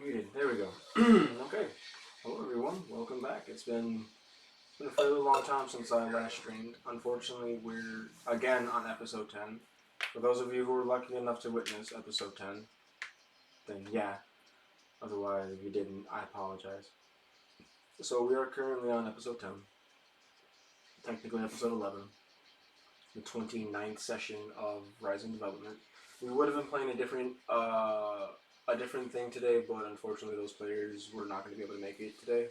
Muted. There we go. Okay. Hello everyone. Welcome back. It's been a fairly long time since I last streamed. Unfortunately, we're again on episode 10. For those of you who were lucky enough to witness episode 10, then yeah. Otherwise, if you didn't, I apologize. So we are currently on episode 10. Technically episode 11. The 29th session of Rysing Development. We would have been playing a different thing today, but unfortunately those players were not going to be able to make it today.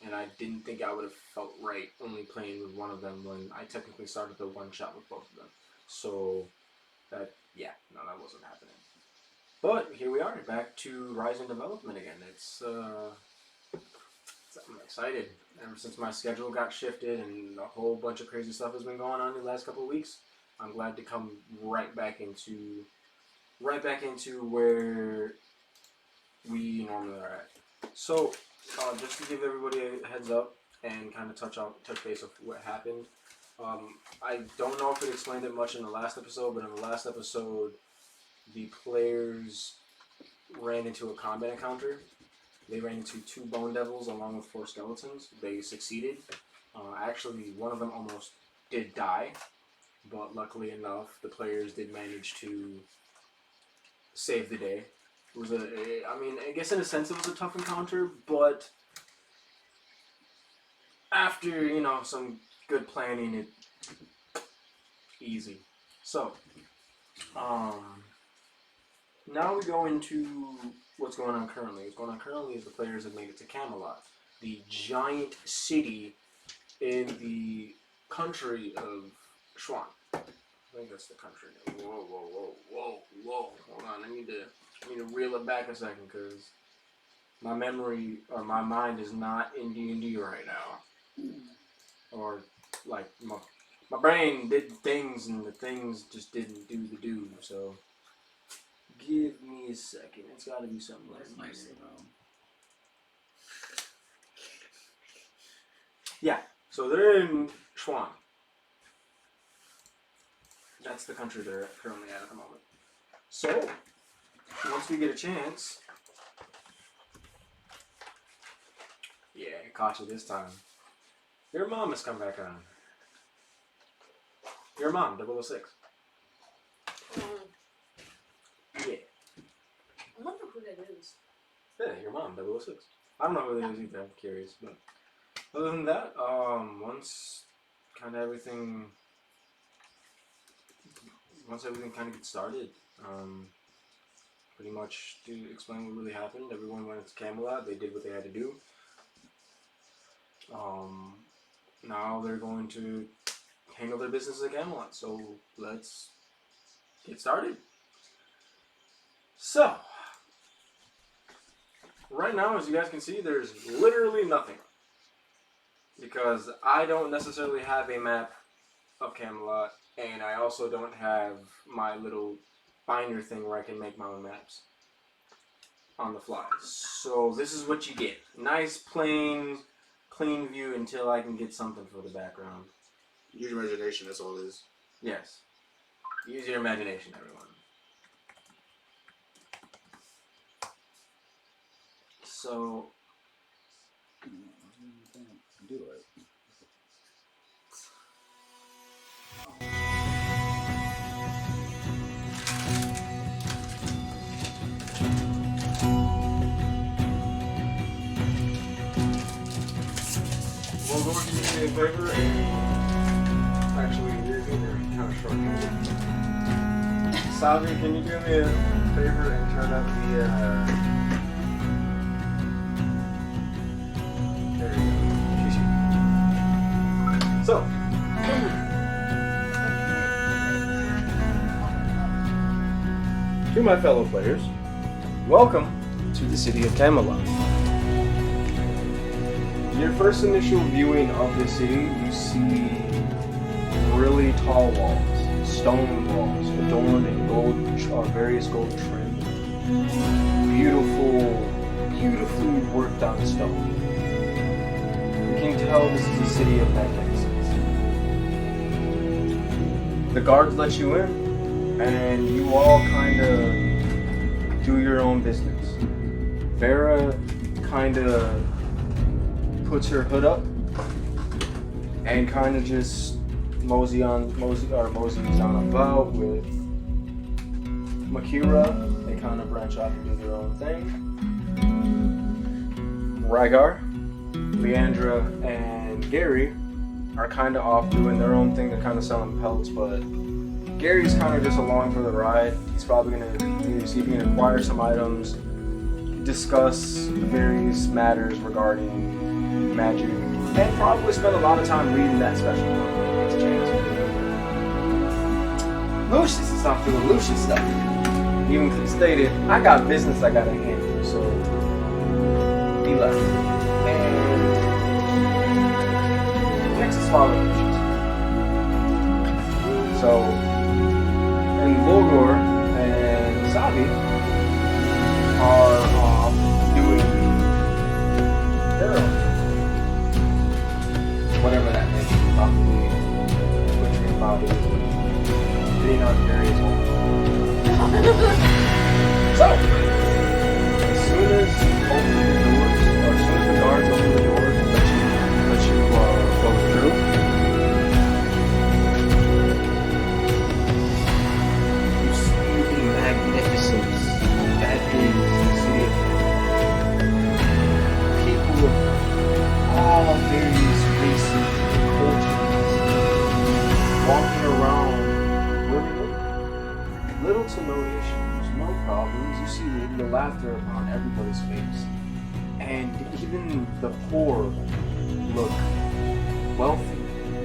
And I didn't think I would have felt right only playing with one of them when I technically started the one shot with both of them. So, that wasn't happening. But here we are, back to Rysing Development again. I'm excited. Ever since my schedule got shifted and a whole bunch of crazy stuff has been going on in the last couple of weeks, I'm glad to come right back into where we normally are at. So, just to give everybody a heads up and kind of touch base of what happened. I don't know if it explained it much in the last episode, but in the last episode, the players ran into a combat encounter. They ran into 2 bone devils along with 4 skeletons. They succeeded. Actually, one of them almost did die, but luckily enough, the players did manage to save the day. It was I guess in a sense it was a tough encounter, but after, some good planning, easy. So, now we go into what's going on currently. What's going on currently is the players have made it to Camelot, the giant city in the country of Schwan. I think that's the country name. Whoa. Hold on, I need to reel it back a second because my memory or my mind is not in D&D right now. Or, like, my brain did things and the things just didn't do the do, so give me a second. It's gotta be something like nice. Yeah, so they're in Schwan. That's the country they're currently at the moment. So, once we get a chance... Yeah, it caught you this time. Your mom has come back on. Your mom, 006. Yeah. I wonder who that is. Yeah, your mom, 006. I don't know who that is either, I'm curious. But other than that, once everything kind of gets started, pretty much to explain what really happened, everyone went to Camelot, they did what they had to do. Now they're going to handle their business at Camelot, so let's get started. So, right now, as you guys can see, there's literally nothing. Because I don't necessarily have a map of Camelot, and I also don't have my little binder thing where I can make my own maps on the fly. So this is what you get. Nice, plain, clean view until I can get something for the background. Use your imagination, that's all it is. Yes. Use your imagination, everyone. So... Do it. Well, Lord, can you do me a favor? Actually, you're kind of short. Salvi, can you do me a favor and turn up the, there you go. So, to my fellow players, welcome to the city of Camelot. Your first initial viewing of the city, you see really tall walls, stone walls, adorned in gold, various gold trim. Beautifully worked on stone. You can tell this is a city of magnificence. The guards let you in, and you all kind of do your own business. Vera kind of puts her hood up and kind of just moseys on about with Makira. They kind of branch off and do their own thing. Rygar, Leandra, and Gary are kind of off doing their own thing. They're kind of selling pelts, but Gary's kind of just along for the ride. He's probably going to either see if he can acquire some items, discuss various matters regarding magic, and probably spend a lot of time reading that special book when he gets a chance. Lucius is not doing Lucius stuff. Even stated, I got business I gotta handle, so he left. And next is Father Lucius. So, and Logor and Sabi are doing their own, whatever that may be, probably butchering bodies, hitting on various holes. So, as soon as you open the doors, or as soon as the guards open the doors and let you go through, you see the magnificence that is the city of Camelot. People of all various races and cultures walking around willy-nilly. Little to no issues, no problems. You see the laughter upon everybody's face. And even the poor look wealthy,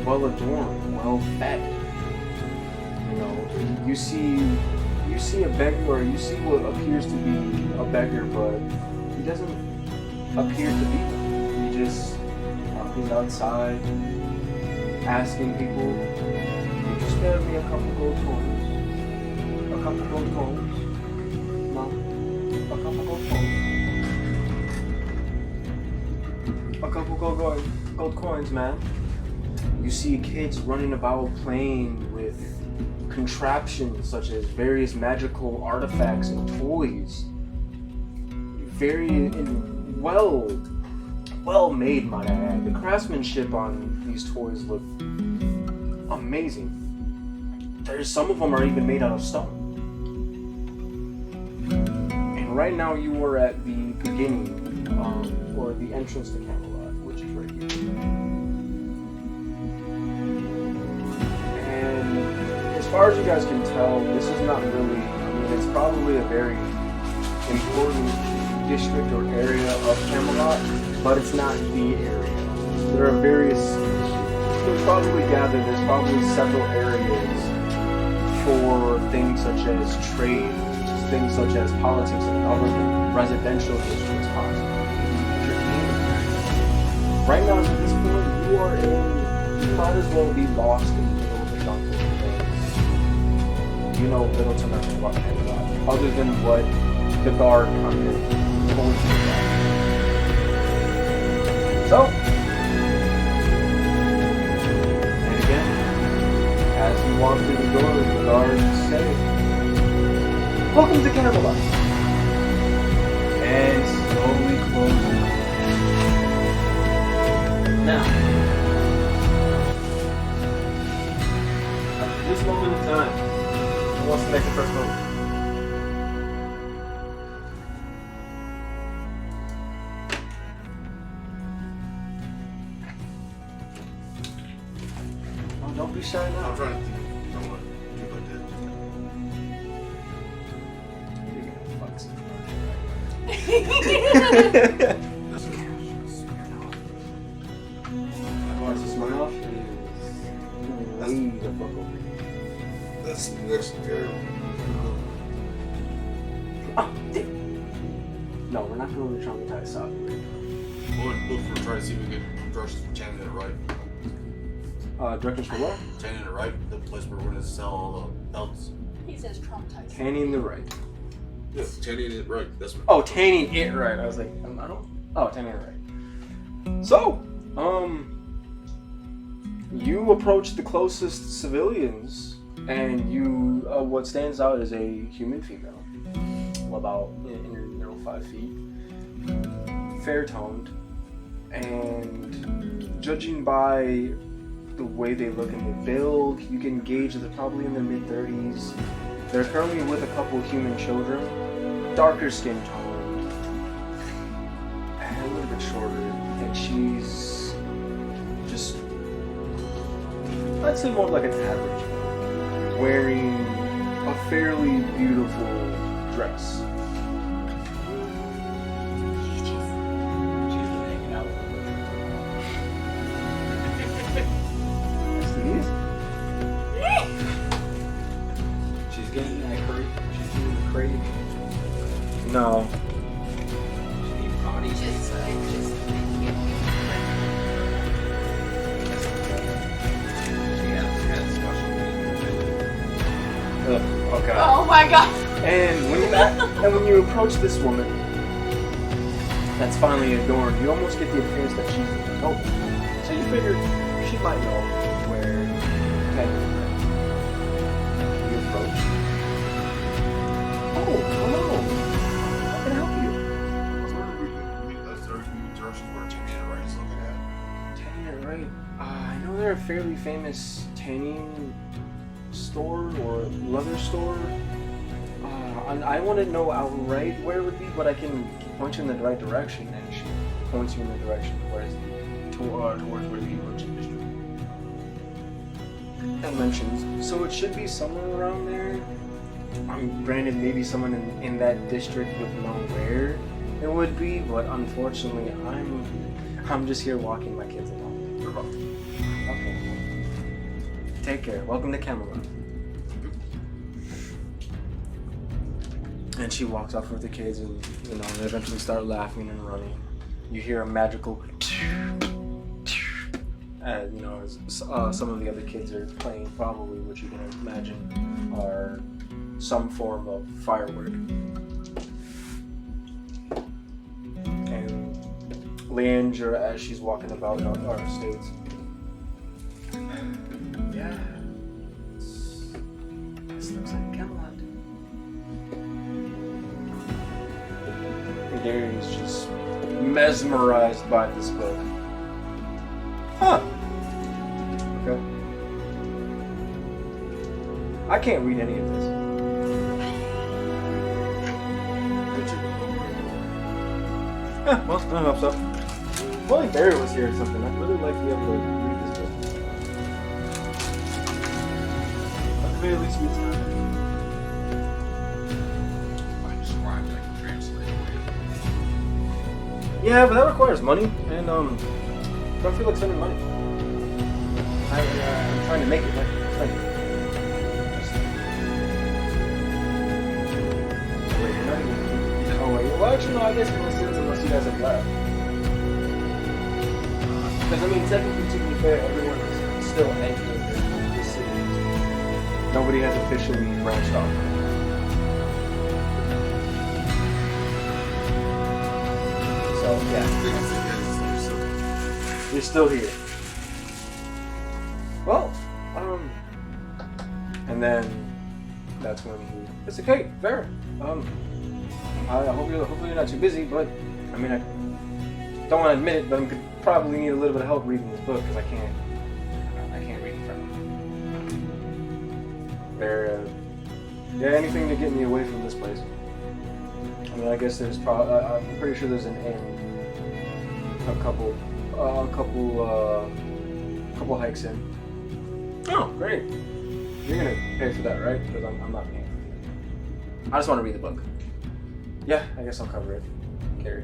well adorned, well fed. You know, you see a beggar, or you see what appears to be a beggar, but he doesn't appear to be one. He just walking outside, asking people, "Could you spare me a couple gold coins? A couple gold coins? No, a couple gold coins. A couple gold coins, man." You see kids running about playing with contraptions such as various magical artifacts and toys. Very well made, might I add. The craftsmanship on these toys look amazing. Some of them are even made out of stone. And right now you are at the beginning, or the entrance to Camelot, which is right here. And as far as you guys can tell, this is not really, it's probably a very important district or area of Camelot, but it's not the area. There are various, there's probably several areas for things such as trade, things such as politics and government, residential districts, possibly. Right now, at this point, you might as well be lost in the middle of the jungle. You know little to nothing about Camelot, other than what the guard kind of told you about. So, and again, as you walk through the door, the guards say, "Welcome to Camelot," and slowly close the door. Now, at this moment in time, who wants to make the first move? Oh, don't be shy now. I'm trying to think. What What's the smile off? Leave the fuck over here. That's next year. Oh, no, we're not going to traumatize Sabi right We'll look for try to see if we can rush Channing it right. now. Directors for what? Channing it right, the place where we're gonna sell all the pelts. He says traumatized. Tanning the right. Yeah, Channing it right. That's what. Oh, tanning it right. I was like, I don't. Oh, tanning it right. So, you approach the closest civilians, and what stands out is a human female, about 5 feet. fair-toned, and judging by the way they look and they build, you can gauge that they're probably in their mid-30s. They're currently with a couple human children, darker skin tone, and a little bit shorter, and she's just, I'd say more like an average, wearing a fairly beautiful dress. She's been hanging out She's getting that crazy. She's getting crazy. No. She needs body. just Okay. Oh my god! And when you approach this woman that's finally adorned, you almost get the appearance that she's an adult. So you figured she might know where Teddy is. You approach. Oh, hello. How can I help you? Tanning, right? I know they're a fairly famous tanning store or leather store. I want to know outright where it would be, but I can point you in the right direction, and she points you in the direction towards where the merchant district. And mentions, so it should be somewhere around there. Granted, maybe someone in that district would know where it would be, but unfortunately, I'm just here walking my kids along. Okay. Take care. Welcome to Camelot. And she walks off with the kids, and they eventually start laughing and running. You hear a magical, and as some of the other kids are playing, probably what you can imagine are some form of firework. And Leandra, as she's walking about our estates, yeah, this looks like Camelot. Gary's just mesmerized by this book. Huh. Okay. I can't read any of this. Yeah, well, I hope so. If only Barry was here or something, I'd really like to be able to read this book. At the very least, we time. Yeah, but that requires money, and don't feel like spending money. I'm trying to make it. Wait, you're not even. Oh wait. Well, actually, no. I guess it makes sense unless you guys have left. Because technically, to be fair, everyone is still entering the city. Nobody has officially branched off. Yeah. You're still here. Well, and then that's when it's okay, fair. Hopefully you're not too busy, but I don't want to admit it, but I'm gonna probably need a little bit of help reading this book because I can't read in front of me. Anything to get me away from this place. I guess there's probably. I'm pretty sure there's an inn. A couple hikes in. Oh, great! You're gonna pay for that, right? Because I'm not paying for it. I just want to read the book. Yeah, I guess I'll cover it. Carry.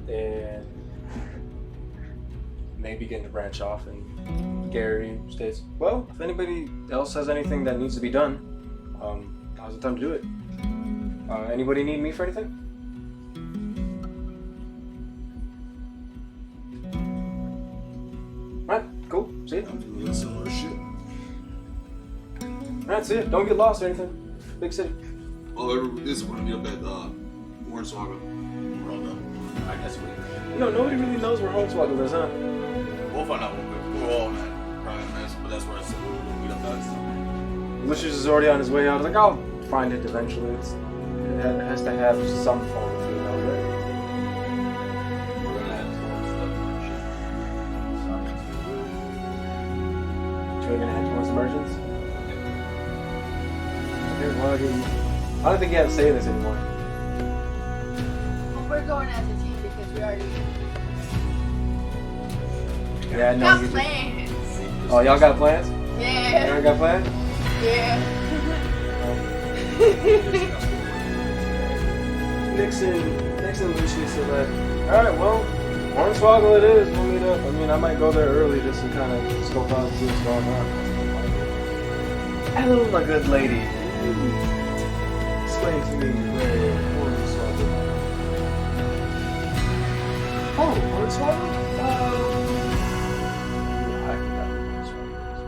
And they begin to branch off, and Gary states, "Well, if anybody else has anything that needs to be done, now's the time to do it. Anybody need me for anything?" Alright, cool. See you. Alright, see you. Don't get lost or anything. Big city. Oh, this is when we meet up at Hornswoggle. We're all done. I guess we. Nobody really knows where Hornswoggle is, huh? We'll find out. We're all on that private mess, but that's where I said we'll meet up at. Lucius is already on his way out. I was like, I'll find it eventually. It has to have some form of female, right? merchants? Okay, well, I don't think you have to say this anymore. Well, we're going as a team because we already Yeah, no. got You plans. oh, y'all got plans? Yeah. Y'all got plans? Yeah. Nixon and Lucius are like, alright, well, Hornswoggle it is. We'll meet up. I mean, I might go there early just to kind of scope out and see what's going on. Hello, my good lady. Explain to me where Hornswoggle is. Oh, Hornswoggle? I forgot where Hornswoggle is.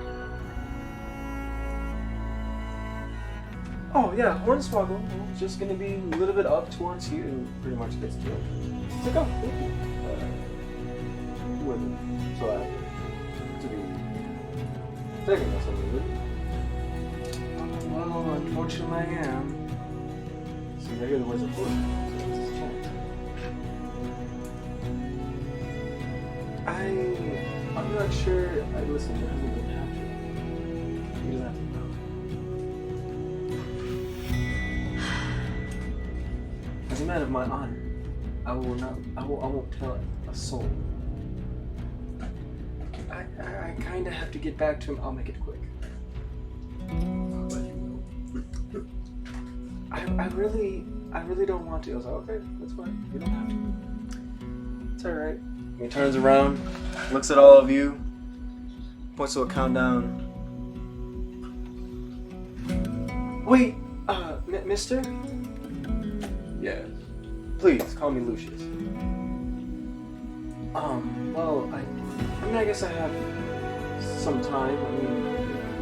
Oh, yeah, Hornswoggle. It's just going to be a little bit up towards here and pretty much gets to it. It's like, oh, thank you. With it. So I have to be taking this over with it. Well, unfortunately I am. See, I hear the words of fortune. So it's a chance. I'm not sure. Listen, there hasn't been happening. He doesn't have to know. As a man of my honor, I won't tell a soul. I kind of have to get back to him. I'll make it quick. I really don't want to. I was like, okay, that's fine. You don't have to. It's alright. He turns around, looks at all of you, points to a countdown. Wait, mister? Yeah. Please, call me Lucius. Well, I mean, I guess I have some time. I mean,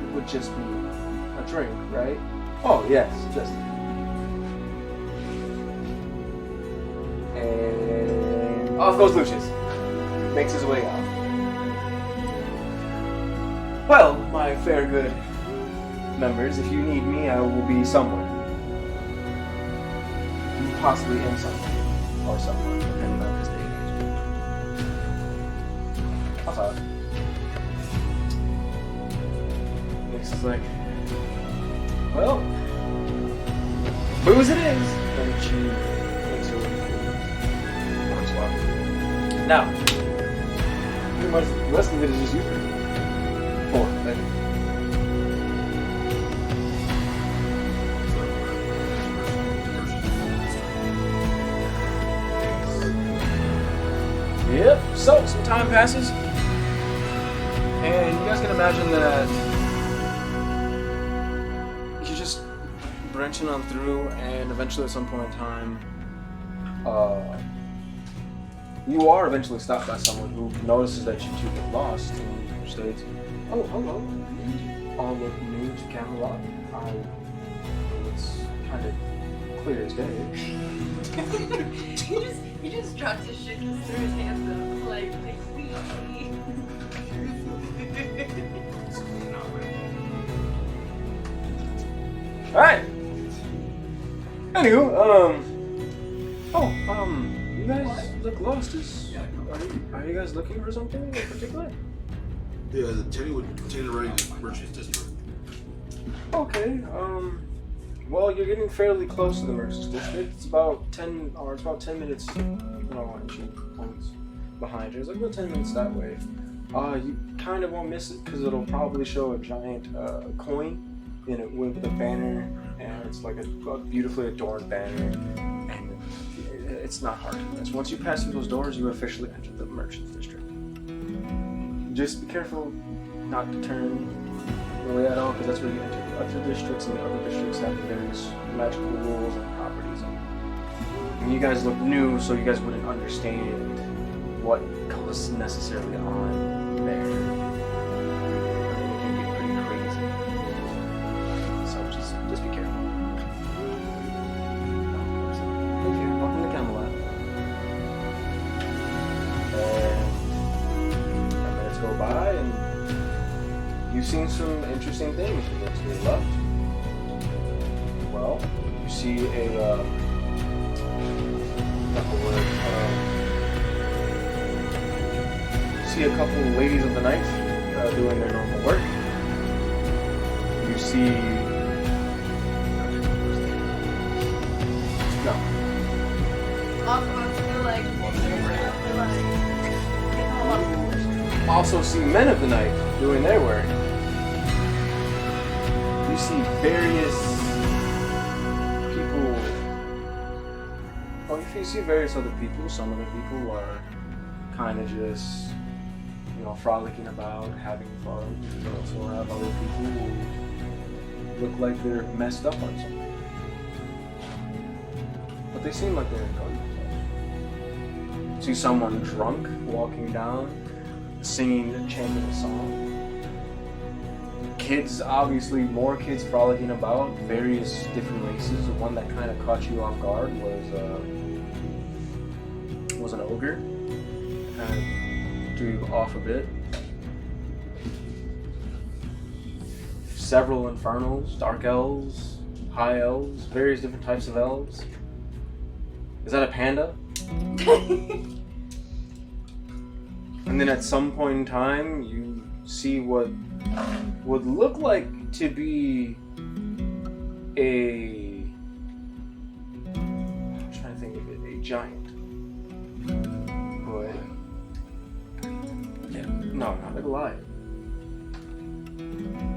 it would just be a drink, right? Oh, yes, just. And off goes Lucius. Makes his way out. Well, my fair good members, if you need me, I will be somewhere. Possibly in somewhere. Or somewhere, depending on this day and age. I'll talk. Nix is like, well, booze it is. And she takes her way to now, pretty much the rest of it is just you three. Four, right? Yep, so some time passes. And you guys can imagine that you're just branching on through, and eventually at some point in time, you are eventually stopped by someone who notices that you two get lost and states, oh, hello. You all look new to Camelot. It's kind of clear as day. he just dropped his shit and threw his hands up like wee. Alright. Anywho, you guys look lost. Are you guys looking for something in particular? Yeah, the Tenny Writing Merchants District. Okay, well, you're getting fairly close to the Merchants District. It's about 10 minutes, and she points behind you. It's like about 10 minutes that way. You kind of won't miss it because it'll probably show a giant coin in it with a banner, and it's like a beautifully adorned banner, and it's not hard to miss. Once you pass through those doors, you officially enter the Merchants District. Just be careful not to turn really at all, because that's where you enter the other districts, and the other districts have various magical rules and properties. And you guys look new, so you guys wouldn't understand what goes necessarily on there. It can get pretty crazy. So just be careful. Okay, welcome to Camelot. And 10 minutes go by, and you've seen some interesting things. You go to your left. Well, you see see a couple ladies of the night doing their normal work. you see. No. Also, I'm still like, Also see men of the night doing their work. You see various people. Well, if you see various other people, some of the people are kind of just, frolicking about, having fun. You also have other people who look like they're messed up on something. But they seem like they're enjoying themselves. See someone drunk walking down, singing, chanting a song. Kids, obviously, more kids frolicking about, various different races. The one that kind of caught you off guard was an ogre. Kind of threw you off a bit. Several infernals, dark elves, high elves, various different types of elves. Is that a panda? And then at some point in time, you see what would look like to be I'm trying to think of it, a giant. But, yeah, no, not a Goliath.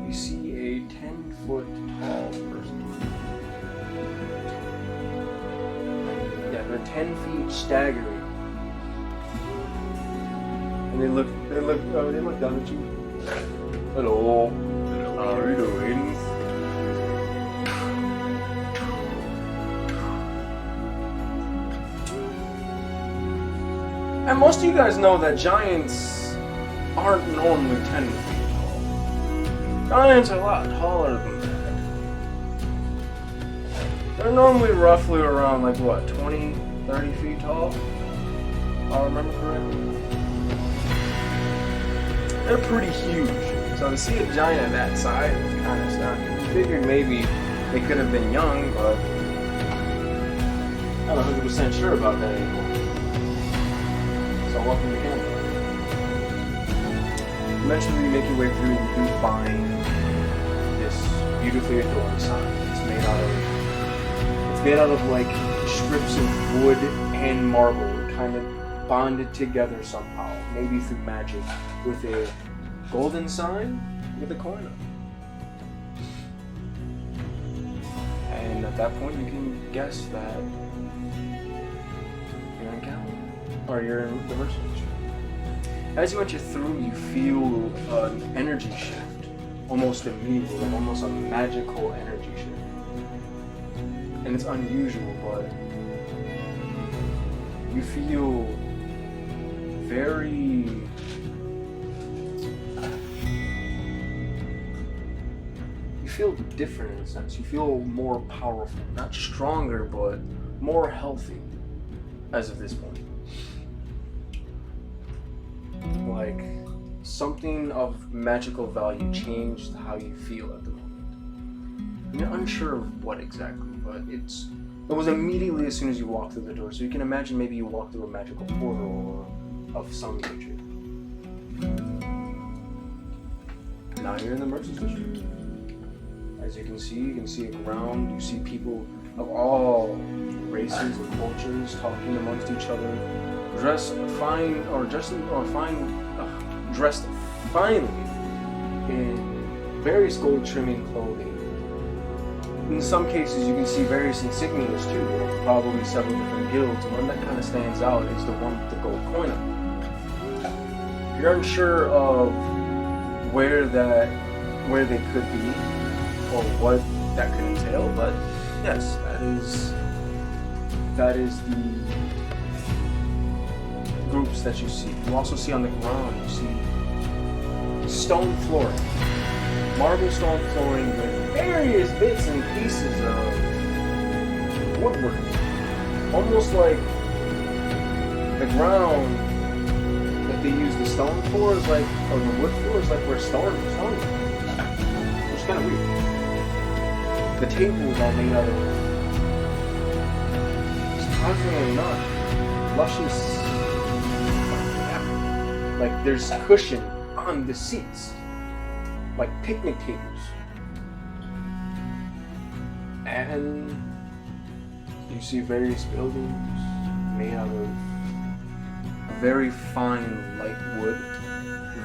You see a 10-foot tall person. Yeah, they're 10 feet staggering. And they look down at you. Hello. How are you doing? And most of you guys know that giants aren't normally 10 feet tall. Giants are a lot taller than that. They're normally roughly around 20, 30 feet tall. If I remember correctly. They're pretty huge. So to see a giant of that size was kind of stunning. You figured maybe they could have been young, but I'm not 100% sure about that anymore. So welcome to Camelot. Eventually you make your way through and you find this beautifully adorned sign. It's made out of strips of wood and marble, kind of bonded together somehow, maybe through magic, with a golden sign with a coin on it. And at that point you can guess that you're in Camelot, or you're in the Merchant District. As you enter through, you feel an energy shift, almost immediately, almost a magical energy shift. And it's unusual, but you feel very different in a sense. You feel more powerful, not stronger, but more healthy as of this point. Like something of magical value changed how you feel at the moment. You're unsure of what exactly, but it was immediately as soon as you walked through the door. So you can imagine maybe you walked through a magical portal of some nature. Now you're in the Merchant District. As you can see a ground, you see people of all races and cultures talking amongst each other, dressed finely in various gold trimming clothing. In some cases you can see various insignias too, probably several different guilds, and one that kind of stands out is the one with the gold coin on it. You're unsure of where they could be, or what that could entail, but yes, that is the groups that you see. You also see on the ground, you see stone flooring, marble stone flooring with various bits and pieces of woodwork, almost like the ground that they use the stone for is or the wood floor is where stone is, which is kind of weird. The tables are made out of, surprisingly enough, luscious, there's cushion on the seats, like picnic tables. and you see various buildings made out of very fine light wood,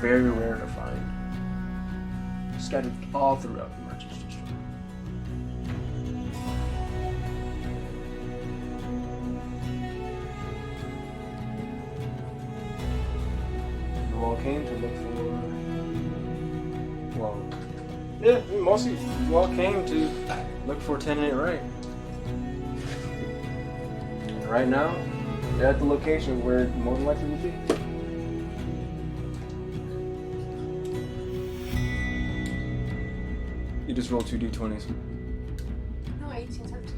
very rare to find, scattered all throughout the Merchants District. You all came to look for, well, yeah, mostly you all came to look for 10-8 right. And right now, you're at the location where it more than likely will be. You just roll 2 d20s. No, 18, 17.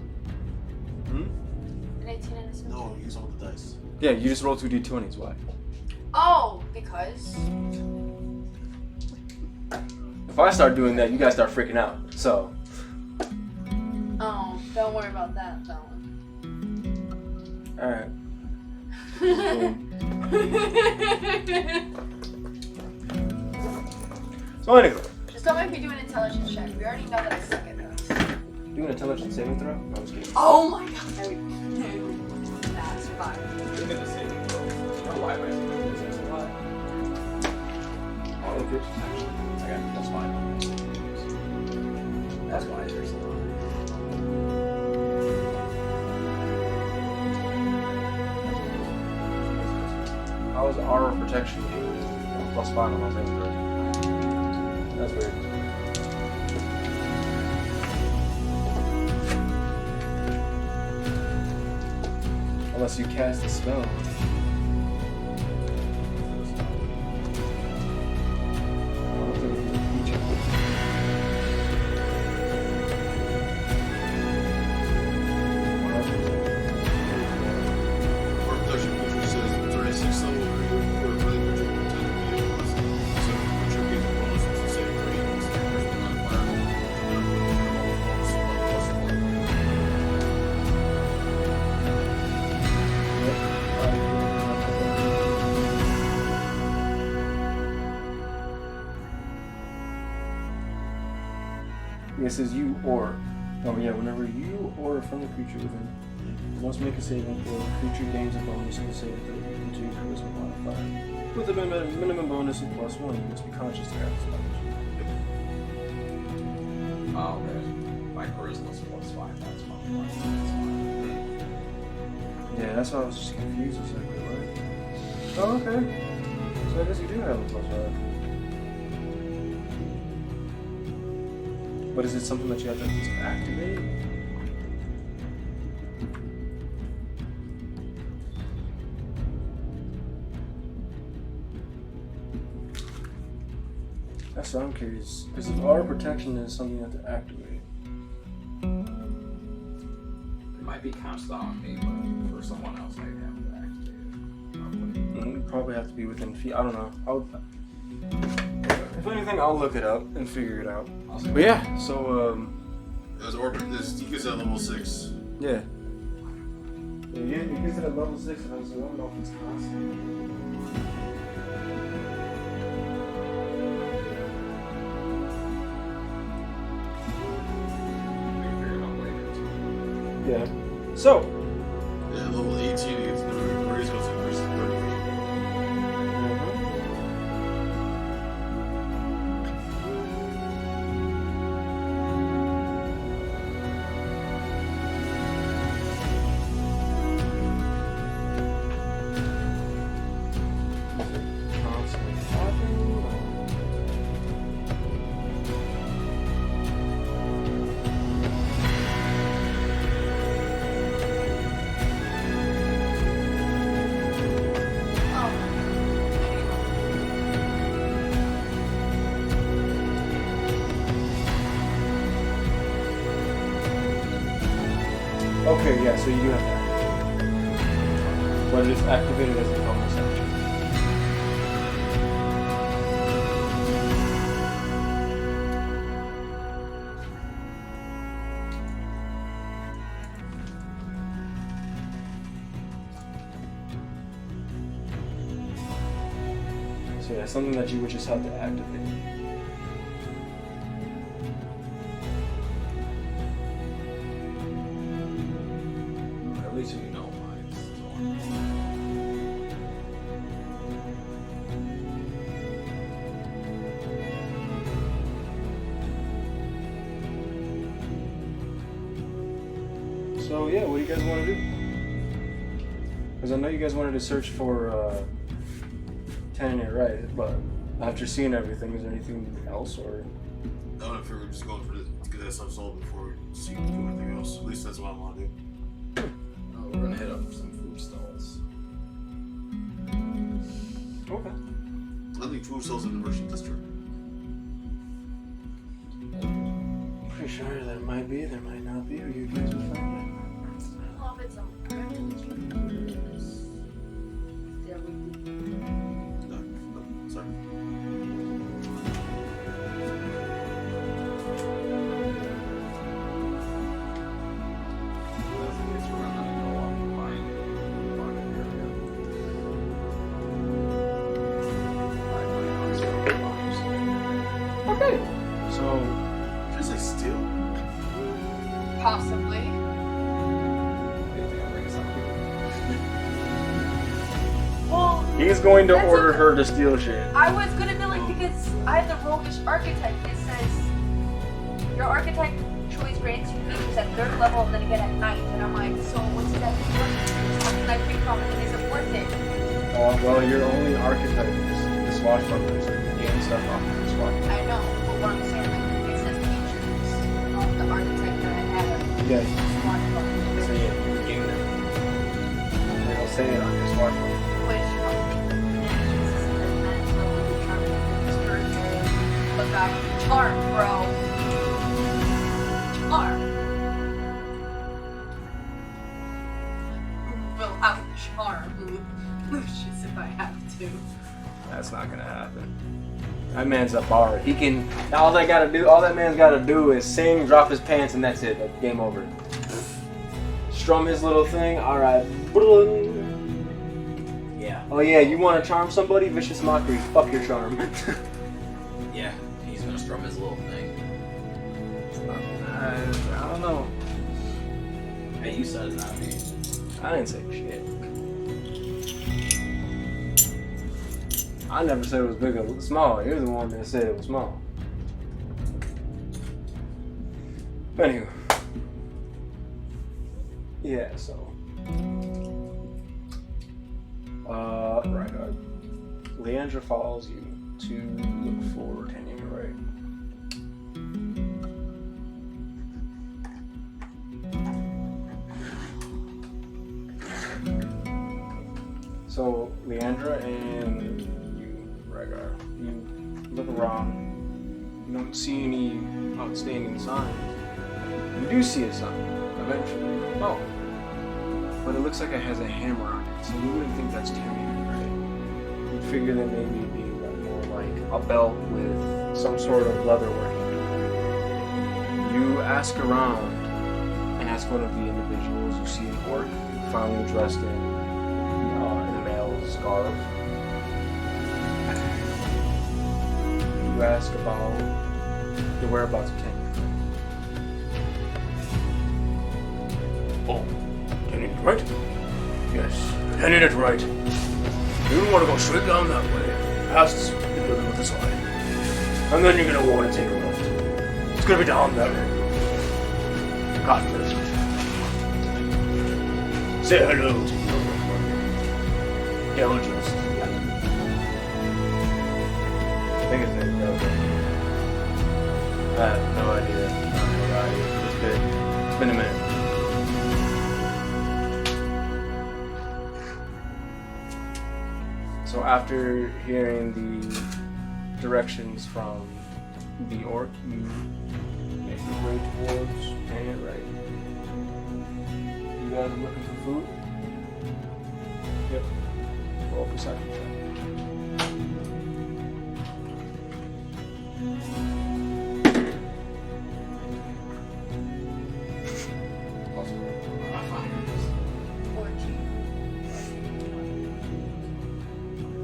Hmm? An 18 and a 17. No, use all the dice. Yeah, you just roll 2 d20s. Why? Oh, because. If I start doing that, you guys start freaking out. So. Oh, don't worry about that, though. Alright. So anyway. Just don't make me do an intelligence check. We already know that I suck at those. Do an intelligence saving throw? No, I was kidding. Oh my god. That's fine. Look at the saving throw. No, why am I saving throws? Oh, okay. Okay, that's fine. That's why there's a lot. How is aura protection +5 on my saving throw? That's weird. Unless you cast a spell. Our protection feature says 36 level or really control 10 plus. So contribute the bonus to say 3. It says you or. Oh yeah, whenever you or a friendly creature within must make a saving throw, the creature gains a bonus in the saving throw equal to your charisma modifier. With a minimum bonus of +1, you must be conscious to cast damage. Oh, okay. My charisma's +5. That's fine. Yeah, that's why I was just confused. It's like, what? Oh, okay. So I guess you do have a +5. But is it something that you have to just activate? That's what I'm curious. Because if aura protection is something you have to activate. It might be cast on me, but for someone else, I'd have to activate it. Probably. You probably have to be within feet. I don't know. If anything, I'll look it up and figure it out. I'll say But yeah, so There's orbit. This he gets at level 6. yeah. Yeah, he gets it at level 6, and I was like, I don't know if it's constant. we can figure it out later. Too. Yeah. So, Yeah, level 18 he gets the raise goes increased to 30 feet. okay, yeah, so you do have that. But it is activated as a bonus action. So yeah, something that you would just have to activate. So yeah, what do you guys want to do? Because I know you guys wanted to search for tenant, right? But after seeing everything, is there anything else or? I don't know if we're just going for to get that stuff sold before we see do anything else. At least that's what I want to do. We're gonna hit up some food stalls. Okay. I think food stalls in the merchant district. Pretty sure there might be, there might not be, or you guys will find out. Well, if it's a there we No, sorry. Okay. So, Just like steal. possibly. Well, he's going to That's order okay. her to steal shit. I was gonna be like, because I have the roguish archetype. It says your archetype choice grants you features at 3rd level and then again at 9th. And I'm like, so what's that worth? How can I pick from it and is it worth it? Well, your only archetype is the swashbuckler, so you gain stuff off of the swashbuckler. I know, but what I'm saying, like, it says features of the archetype that I have. Yeah, Swashbuckler, so yeah, you gain them. They'll say it on your swashbuckler. which but got charm, bro. Charm. Will out charm Lucius if I have to. That's not gonna happen. That man's a bard. He can. All that man's gotta do is sing, drop his pants, and that's it. That's game over. Strum his little thing. All right. Yeah. Oh yeah, you want to charm somebody? Vicious mockery. Fuck your charm. Yeah. He's gonna strum his little thing. I don't know. Hey, you said it's not me. I didn't say shit. I never said it was big or small. You're the one that said it was small. Anywho. Yeah, so. Right. Leandra follows you to look for Tanya, right? So, Leandra and you, Rhaegar, you look around, you don't see any outstanding signs. You do see a sign, eventually. Oh. But it looks like it has a hammer on it, so you wouldn't think that's Tyrion, right? You'd figure that maybe it'd be more like a belt with some sort of leatherworking. You ask around and ask one of the individuals. You see an orc finally dressed in a male's garb. You ask about the whereabouts of Tanya. Oh, Tanya, right? Yes, Tanya, that's right. You want to go straight down that way, past the building with the sign, and then you're gonna want to take a left. It's gonna be down that road. God bless you. Say hello to your diligence. I think his name is Delta. I have no idea. It's been a minute. So after hearing the directions from the orc, you make your way towards Tanya, right? You guys are looking for food? Yep. Roll perception check.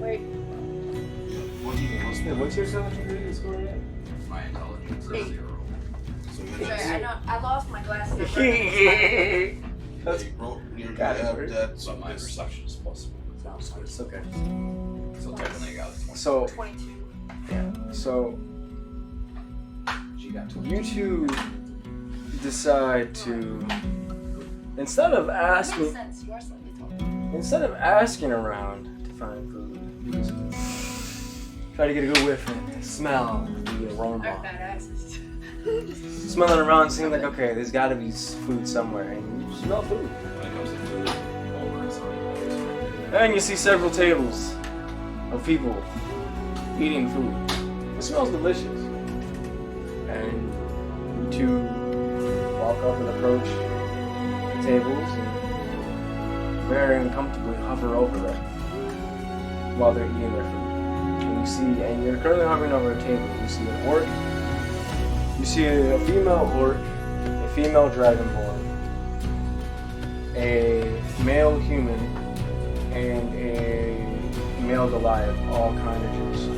Wait, What's your intelligence score yet? My intelligence is 0. So you sorry, gotta I lost my glasses. That's you're got it, have right? that. So my perception is +1. it's okay. So technically I got a 20. So 22. so She got 20. you two decide to instead of Makes asking, sense. You are slightly taller. instead of asking around to find food, you just try to get a good whiff and smell the Our aroma. fat asses. Smelling around, seeing like, okay, there's got to be food somewhere, and you smell food. When it comes to food, over is on. And you see several tables of people eating food. It smells delicious. And you two walk up and approach the tables and very uncomfortably hover over them while they're eating their food. And you see, and you're currently hovering over a table. You see an orc, you see a female orc, a female dragonborn, a male human, and a male Goliath, all kind of just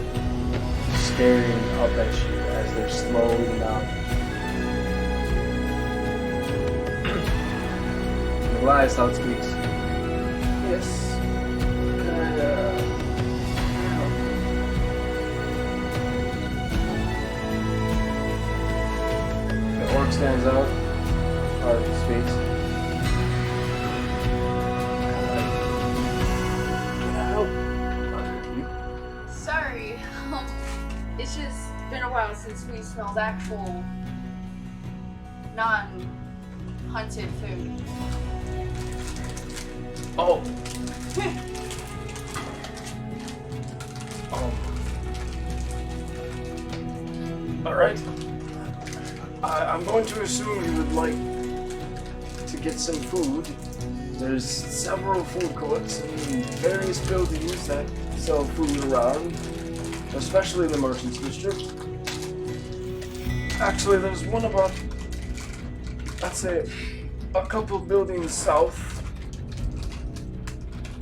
staring up at you as they're slowly mounting. The Goliath out speaks. Yes. Can I help? The orc stands out. Heart speaks. Can I help? Sorry. It's just been a while since we smelled actual non-hunted food. Oh. All right. I'm going to assume you would like to get some food. There's several food courts in various buildings that sell food around, especially in the Merchants District. Actually, there's one about, I'd say, a couple buildings south.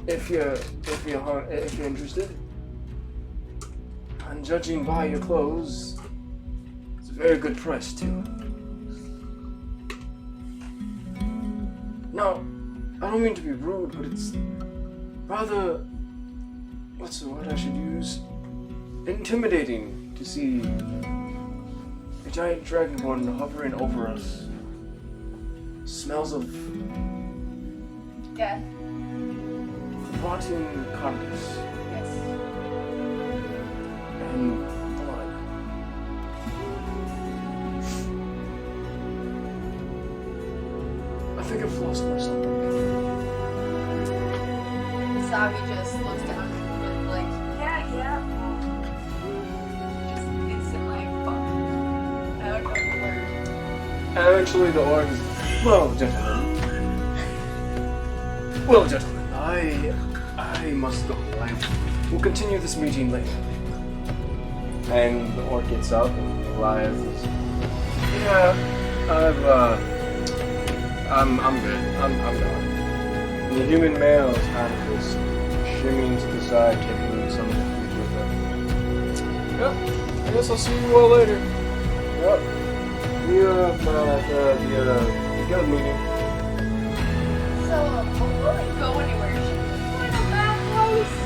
If you're interested. And judging by your clothes, it's a very good price too. Now, I don't mean to be rude, but it's rather, what's the word I should use? Intimidating to see a giant dragonborn hovering over us. Smells of Yeah. rotting carcass Yes. and blood. I think I've lost my something. Sabi just looks down with like, yeah. Just instant like, fuck. I don't know the word. And eventually the orc is, well, gentlemen, I must go. We'll continue this meeting later. And the orc gets up and Goliath is, yeah, I'm good. I'm gone. And the human male is kind of just shimmying to the side, taking some of the food with them. Yep, I guess I'll see you all later. Yep. The guild meeting. So, before we go anywhere, should we find a bathhouse?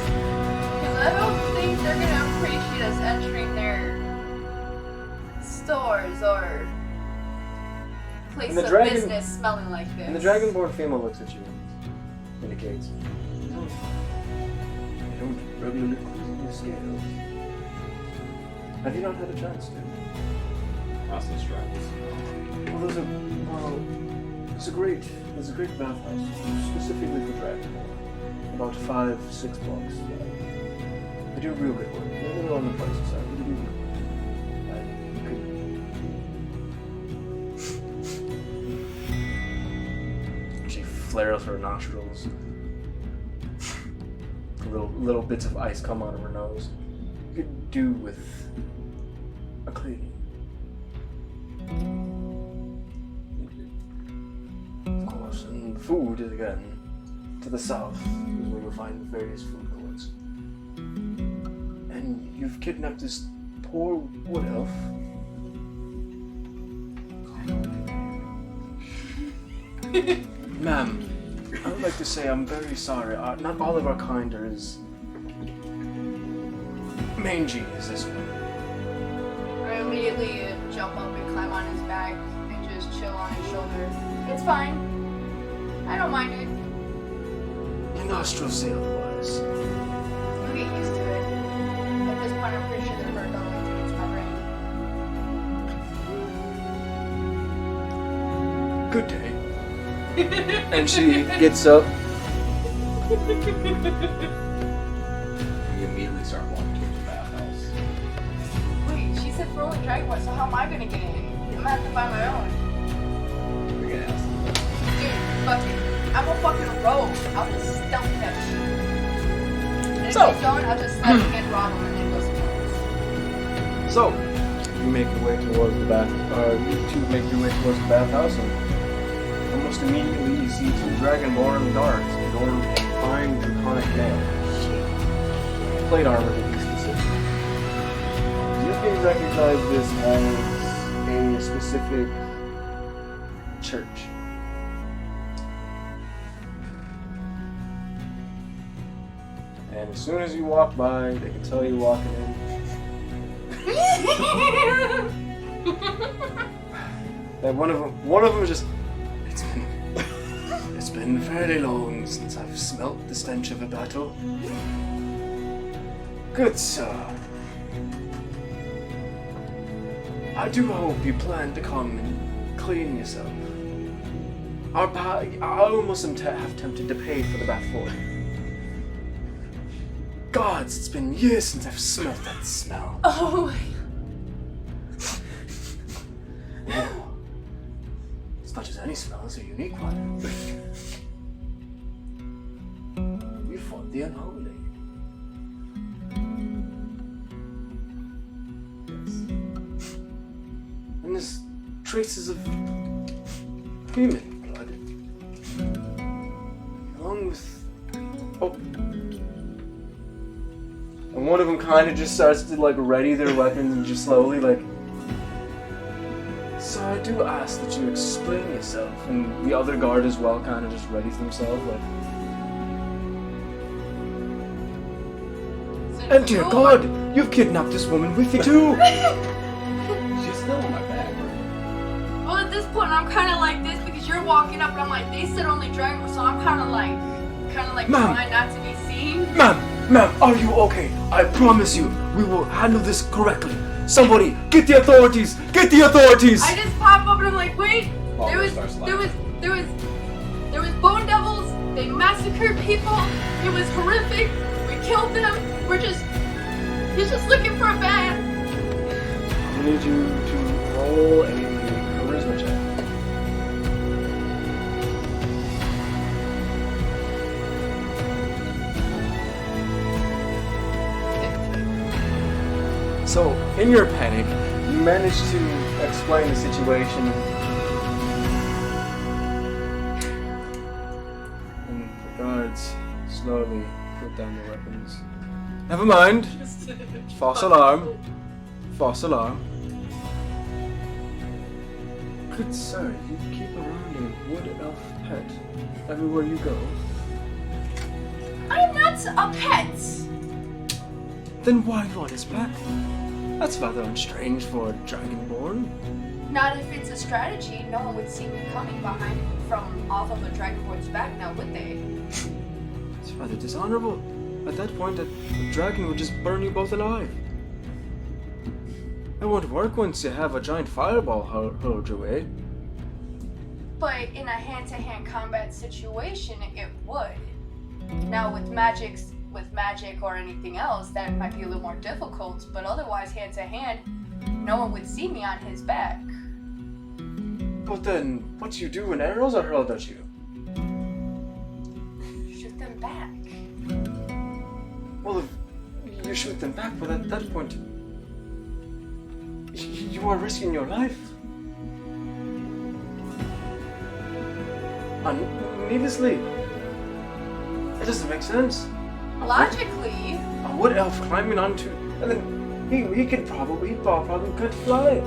Because I don't think they're gonna appreciate us entering their stores or place And the of dragon- business smelling like this. And the dragonborn female looks at you, indicates. I don't regularly clean your scales. Have you not had a chance to? Process drivers. Well, there's a great bathhouse specifically for dragonborn. About 5-6 blocks. They do real good work. They're a little on the pricey side, but they do good work. She flares her nostrils. Little bits of ice come out of her nose. You could do with a cleaning. Of course, and food is again to the south is where you'll find various food courts. And you've kidnapped this poor wood elf. Ma'am, I would like to say I'm very sorry. Not all of our kind are as mangy as this one. I immediately jump up and climb on his back and just chill on his shoulder. It's fine. I don't mind it. Your nostrils say otherwise. I'll get used to it. At this point, I'm pretty sure they're burned all the way through into my brain. Good day. And she gets up. You immediately start walking towards the bathhouse. Wait, she said throwing dragonborn, so how am I gonna get in? I'm gonna have to find my own. You're gonna ask them. Dude, fuck it. I'm a fucking rogue. I'll just stealth that shit. And if So- they don't, I'll just let them and rob them and then go somewhere else. So, you make your way towards the bath. You two make your way towards the bathhouse, and almost immediately you see two dragonborn guards adorned in fine draconic mail. Plate armor to be specific. You can recognize this as a specific church. And as soon as you walk by, they can tell you're walking in. That one of them is just. It's been very long since I've smelt the stench of a battle. Good sir. I do hope you plan to come and clean yourself. I almost have tempted to pay for the bath for you. Gods, it's been years since I've smelt that smell. Oh. It's not just any smell, it's a unique one. You fought the unholy. Yes. And there's traces of human blood. Along with... Oh. And one of them kind of just starts to like ready their weapons and just slowly like... So I do ask that you explain yourself, and the other guard as well kind of just readies themselves like... And dear God, you've kidnapped this woman with you too! She's still on my back, right? Well, at this point, I'm kind of like this because you're walking up, and I'm like, they said only dragon, so I'm kind of like Ma'am. trying not to be seen. Ma'am, are you okay? I promise you, we will handle this correctly. Somebody, get the authorities! Get the authorities! I just pop up and I'm like, wait, All there was starts laughing. bone devils. They massacred people. It was horrific. We killed them. He's just looking for a bat. I need you to roll a charisma check. So, in your panic, you manage to explain the situation. And the guards slowly put down their weapons. Never mind. False alarm. False alarm. Good sir, you keep around a wood elf pet everywhere you go. I'm not a pet. Then why on his back? That's rather strange for a dragonborn. Not if it's a strategy. No one would see me coming behind from off of a dragonborn's back now, would they? It's rather dishonorable. At that point, a dragon would just burn you both alive. It won't work once you have a giant fireball hurled your way. But in a hand-to-hand combat situation, it would. Now with magic or anything else, that might be a little more difficult, but otherwise hand-to-hand, no one would see me on his back. But then, what do you do when arrows are hurled at you? Shoot them back. Well, if you shoot them back, but at that point, you are risking your life. Needlessly. It doesn't make sense. Logically, A wood elf climbing onto, and then he probably could fly.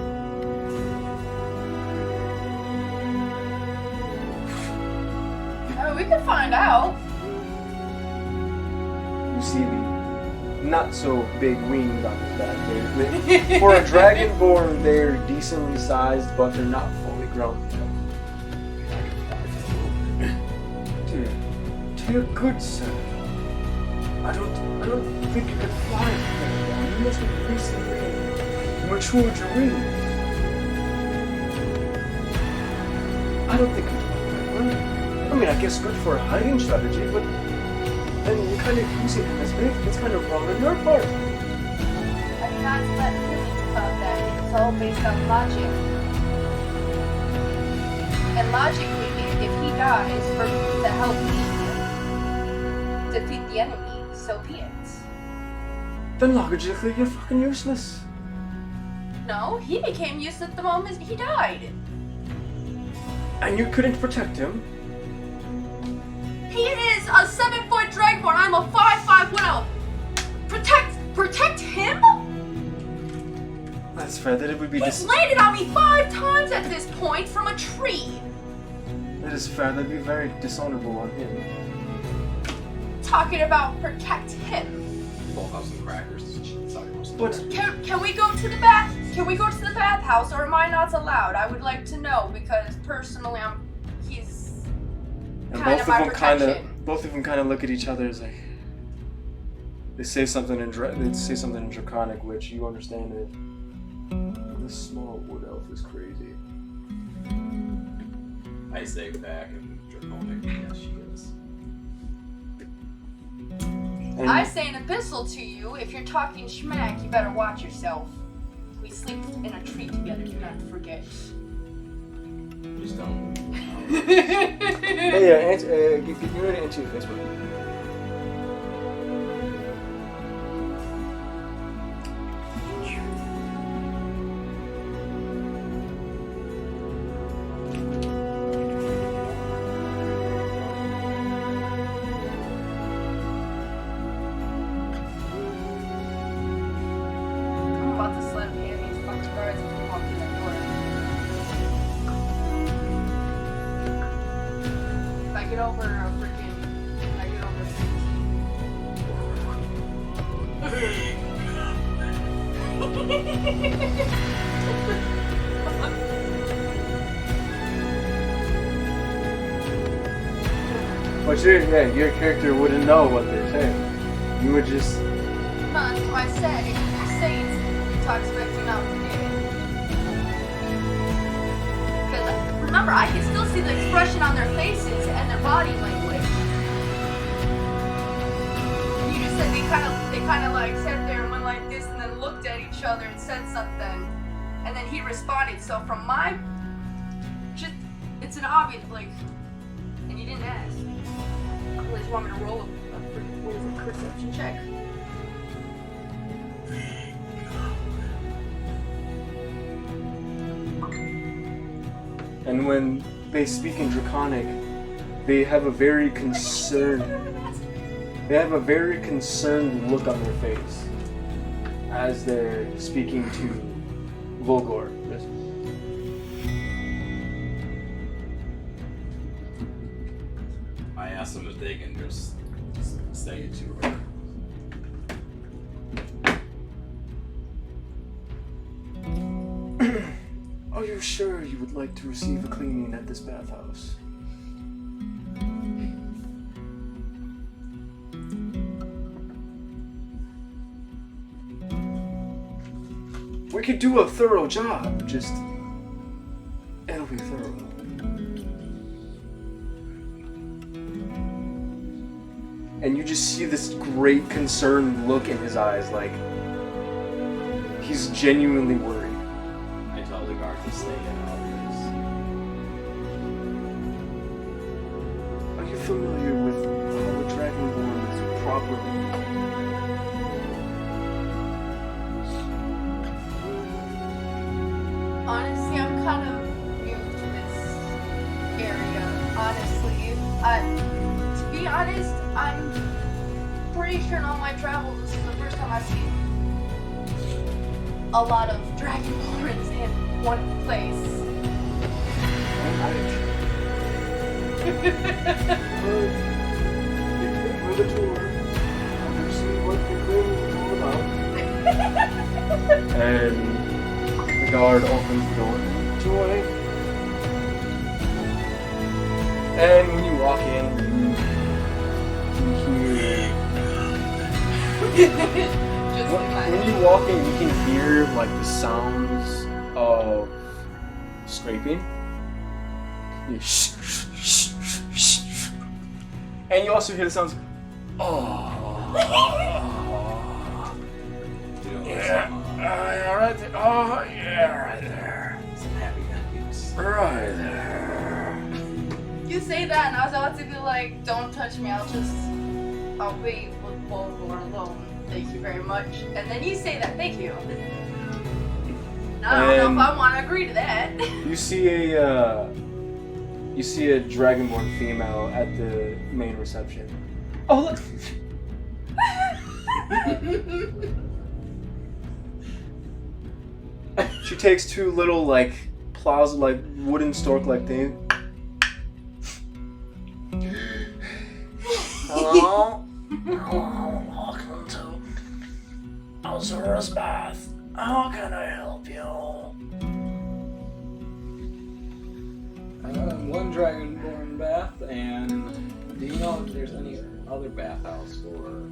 we could find out. You see the not so big wings on his back. For a dragonborn, they're decently sized, but they're not fully grown. you're good, sir. I don't think you could fly very long. You must have recently matured your wings. I don't think it's that way. I mean, I guess good for a hiding strategy, but then you're kind of using him as bait. It's kind of wrong on your part. I'm not let feelings about that. It's all based on logic. And logically, if he dies to help me defeat the enemy, so be it. Then logically, you're fucking useless. No, he became useless the moment he died. And you couldn't protect him. He is a 7-foot dragonborn. I'm a 5'5" Whelp. Protect him? That's fair. That it would be He's landed on me 5 times at this point from a tree. That is fair. That'd be very dishonorable on him. Talking about protect him. Both have some crackers. But Can we go to the bath? Can we go to the bathhouse, or am I not allowed? I would like to know because personally, he's and kind of my protection. both of them kind of look at each other as like they say something in Draconic, which you understand it. This small wood elf is crazy. I say back and Draconic, yes, she is. And I say an epistle to you. If you're talking schmack, you better watch yourself. We sleep in a tree together. Do not forget. Just don't. Hey, get ready into your Facebook. I'm about to slap me in these fucking guards and walk through that door. If I get over But your character wouldn't know what they're saying. You would just. No, that's what I said. If you say it, to expect you not to forget it. Because remember, I can still see the expression on their faces and their body language. You just said they kind of like sat there and went like this, and then looked at each other and said something, and then he responded. So from my, just it's an obvious like, and you didn't ask. You just want me to roll a perception check. And when they speak in Draconic, they have a very concerned. They have a very concerned look on their face as they're speaking to Volgor. I asked them if they can just say it to her. Are you sure you would like to receive a cleaning at this bathhouse? We could do a thorough job, just it'll be thorough. And you just see this great concerned look in his eyes, like he's genuinely worried. I tell the guard to stay in office. Are you familiar with how the Dragonborn is properly? Honestly, I'm kind of new to this area. Honestly, to be honest, I'm pretty sure in all my travels, this is the first time I've seen a lot of Dragonborns in one place. For the tour, and see what the thing is all about. And the guard opens the door. Joy. And when you walk in, Just When you walk in, you can hear like the sounds of scraping. You and you also hear the sounds. Oh. Yeah. Right there. Oh yeah, right there. Some happy endings. Right there. You say that, and I was about to be like, "Don't touch me. I'll be with Voldemort alone. Thank you very much." And then you say that. Thank you. Now, I don't know if I want to agree to that. You see a dragonborn female at the main reception. Oh look. She takes two little like plaza like wooden stork like things. Hello? Hello, welcome to Azura's Bath. How can I help you? One dragonborn bath, and do you know if there's any other bathhouse for?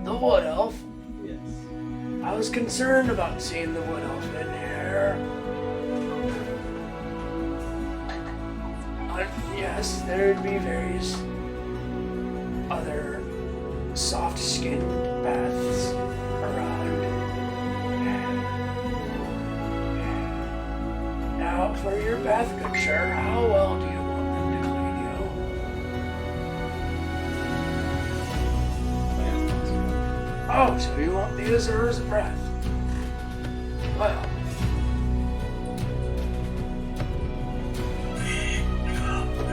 The wood elf? Yes. I was concerned about seeing the wood elf in here. Yes, there'd be various other soft skin baths around. Now, for your bath, good sir, how well do you want them to clean you? Oh, so you want the Azura's breath? Well,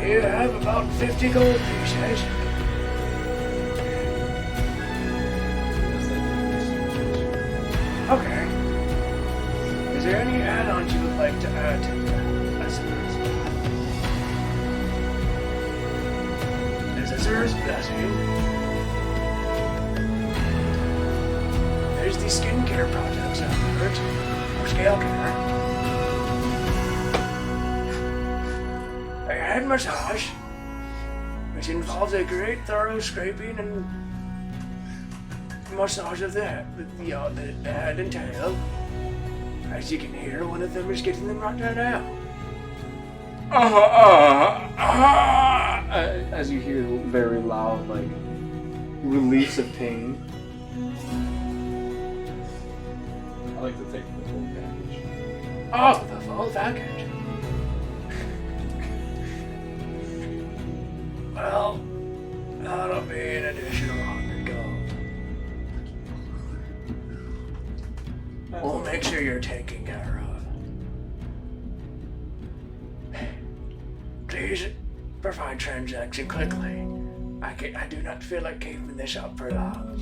you have about 50 gold pieces. Okay. Is there any add-ons you would like to add to the Azura's bath? There's Azura's blessing. There's the skincare products afterwards, or scale care. A head massage, which involves a great thorough scraping and massage of the head and tail. As you can hear, one of them is getting them right there now. As you hear very loud, like, release of pain. I like to take the whole package. Oh, the full package. Well, that'll be an additional 100 gold. We'll make sure you're taken care of. Please provide transaction quickly. I do not feel like keeping this up for long.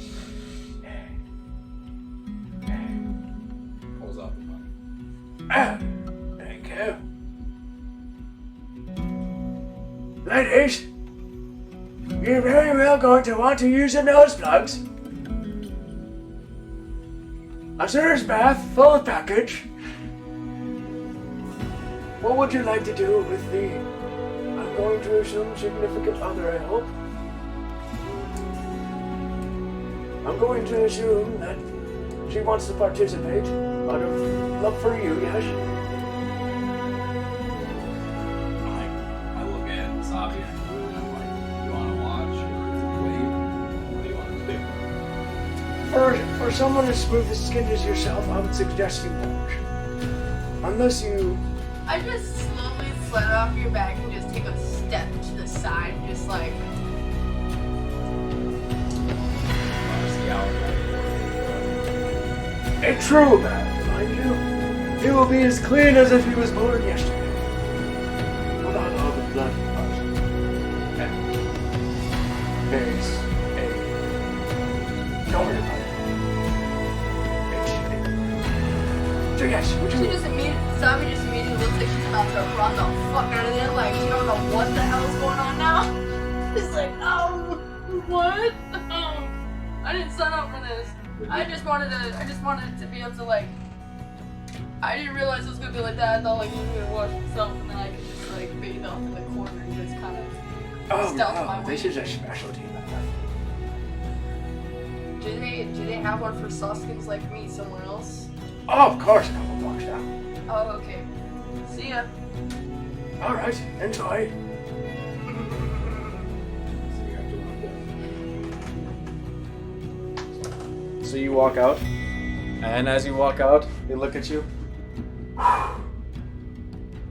Pulls out the money. Ah, thank you. Ladies, you're very well going to want to use the nose plugs. Azura's bath, full package. What would you like to do with the... I'm going to assume significant other, I hope. I'm going to assume that she wants to participate out of love for you, yes? I look at Sabi and I'm like, you want to watch or wait? What do you want to do? For someone as smooth as skinned as yourself, I would suggest you watch. Unless you... I just slowly slid off your back and just take a step to the side, just like... A true man, mind you. He will be as clean as if he was born yesterday. Without all the blood and pus. And there's a... Don't worry about it. So yes, would She you... just immediately looks like she's about to run the fuck out of there, like she don't know what the hell is going on now. She's like, what? I didn't sign up for this. I just wanted to be able to like. I didn't realize it was gonna be like that. I thought like you were gonna wash yourself and then I could just like bathe off in the corner and just kind of stealth my way. This is a specialty bath. Do they have one for soft-skins like me somewhere else? Oh, of course, a couple blocks down. Oh, okay. See ya. All right, enjoy. So you have to run down. So you walk out, and as you walk out, they look at you.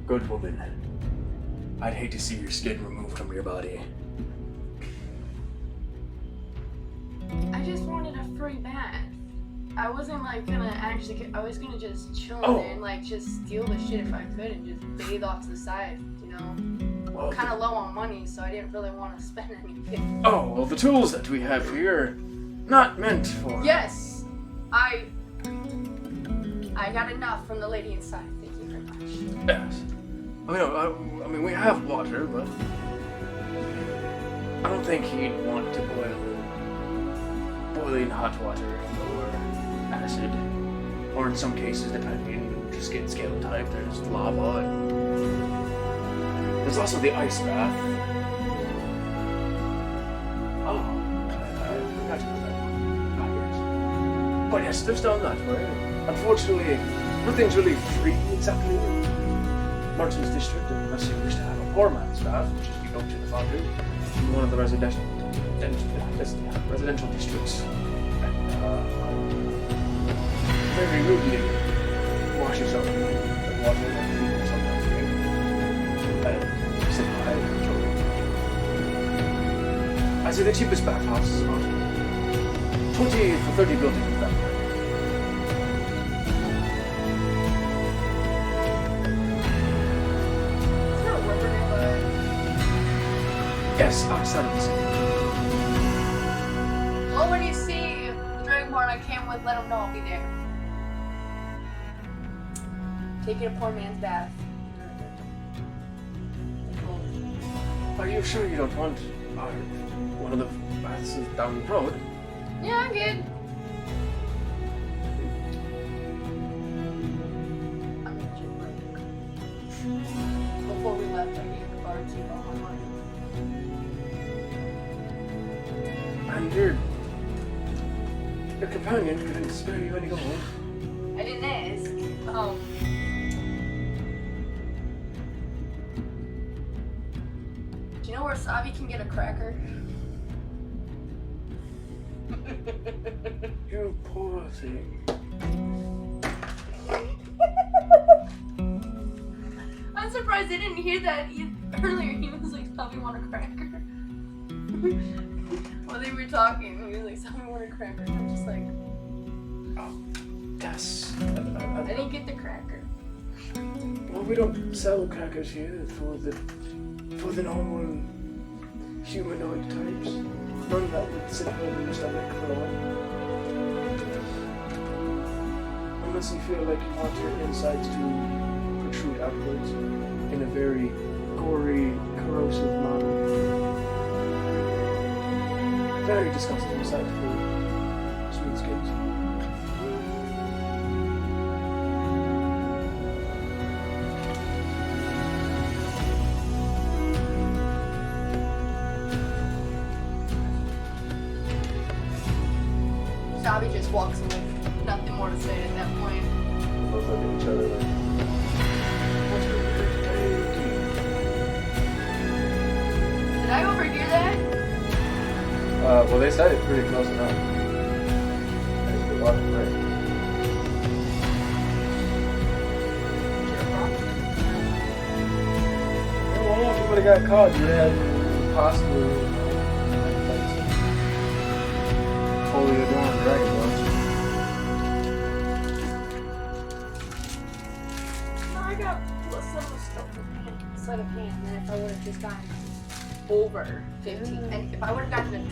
Good woman. I'd hate to see your skin removed from your body. I just wanted a free bath. I wasn't like gonna actually get, I was gonna just chill in Oh. there and like just steal the shit if I could and just bathe off to the side, you know? Well, I'm kinda low on money, so I didn't really want to spend anything. oh, well, the tools that we have here, not meant for... Yes! I got enough from the lady inside, thank you very much. Yes. I mean, we have water, but I don't think he'd want to boiling hot water or acid, or in some cases, depending on your skin scale type, there's lava. And there's also the ice bath. Oh, I forgot to put that one. Ah, yes. But yes, there's down that way. Unfortunately, nothing's really free exactly in Martin's district unless you wish to have a poor man's bath, which is you go to the fountain in one of the residential districts. And very rudely washes up the water that people sometimes drink and sit by and enjoy. I'd say the cheapest bathhouse is about 20 for 30 buildings that way. Is there a river nearby? Yes, outside of the city. Well, when you see the Dragonborn I came with, let him know I'll be there. Taking a poor man's bath. Are you sure you don't want one of the baths down the road? Yeah, I'm good. I'm gonna check my book. Before we left, I gave the barkeep all my money. And your companion couldn't spare you any gold. I didn't ask. Do you know where Sabi can get a cracker? You poor thing. I'm surprised I didn't hear that earlier. He was like, Sabi want a cracker. While they were talking, he was like, Sabi want a cracker. I'm just like, Yes. I didn't get the cracker. Well, we don't sell crackers here for the normal humanoid types. None that would sit well in your stomach for a while. Unless you feel like you want your insides to protrude outwards in a very gory, corrosive manner. Very disgusting sight for smooth skins. Sabi just walks away. Nothing more to say at that point. Both look at each other like, what's your weird day? Did I overhear that? Well, they said it pretty close enough. As we walked away. Well, if you would have got caught, you had possibly fully adorned dragonborns. No, I got plus some stuff sleight of hand. And then if I would have just gotten over 15, and if I would have gotten a 20,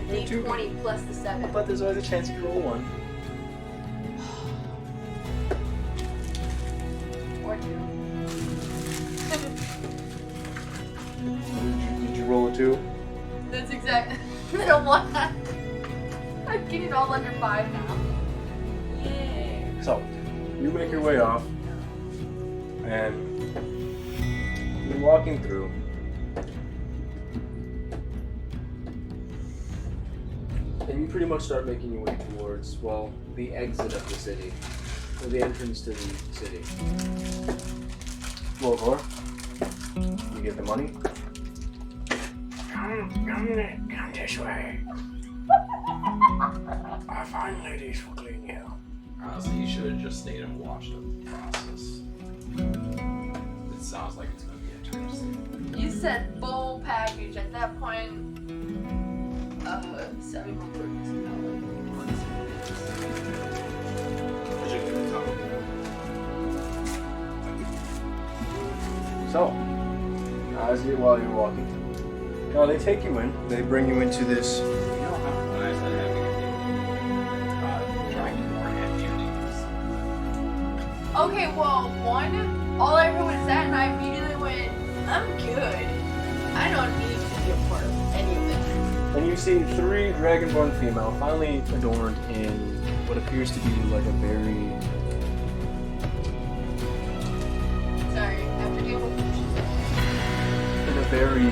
the Me too. D20 plus the 7. But there's always a chance you could roll one. Or 2. Did you roll a 2? That's exactly. Then a 1. I'm getting all under 5 now. Yay. So, you make your way off, and you're walking through. And you pretty much start making your way towards, well, the exit of the city. Or the entrance to the city. Lord, you get the money? Come this way. Our fine ladies will clean you. Honestly, you should have just stayed and watched the process. It sounds like it's going to be interesting. You said full package at that point. 7 more words. I should get the top. So, while you're walking, they take you in. They bring you into this. You know how nice that having a Dragonborn and endings. Okay, well, all I heard was that, and I immediately went, I'm good. I don't need to be a part of any of it. And you see 3 Dragonborn female, finally adorned in what appears to be like a very. Sorry, after dealing with what she said. In a very.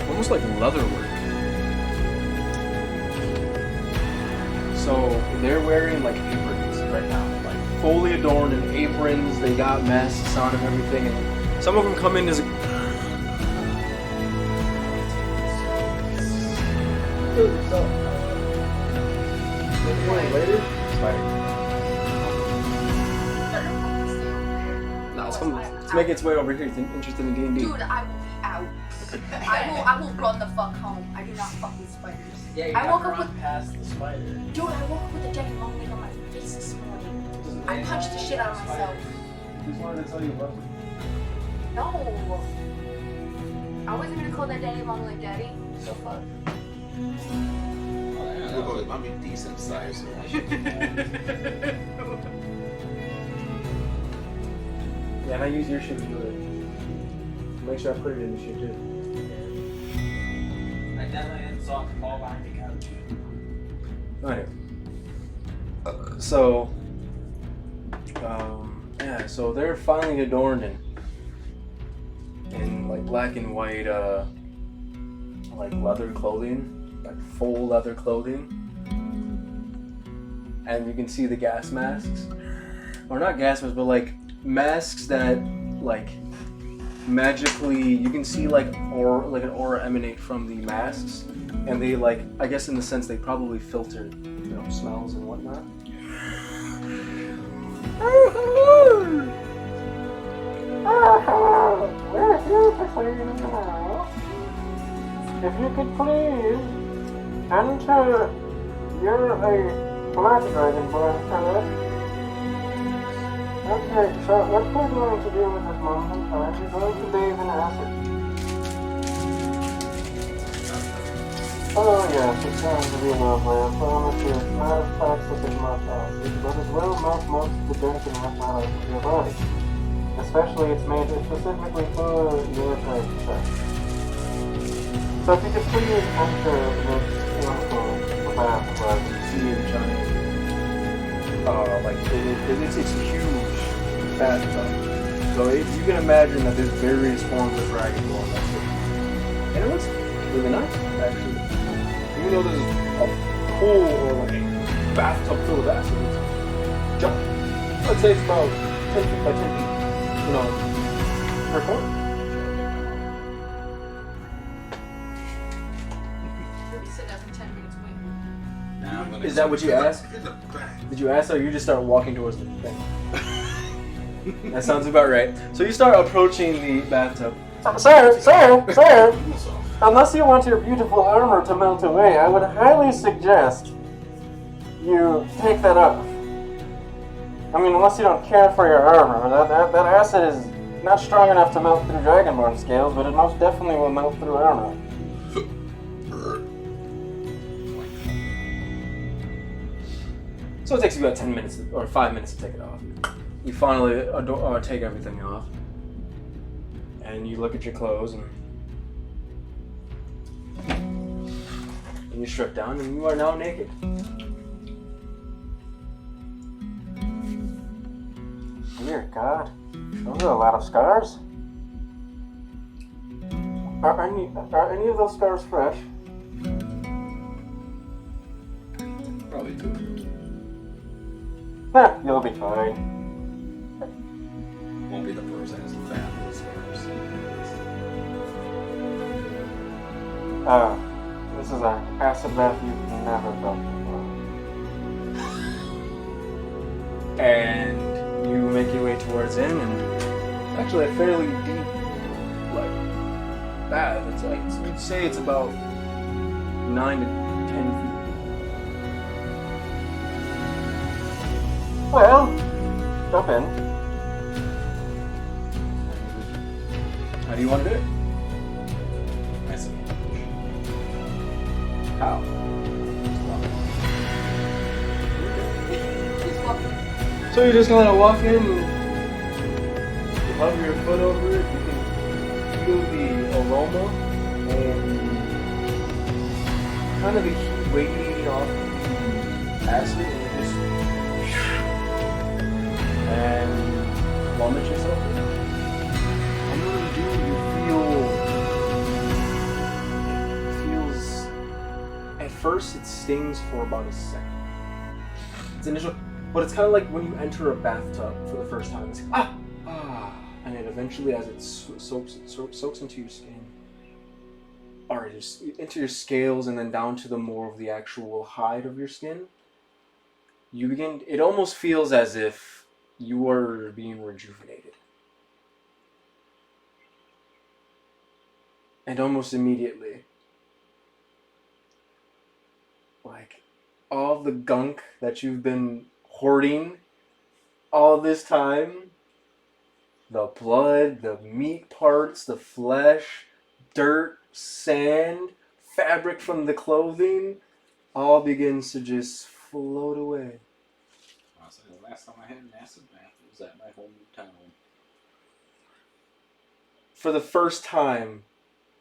Almost like leatherwork. So they're wearing like aprons right now. Like fully adorned in aprons, they got masks on and everything. And some of them come in as a. Later? No, it's making its way over here. It's interested in D&D. Dude, I will be out. I will run the fuck home. I do not fuck with spiders. Yeah, you I have woke to up run with- past the spider. Dude, I woke up with a dead long leg on my face this morning. I punched the shit out of myself. Just wanted to tell you about it. No. I wasn't gonna call that daddy long leg daddy. So fuck. We'll go with mommy decent size. Yeah, and I use your shit to do it. Make sure I put it in the shit too. I definitely didn't saw it fall behind the couch. Anyway. So, so they're finally adorned in like black and white, like leather clothing, like full leather clothing. And you can see the gas masks, or not gas masks, but like masks that like magically you can see like an aura emanate from the masks, and they like, I guess in the sense they probably filter, smells and whatnot. We're here to clean the house. If you could please enter, you're a black dragonborn, correct? Okay, so what we're going to do with this moment in time, we're going to bathe in acid. Oh yes, it sounds really lovely. I promise you it's not as toxic as much acid, but it will melt most of the dirt and whatnot out of your body. Especially it's made specifically for your type of sex. So if you could please enter this wonderful bath where you see a giant, it's a huge bathtub. So you can imagine that there's various forms of dragonborn that's it. And it looks really nice, actually. Even though there's a pool or like a bathtub full of acid, it's giant. I'd say it's about 10 feet by 10 feet. Per corner. You'll be sitting there for 10 minutes waiting. Now I'm gonna Is that what you asked? In the back. Did you ask, or you just start walking towards the thing? That sounds about right. So you start approaching the bathtub. Sir, Almost off. unless you want your beautiful armor to melt away, I would highly suggest you take that off. I mean, unless you don't care for your armor. That acid is not strong enough to melt through dragonborn scales, but it most definitely will melt through armor. So it takes you about 10 minutes, or 5 minutes to take it off. You finally take everything off. And you look at your clothes, and you strip down, and you are now naked. Dear God, those are a lot of scars. Are any of those scars fresh? Probably 2. You'll be fine. Won't be the person as fat as yours. This is an acid bath you've never felt before. And you make your way towards in, and it's actually a fairly deep, like, bath. It's like, you'd say it's about 9 to 10 feet. Well, jump in. How do you want to do it? I see. How? Just walking. So you're just gonna walk in and you hover your foot over it, you can feel the aroma and kind of the heat radiating off the acid and you just and plummet yourself in. And when you do, you feel it feels at first it stings for about a second. It's initial, but it's kind of like when you enter a bathtub for the first time. It's like, and then eventually, as it soaks into your skin, or just into your scales, and then down to the more of the actual hide of your skin, you begin. It almost feels as if you are being rejuvenated, and almost immediately, like all the gunk that you've been hoarding all this time, the blood, the meat parts, the flesh, dirt, sand, fabric from the clothing, all begins to just float away. Honestly, the last time I had an acid bath was at my hometown. For the first time,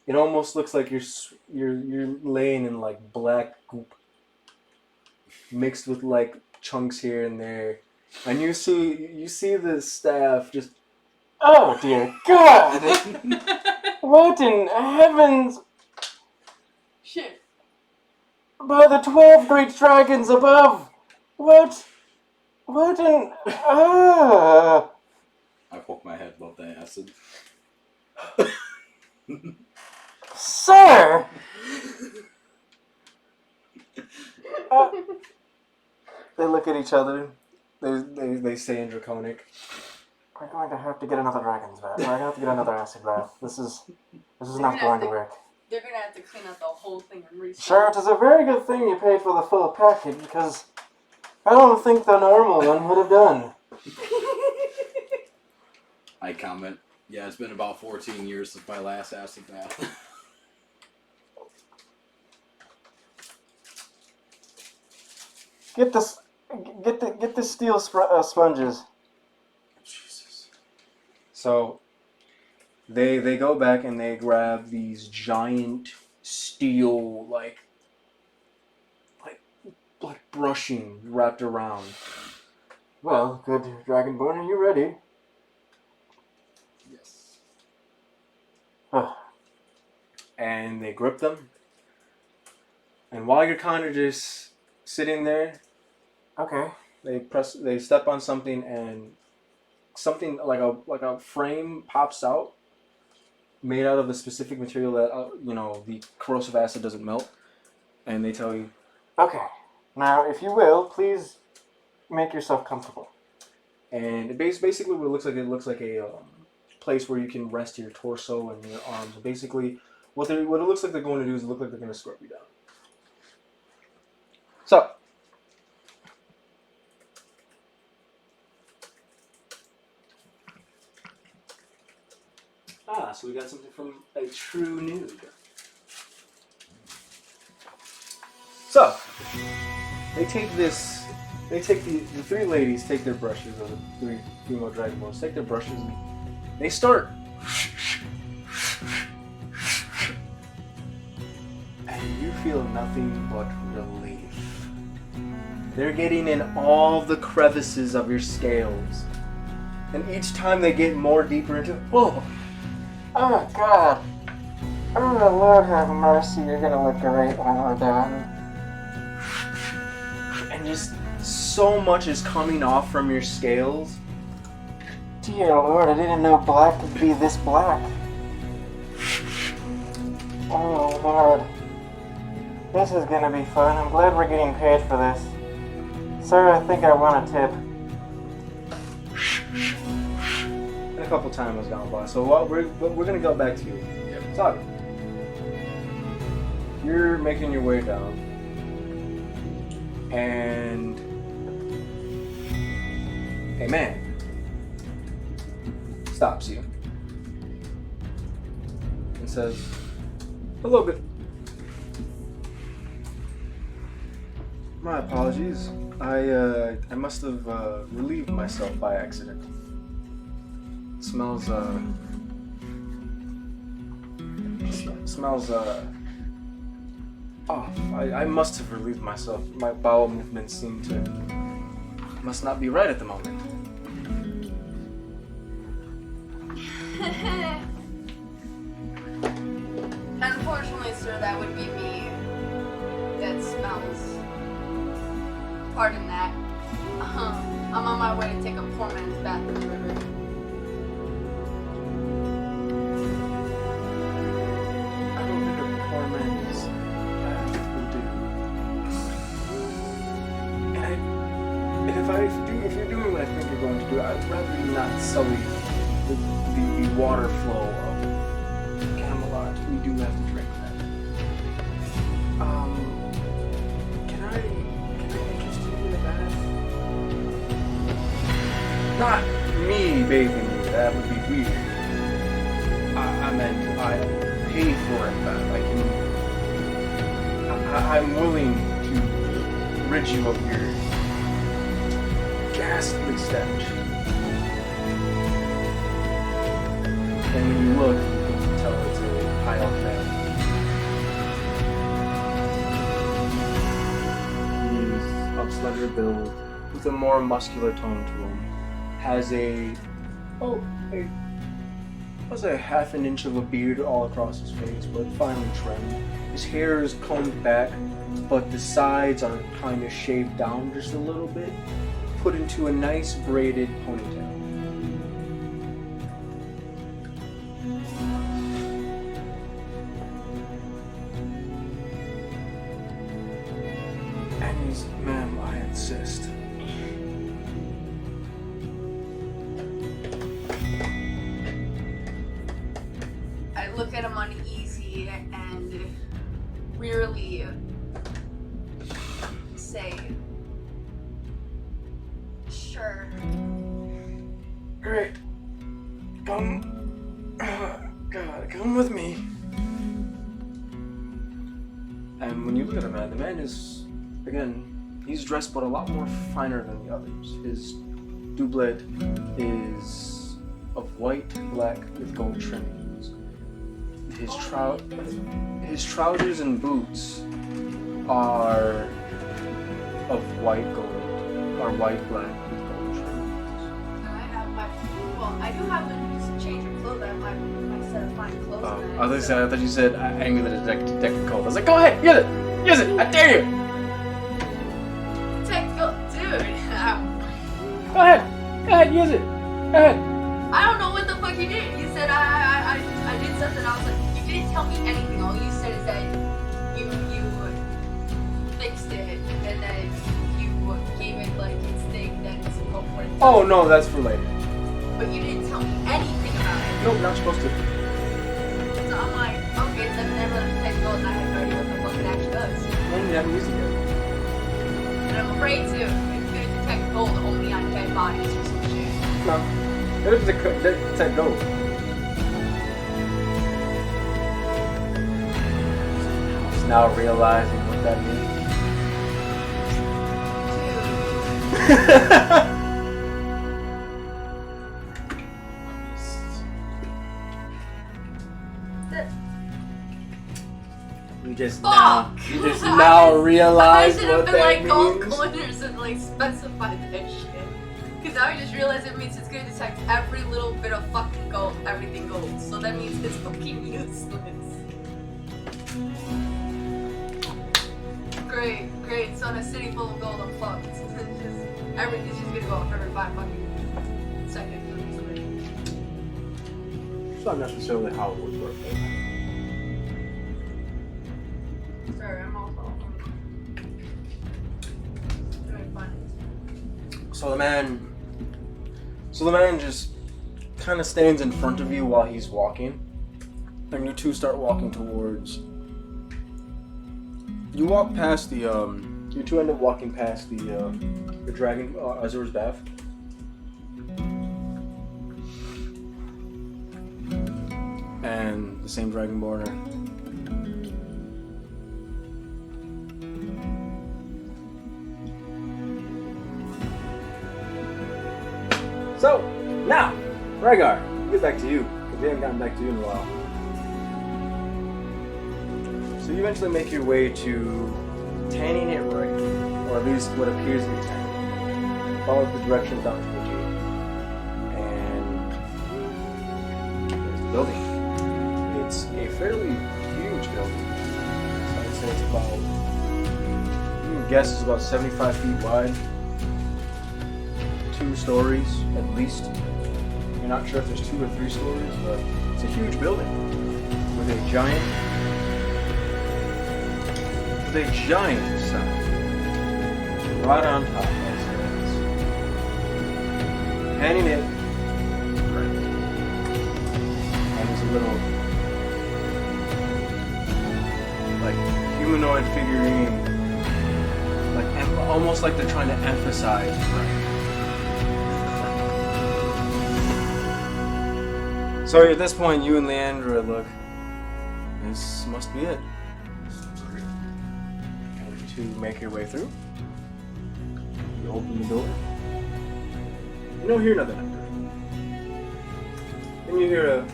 it almost looks like you're laying in like black goop, mixed with like chunks here and there, and you see the staff just. Oh dear God! What in heavens? Shit. By the 12 great dragons above! What in... I poke my head above the acid. Sir! They look at each other. They say in Draconic, we're going to have to get another dragon's bath. We're going to have to get another acid bath. This is not going to work. They're gonna have to clean out the whole thing and restart. Sure, it is a very good thing you paid for the full package, because I don't think the normal one would have done. I comment, yeah, it's been about 14 years since my last acid bath. Get the steel sponges. Jesus. So they go back and they grab these giant steel like brushing wrapped around. Well, good Dragonborn, are you ready? Yes. And they grip them. And while you're kind of just sitting there, okay, they step on something and something like a frame pops out, made out of a specific material that the corrosive acid doesn't melt, and they tell you, okay, now if you will, please make yourself comfortable. And it basically what it looks like a place where you can rest your torso and your arms. Basically, what it looks like they're going to do is look like they're going to scrub you down. So. So we got something from a true nude. So, the three ladies take their brushes, or the three female dragonborns take their brushes, and they start. And you feel nothing but relief. They're getting in all the crevices of your scales. And each time they get more deeper into, oh God. Oh Lord have mercy, you're gonna look great when we're done. and just so much is coming off from your scales. Dear Lord, I didn't know black could be this black. Oh Lord. This is gonna be fun. I'm glad we're getting paid for this. Sir, I think I want a tip. And a couple times has gone by. So we're gonna go back to you. Sabi. You're making your way down. And a man stops you and says, "Hello, good. My apologies. I must have relieved myself by accident. It smells off. I must have relieved myself. My bowel movements must not be right at the moment." Unfortunately, sir, that would be me. That smells. Pardon that. I'm on my way to take a poor man's bath in the river. I don't think a poor man's bath will do. And if you're doing what I think you're going to do, I'd rather you not sully the water flow of Camelot. We do have to drink that. Can I interest you in a bath? Not me bathing you, that would be weird. I meant I pay for it bath. I'm willing to rid you of your ghastly stench. And when you look, you can tell it's a high elf man. He's of slender build, with a more muscular tone to him. Has a half an inch of a beard all across his face, but finely trimmed. His hair is combed back, but the sides are kind of shaved down just a little bit, put into a nice braided ponytail. And he's, "Ma'am, I insist." I look at him uneasy and wearily say, "Sure." Great. Come. God, come with me. And when you look at the man is, again, he's dressed but a lot more finer than the others. His doublet is of white, black, with gold trimmings. His trousers and boots are of white, black, with gold trimmings. I do have a change of clothes. I have my set of fine clothes. I so- thought you said angry that it detected cold. I was like, go ahead, use it! Use it! I dare you! Dude. Go ahead, use it! Go ahead! I don't know what the fuck you did. You said I did something. I was like, you didn't tell me anything. All you said is that you fixed it and then you gave it like its thing that it's supposed to. Oh no, that's for later. But you didn't tell me anything about it. Nope, not supposed to. So I'm like, okay, so never let me take gold and I have no idea what the fuck it actually does. Well, you haven't used it yet. And I'm afraid to. It's gonna detect gold only on dead bodies or some shit. No. It was detect gold. He's now realizing what that means. Dude. You just Fuck! now realize I should have what been that like gold means. corners and like specified that shit. Because now I just realized it means it's gonna detect every little bit of fucking gold, everything gold. So that means it's fucking useless. Great. Great. So in a city full of gold, I'm fucked. Everything's just gonna go up every 5 fucking seconds. It's not necessarily how it would work. Sorry, I'm also doing finance. So the man just kind of stands in front of you while he's walking, and you two start walking towards. You walk past the you two end up walking past the dragon Azur's bath. And the same dragonborner. So, now, Rhaegar, get back to you, because we haven't gotten back to you in a while. So you eventually make your way to Tanning It Right, or at least what appears to be Tanning. Follow the directions down to the gate. And there's the building. It's a fairly huge building. So I'd say it's about, you can guess it's about 75 feet wide. 2 stories at least. You're not sure if there's 2 or 3 stories, but it's a huge building with a giant sign right on top. Panning it right. And there's a little like humanoid figurine, like almost like they're trying to emphasize right. So at this point, you and Leandra look. This must be it. And you two make your way through. You open the door. You don't hear nothing after. Then you hear a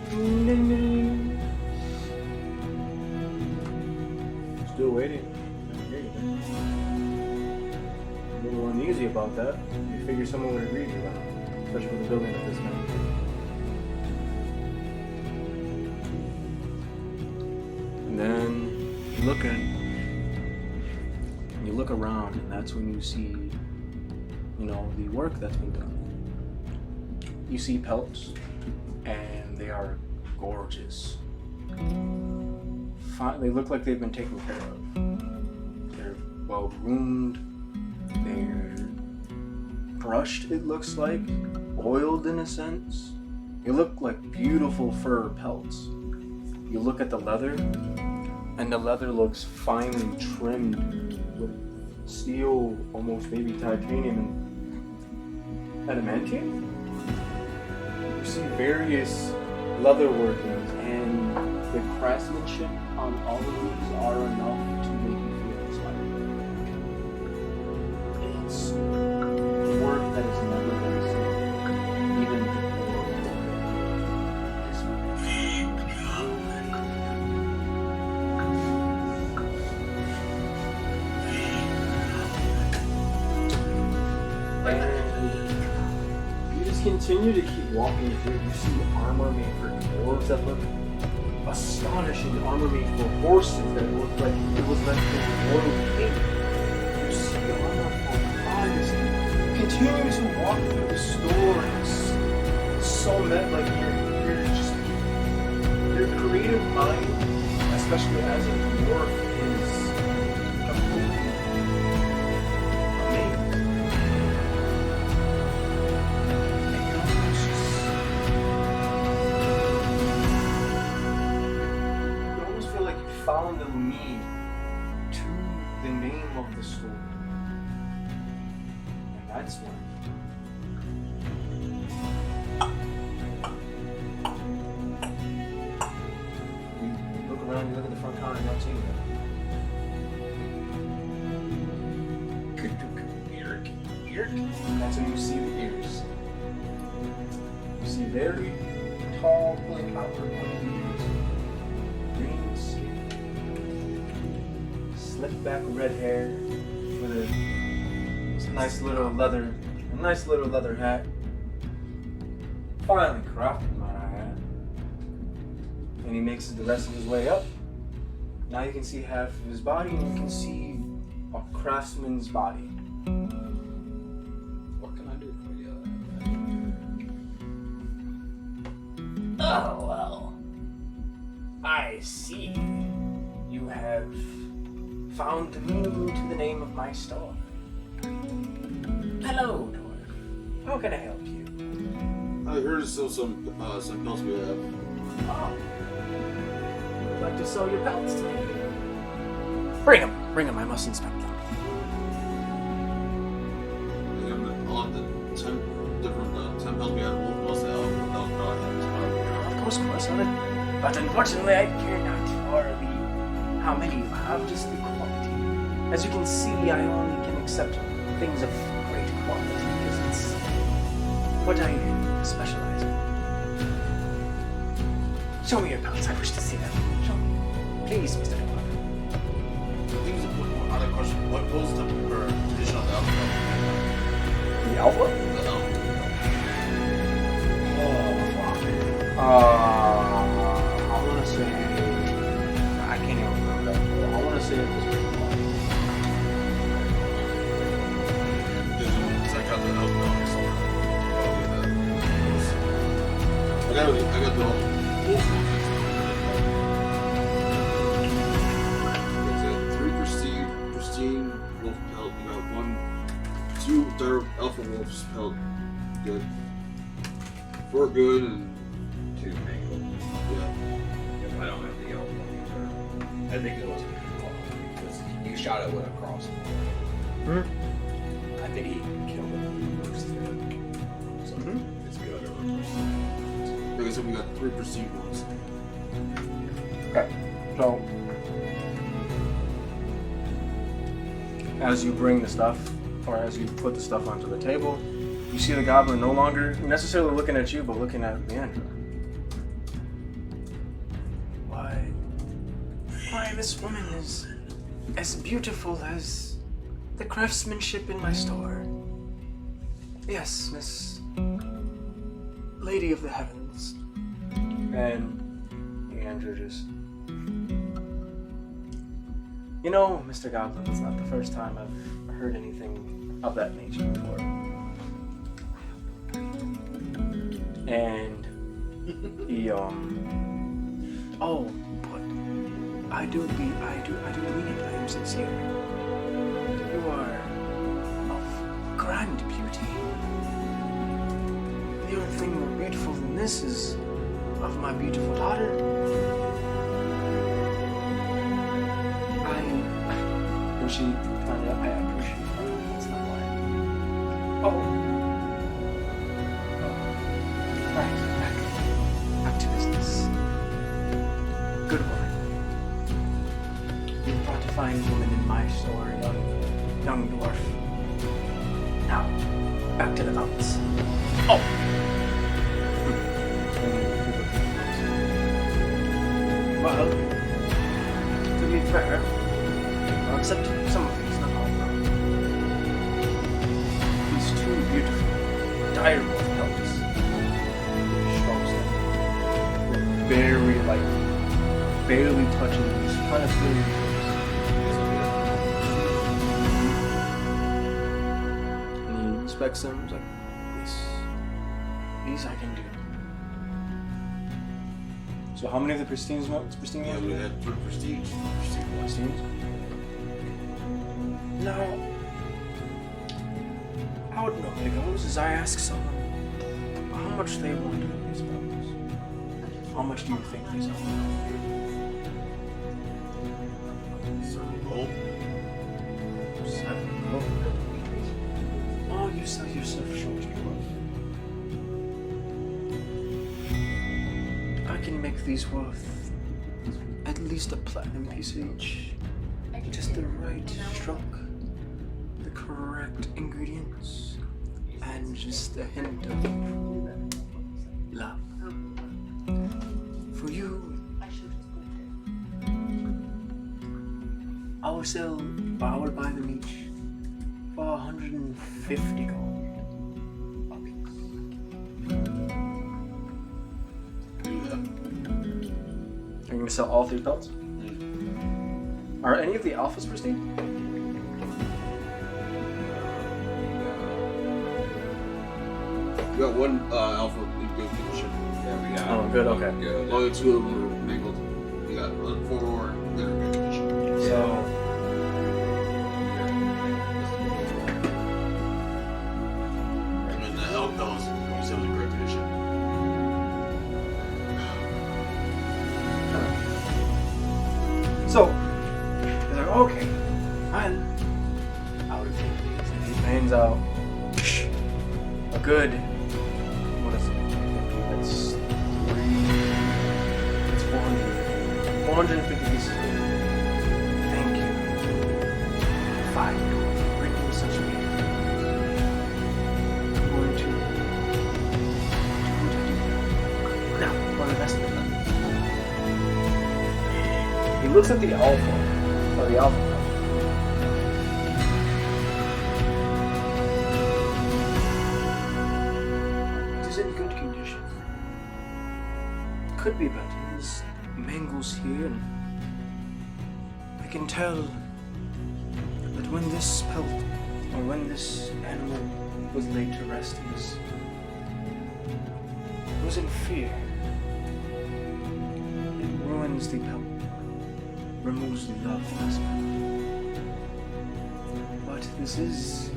ding ding ding. Still waiting. Not hear anything. A little uneasy about that. You figure someone would agree to that, especially with the building at this time. Then you look around, and that's when you see, the work that's been done. You see pelts, and they are gorgeous. They look like they've been taken care of. They're well groomed. They're brushed. It looks like oiled in a sense. They look like beautiful fur pelts. You look at the leather, and the leather looks finely trimmed with steel, almost maybe titanium and adamantium. You see various leather workings, and the craftsmanship on all of these are enough to make you feel inspired. It's work that has never been seen, even before this continue to keep walking through. You see armor made for dwarves that look astonishing. Armor made for horses that look like it was meant for a royal king. You see armor for fires. You continue to walk through the store, and it's so meant like your creative mind, especially as a dwarf, is completely amazing. Found the meaning to the name of the story, and that's when you look around, you look at the front counter, and you don't see anything. And that's when you see the ears. You see very tall, like outward pointed ears, green skin, slicked back red hair with a nice little leather hat. Finely crafted, might I add. And he makes the rest of his way up. Now you can see half of his body, and you can see a craftsman's body. What can I do for you? Oh, well. I see. You have found the meaning to the name of my store. Hello, dwarf. How can I help you? I heard still some pelts we have. Oh. Would like to sell your pelts to me? Bring them. I must inspect them. All of the 10 different 10 pelts we have. Plus the elf. Of course, but unfortunately I care not for how many you have, just the quality. As you can see, I only can accept things of great quality because it's what I specialize in. Show me your pelts, I wish to see them. Show me. Please, Mr. Camelot. Other question. What was the tradition of the elf? The alpha? The elf. I want to say... I can't even remember that. I want to say it was pretty long. Check out the elf now. I got the wolf. It's a 3 pristine wolf pelt. You got 2 dark alpha wolf's pelt. Good. 4 good and 2 mangled. yeah. I don't have the yellow one either. I think it was because you shot it with a crossbow. I think he killed it first. So it's good. Like I said, we got 3 pristine ones. Okay, so as you bring the stuff, or as you put the stuff onto the table, you see the goblin no longer necessarily looking at you, but looking at Leandra. Why, this woman is as beautiful as the craftsmanship in my store. Yes, Miss Lady of the Heavens. And Leandra just... You know, Mr. Goblin, it's not the first time I've heard anything of that nature before. And he, oh, but I do mean it. I am sincere. You are of grand beauty. The only thing more beautiful than this is of my beautiful daughter. And she found out I appreciate her. That's not why. Right, back to business. Good woman. You brought a fine woman in my store, young dwarf. Now, back to the mountains. Oh! Well, to be fair, I'll accept some of these, not all of them. These 2 beautiful, dire wolf pelts. Strong stuff. Very light, barely touching these, kind of feeling. And he inspects them, he's like, these I can do. So how many of the pristine ones? Yeah, we had 3 pristine ones. Now, how it normally goes is I ask someone how much they want for these pelts. How much do you think these are? Gold. 7 gold. Oh, you sell yourself short, dwarf. I can make these worth at least a platinum piece each. Just the right stroke, the correct ingredients, and just a hint of love. For you, I will buy them each for 150 gold. Are you gonna sell all 3 pelts? Are any of the alphas pristine? We got one alpha in good condition. Yeah, we got. Oh, good, okay. Good. Only two of them are mangled. We got 4 more that are in good condition. So, And then the elk fellas, you said was in great condition. so he's like, okay, fine. I'll take these. And he bangs out a good, what is it? That's 450 pieces. Thank you. Fine. Bring me such a meat. I'm going to now for the rest of them. He looks at the alpha, or the alpha. It is in good condition. Could be better. There's mangles here, and I can tell that when this pelt, or when this animal was laid to rest, it was in fear. It ruins the pelt, removes the love aspect. But this is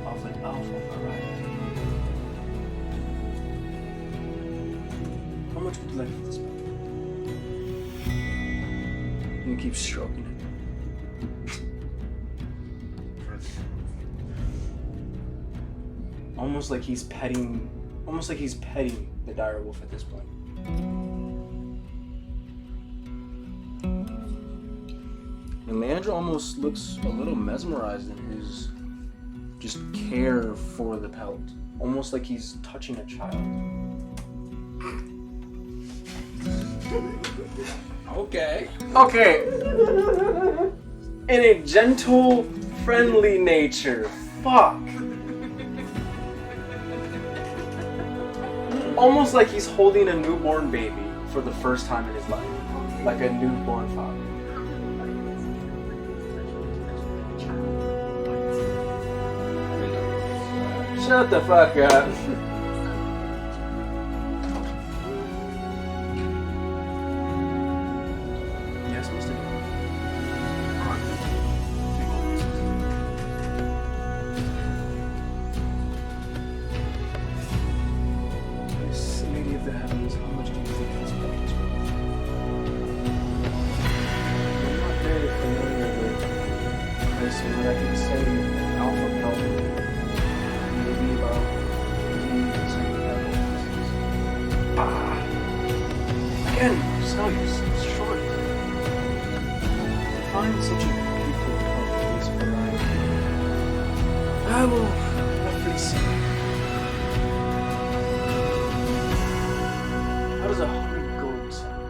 of an alpha variety. How much would you like for this pelt? And he keeps stroking it. Almost like he's petting the direwolf at this point. And Leandro almost looks a little mesmerized in his just care for the pelt. Almost like he's touching a child. Okay. Okay. In a gentle, friendly nature. Fuck. Almost like he's holding a newborn baby for the first time in his life. Like a newborn father. Shut the fuck up. Yes, Mr. Yes, Lady of the Heavens, how much do you think this pelt is worth? I'm not very familiar with pricing, but I can say alpha pelt. Maybe about 75 pieces. Again, sell you some short. To find such a beautiful pelt of this variety, I will roughly say. How does 100 gold sound?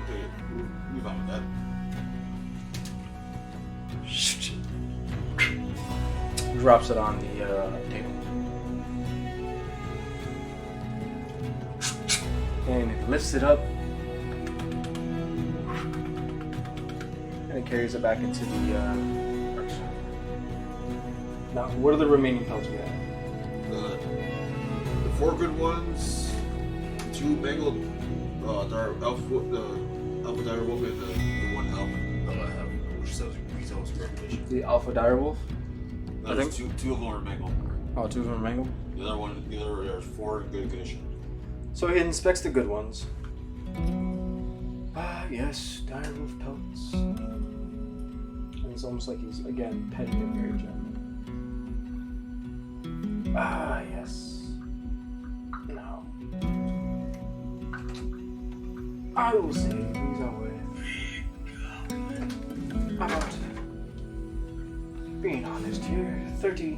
Okay, move on with that. Drops it on the table. And it lifts it up. And it carries it back into the workshop. Now, what are the remaining pelts we have? The 4 good ones, 2 mangled, the alpha direwolf, and the 1 alpha, which sells he's almost in great condition. The Alpha Direwolf? No, there's two of them are mangled. Oh, 2 of them are mangled? The other there's 4 in good condition. So he inspects the good ones. Ah, yes, direwolf pelts. And it's almost like he's, again, petting it very gently. Ah, yes. Now, I will say these are worth about, being honest here, 30.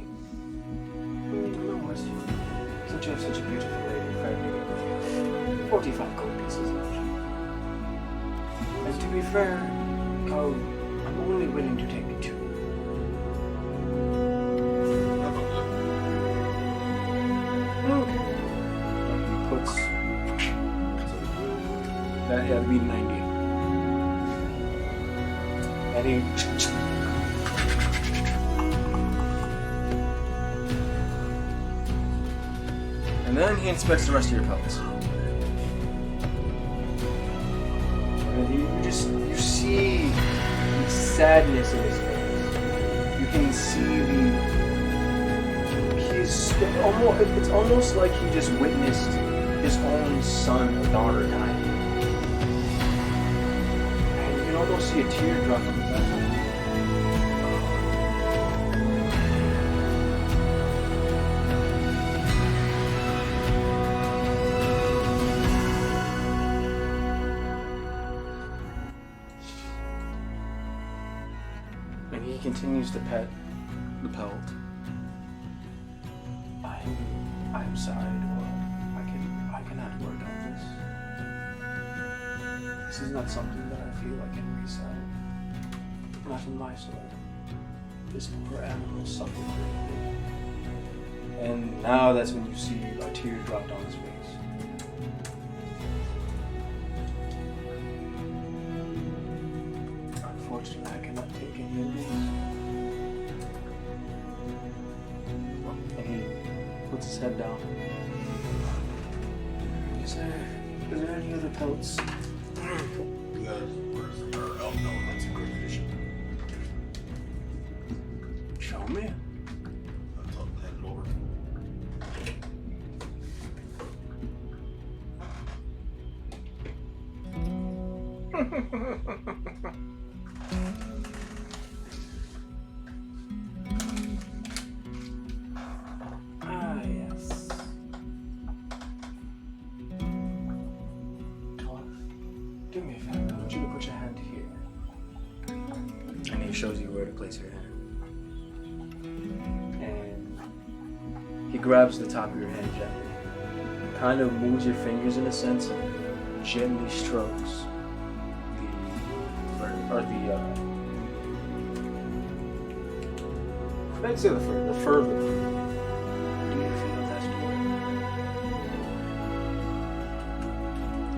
No worse. Since you have such a beautiful lady, fair lady, 45 gold pieces each. And to be fair, I'm only willing to take 2. Okay. And he puts that. Yeah, it'd be 90. And he and then he inspects the rest of your pelts. And you see the sadness in his face. You can see it's almost like he just witnessed his own son or daughter dying. And you can almost see a teardrop in his eyes. And he continues to pet the pelt. I'm sorry, Dwarf. I cannot work on this. This is not something that I feel I can resell. Not in my story. This poor animal suffered greatly. And now that's when you see a tear dropped on his face. Unfortunately, I cannot take any of these. And he puts his head down. Is there any other pelts? Where's our elf element in great condition? Show me. I'll tell the head over. Ah, yes. Dwarf, do me a favor. I want you to put your hand here. And he shows you where to place your hand. And he grabs the top of your hand gently. Kind of moves your fingers in a sense and gently strokes let's say the fur of the bird. Do you feel that's doing?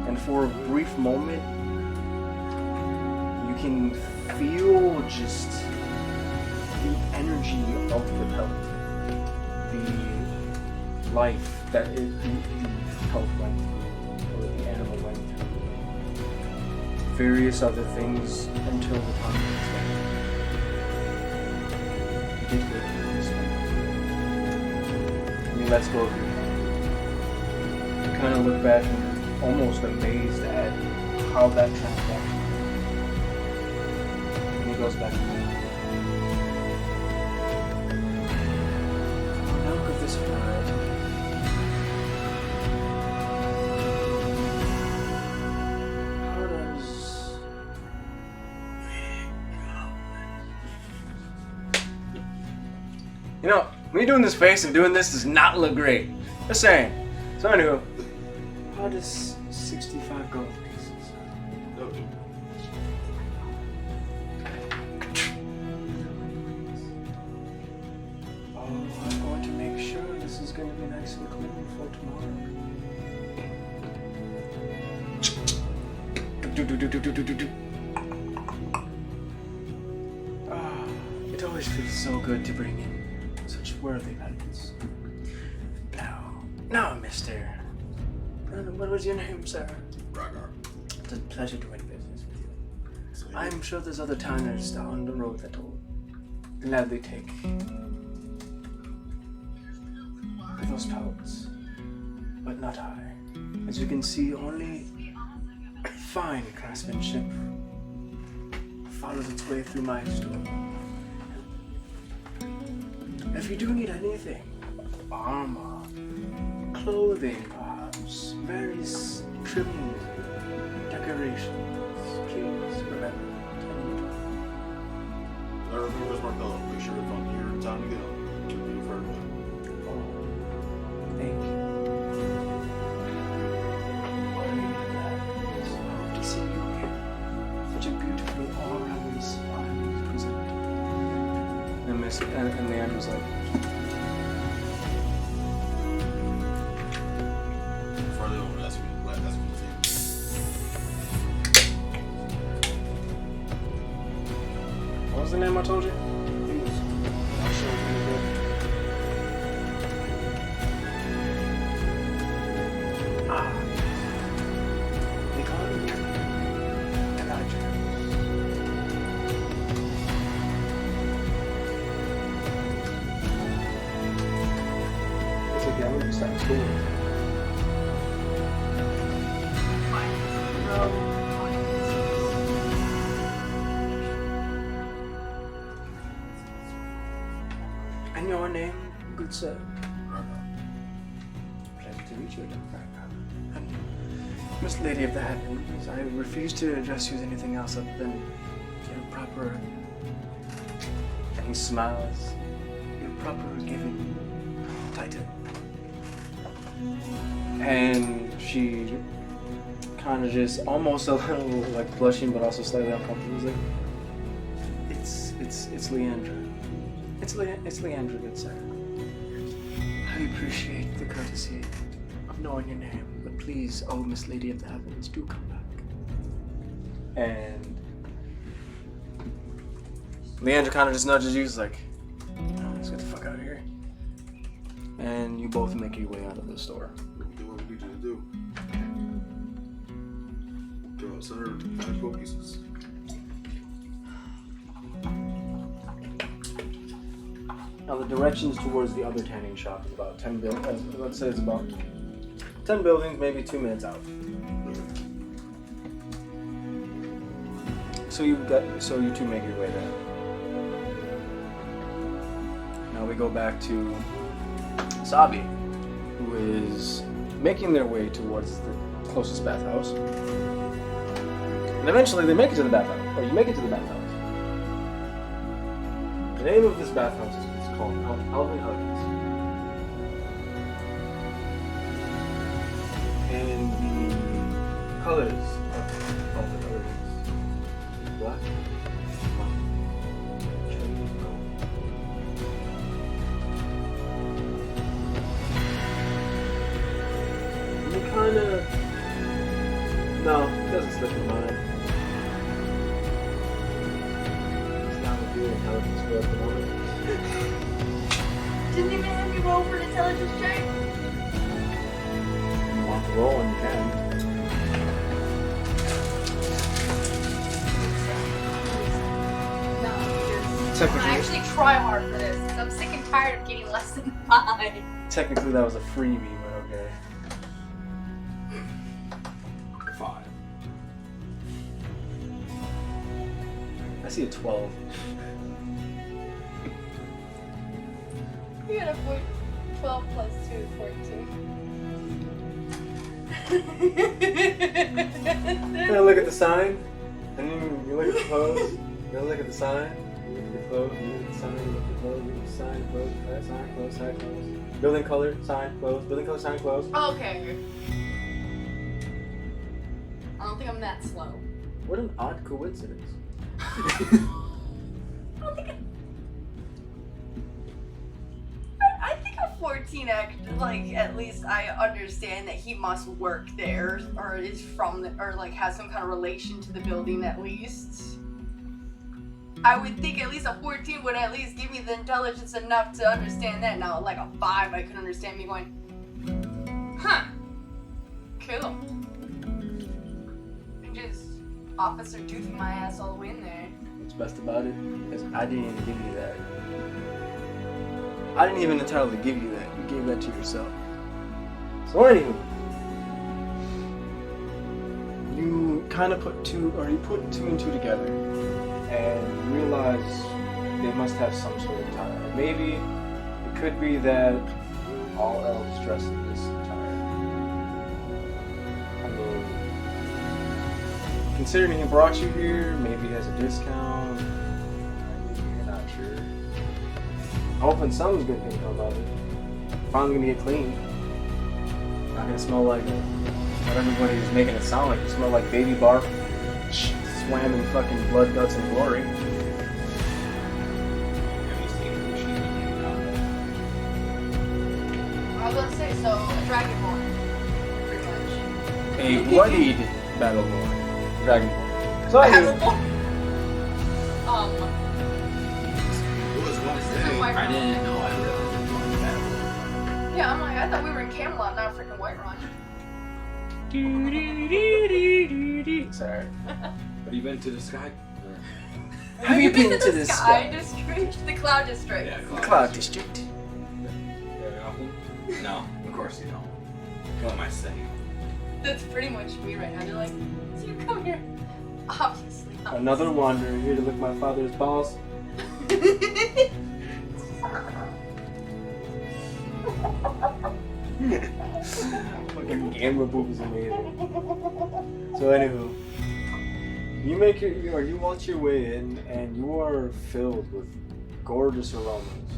And for a brief moment, you can feel just the energy of the pelt, the life that the pelt went through, or the animal went through, various other things until the time of its death. He did go through this one. And he lets go of your hand. You kind of look back and almost amazed at how that transaction went. And he goes back to you. Now could this hurt? How does... You know, me doing this face and doing this does not look great. Just saying. So anyway, how does 65 gold pieces? No, dude. Oh, I'm going to make sure this is going to be nice and clean for tomorrow. Ah, it always feels so good to bring in such worthy pelts. Now, mister. What was your name, sir? Ragar. It's a pleasure doing business with you. So I'm sure there's other tiners down the road that will gladly take those pelts, but not I. As you can see, only fine craftsmanship follows its way through my store. If you do need anything, armor, clothing, perhaps, various trimmings, decorations, please remember to need. I remember where's Markello. Make sure if I'm here in time to go, keep me for everyone. Oh, thank you. What I needed that is I hope to see you again. Such a beautiful aura was presented. And the end was like, Farther over, that's what you think. Leander? Please. I'll show you the book. Ah. The economy. And Elijah. It's like, yeah, we're just starting school. And your name, good sir? Pleasure to meet you, Dr. And Miss Lady of the Heavens, I refuse to address you as anything else other than your proper... And he smiles. Your proper giving title. And she kind of just almost a little like blushing, but also slightly uncomfortable. He's like, it's Leandra. It's Leandra, good sir. I appreciate the courtesy of knowing your name, but please, oh Miss Lady of the Heavens, do come back. And Leandra kind of just nudges you. He's like, oh, let's get the fuck out of here. And you both make your way out of the store. Do what we need to do. Go outside and find gold pieces. Now the directions towards the other tanning shop is about 10 buildings. Let's say it's about 10 buildings, maybe 2 minutes out. So you two make your way there. Now we go back to Sabi, who is making their way towards the closest bathhouse. And eventually they make it to the bathhouse, or you make it to the bathhouse. The name of this bathhouse is called Alvin Huggins. And the colors of Alvin Huggins: black, white, cherry, gold. And you kinda... No, it doesn't slip your mind. It's not with you intelligence for at the moment. Didn't even have me roll for an intelligence check. You want to roll and you can. No, because Technically- I actually try hard for this. 'Cause I'm sick and tired of getting less than 5. Technically that was a freebie, but okay. 5. I see a 12. You got a 12 plus 2 is 14. You look at the sign, and then you look at the clothes, you look at the sign, you look at the clothes, you look at the sign, you look at the clothes, you look at the sign, clothes, sign, clothes, sign, clothes. Building color, sign, clothes, building color, sign, clothes. Oh, okay. I don't think I'm that slow. What an odd coincidence. I don't think I think a 14 like at least I understand that he must work there or is from the, or like has some kind of relation to the building at least. I would think at least a 14 would at least give me the intelligence enough to understand that. Now like a 5 I could understand me going, huh, cool. And just Officer Doofy my ass all the way in there. What's best about it is I didn't even give you that. I didn't even entirely give you that. You gave that to yourself. So anywho, you kind of put two and two together and realize they must have some sort of tie. Maybe it could be that all elves dress in this attire. I mean, considering he brought you here, maybe he has a discount. You're not sure. Hoping some good thing come out of it. Finally gonna get clean. Not gonna smell like what everybody's making it sound like. You smell like baby barf, swam in fucking blood, guts, and glory. Have you seen the machine that I was gonna say, so a dragonborn, pretty much. A bloodied battleborn dragonborn. So anyway, White I Run. didn't know I really didn't want that. Yeah, I'm like, I thought we were in Camelot, not freaking White Run. Sorry. Have you been to the sky? Have you been to the the Sky sky? District? The Cloud District. Yeah, Cloud District. Very often? No, of course you don't. What am I saying? That's pretty much me right now. They're like, so you come here. Obviously not. Another wanderer here to lick my father's balls. Fucking camera boob is amazing. So anywho, you watch your way in, and you are filled with gorgeous aromas,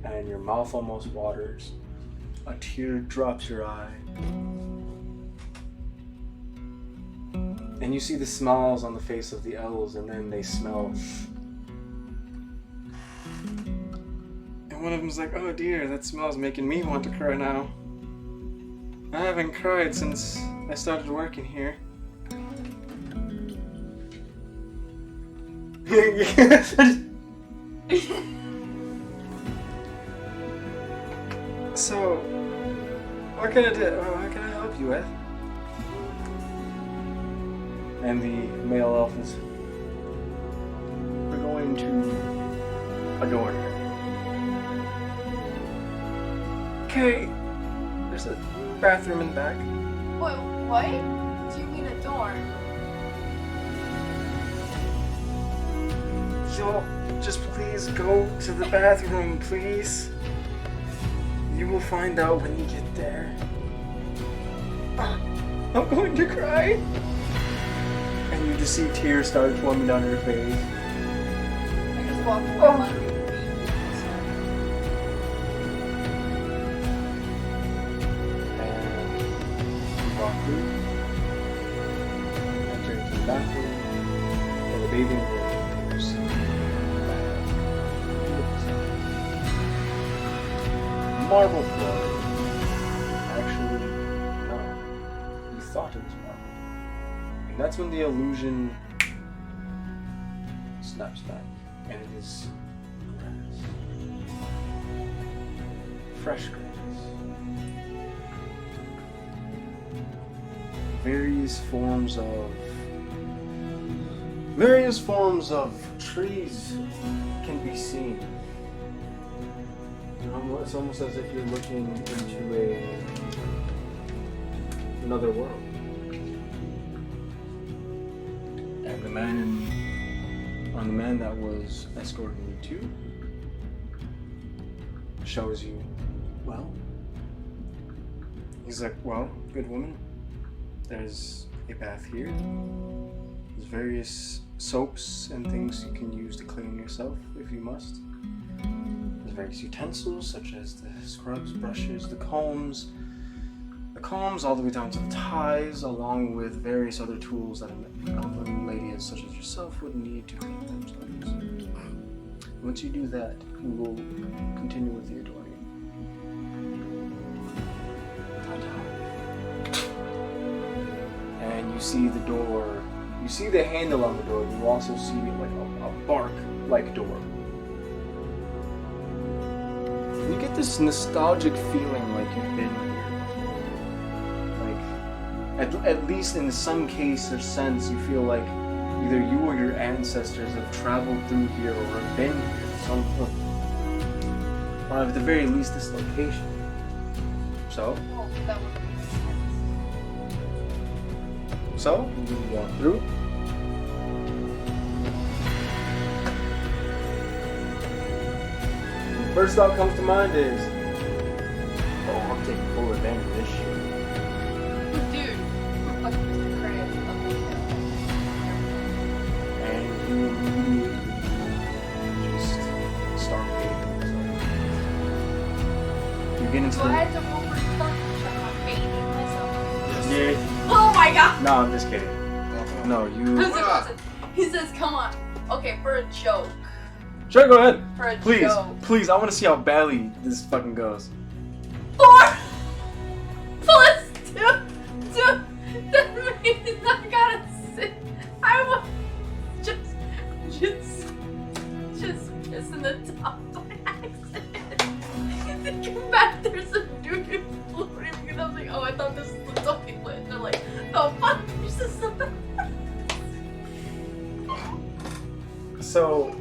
and your mouth almost waters. A tear drops your eye, and you see the smiles on the face of the elves, and then they smell. And one of them's like, "Oh dear, that smell's making me want to cry now. I haven't cried since I started working here." So, what can I do? What can I help you with? And the male elf is, "We're going to adorn her." Okay, there's a bathroom in the back. What do you mean adorn? Y'all, just please go to the bathroom, please. You will find out when you get there. I'm going to cry. And you just see tears start flowing down her face. I just walk away. And you walk through, enter into the bathroom, and the bathing room. You see marble floor. Actually, no. You thought it was marble. And that's when the illusion snaps back. And it is grass. Fresh grass. Various forms of trees can be seen. It's almost as if you're looking into another world. And the man that was escorting you to shows you, well, he's like, "Well, good woman, there's a bath here. There's various soaps and things you can use to clean yourself if you must. There's various utensils such as the scrubs, brushes, the combs all the way down to the ties, along with various other tools that a lady such as yourself would need to clean themselves. Once you do that, we will continue with the adorning." And you see the door. You see the handle on the door. You also see like a bark-like door. And you get this nostalgic feeling like you've been here before. Like, at least in some case or sense, you feel like either you or your ancestors have traveled through here or have been here at some point. Or at the very least, this location. So? Oh, that would make sense. So, you walk through. First thought comes to mind is, "Oh, I'm taking full advantage of this shit." Dude, we're fucking Mr. Craig. And you immediately just start bathing yourself. You get into So I had to roll for fun, check on bathing myself. Yeah. Oh my god! No, I'm just kidding. No, you. Listen. He says, come on. Okay, for a joke. Sure, go ahead. For a Please, joke. please, I want to see how badly this fucking goes. 4 plus 2. That means I gotta sit. I was just piss in the the top by accident. And then come back, there's a dude floating, and I was like, oh, I thought this was the toilet. And they're like, oh fuck, there's just something. So,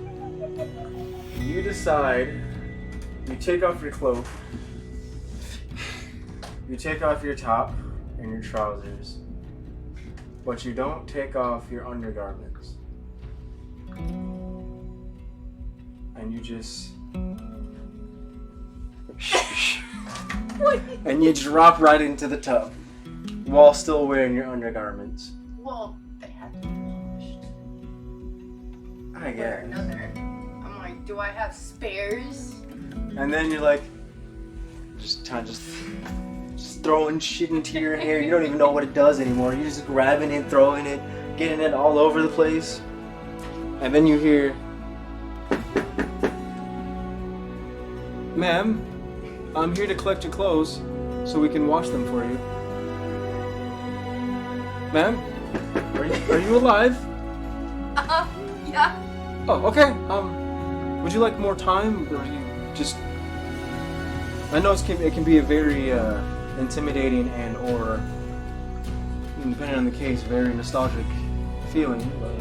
you decide, you take off your cloak, you take off your top and your trousers, but you don't take off your undergarments. And you just... and you drop right into the tub while still wearing your undergarments. Well, they had to be washed. I Or guess. another. I'm like, do I have spares? And then you're like, just throwing shit into your hair. You don't even know what it does anymore. You're just grabbing it, throwing it, getting it all over the place. And then you hear, "Ma'am, I'm here to collect your clothes so we can wash them for you." Ma'am, are you alive? Yeah. Oh, okay. Would you like more time, or you just? I know it can be a very intimidating and, or depending on the case, very nostalgic feeling. But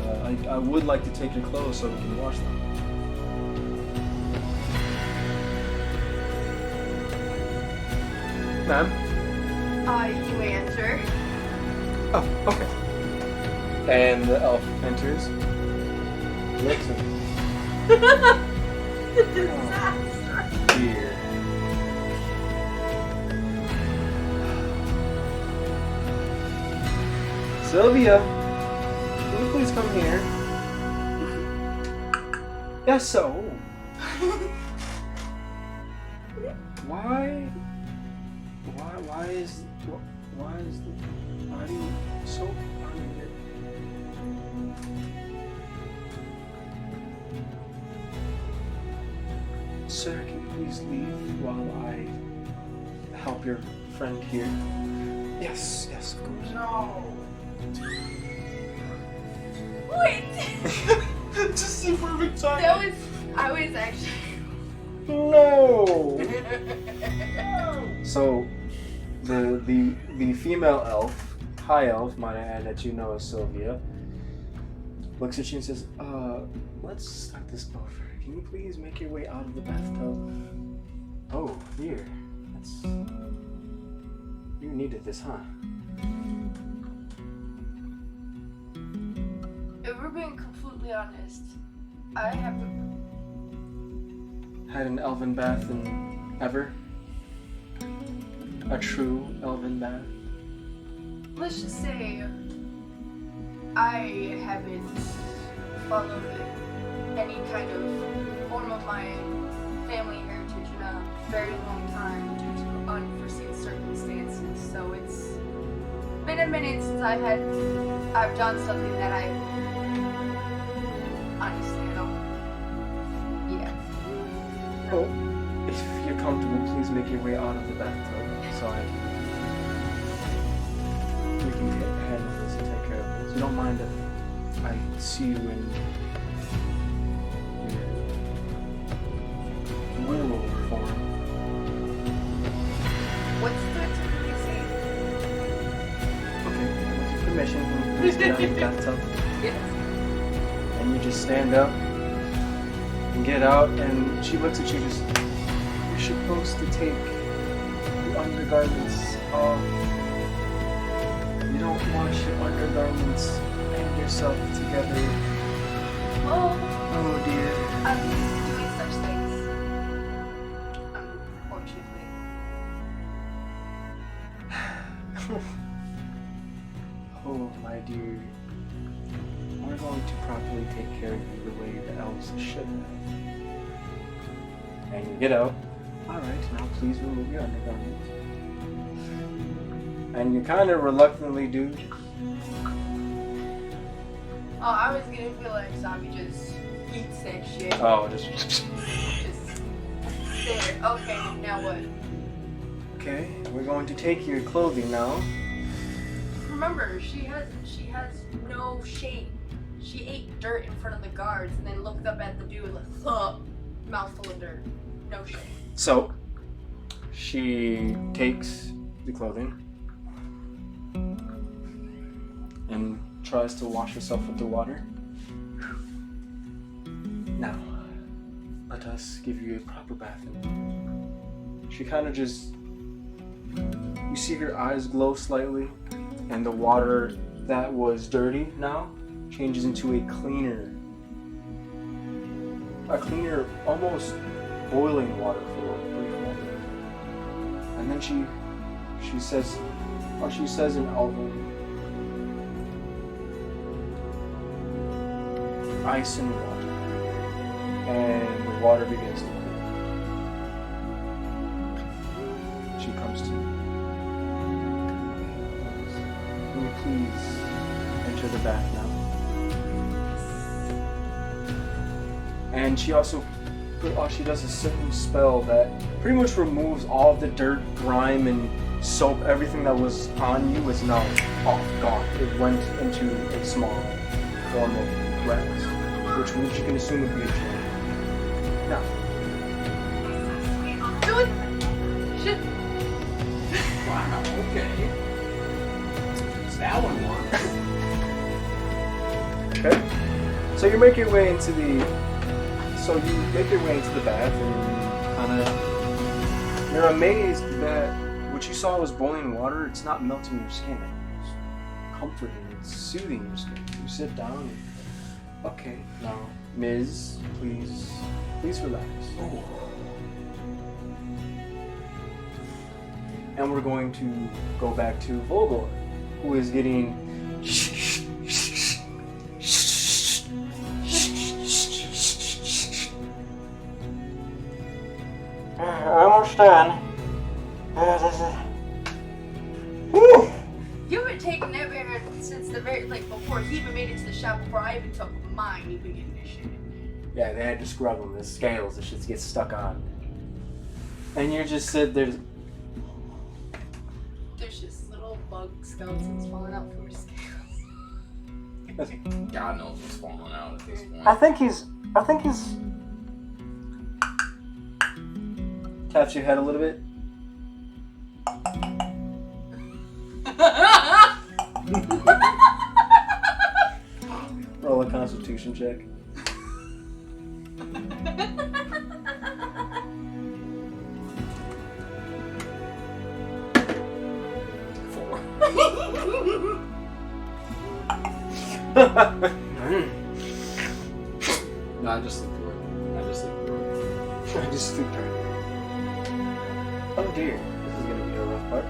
I would like to take your clothes so we can wash them. Ma'am. You answer. Oh, okay. And the elf enters. Listen. Disaster. Here. Sylvia, can you please come here? Yes, so. Why are you so angry? Sir, can you please leave while I help your friend here? Yes, of course. No. Wait. Just the perfect time. I was actually. No. So, the female elf, high elf, might I add, that you know as Sylvia, looks at you and says, let's start this over. Can you please make your way out of the bathtub? Oh, here. You needed this, huh? If we're being completely honest, I haven't. Had an elven bath in ever? A true elven bath? Let's just say I haven't followed any kind of form of my family heritage in a very long time due to unforeseen circumstances. So it's been a minute since I've done something that I honestly I don't. Yeah. Oh, if you're comfortable, please make your way out of the bathtub so we can handle this and take care of this. You don't mind if I see you in your werewolf form? What's the typically say? Okay, with your permission, can you please get out of the bathtub? Yes. And you just stand up and get out, and she looks at you just, you're supposed to take the undergarments off. You don't wash your undergarments and yourself together. Oh, Oh dear. I'm doing such things. Unfortunately. Oh my dear. We're going to properly take care of you the way the elves should have. And you get out. Alright, now please remove your undergarments. And you kind of reluctantly do. Oh, I was gonna feel like Zombie just eats that shit. Oh, just. Just there. Okay, now what? Okay, we're going to take your clothing now. Remember, she has no shame. She ate dirt in front of the guards and then looked up at the dude like, huh. mouthful of dirt. No shit. So, she takes the clothing and tries to wash herself with the water. Now, let us give you a proper bathing. She kind of just, you see her eyes glow slightly, and the water that was dirty now changes into a cleaner, almost boiling water for a brief moment. And then she says in Elven, ice and water, and the water begins to cool. She comes to you. Will you please enter the bath now? And she does a certain spell that pretty much removes all of the dirt, grime, and soap. Everything that was on you is now off, gone. It went into a small form of grass, which you can assume would be a tree. Now, Do it! Shit. Wow, okay. It's that one works. okay. So you make your way into the bath, and you're amazed that what you saw was boiling water. It's not melting your skin. It's comforting. It's soothing your skin. You sit down. And, okay, now, Ms., please relax. Oh. And we're going to go back to Volgor, who is getting Almost done. This is... Whew. You've been taking that bear since the very, before he even made it to the shop, before I even took mine, you've been getting this shit. Yeah, they had to scrub them. The scales, the shit gets stuck on. And you just sit there. There's just little bug skeletons falling out from her scales. God knows what's falling out at this point. I think he's... Taps your head a little bit. Roll a Constitution check. No, I just looked through it. I just stood there. Oh dear, this is gonna be a rough part.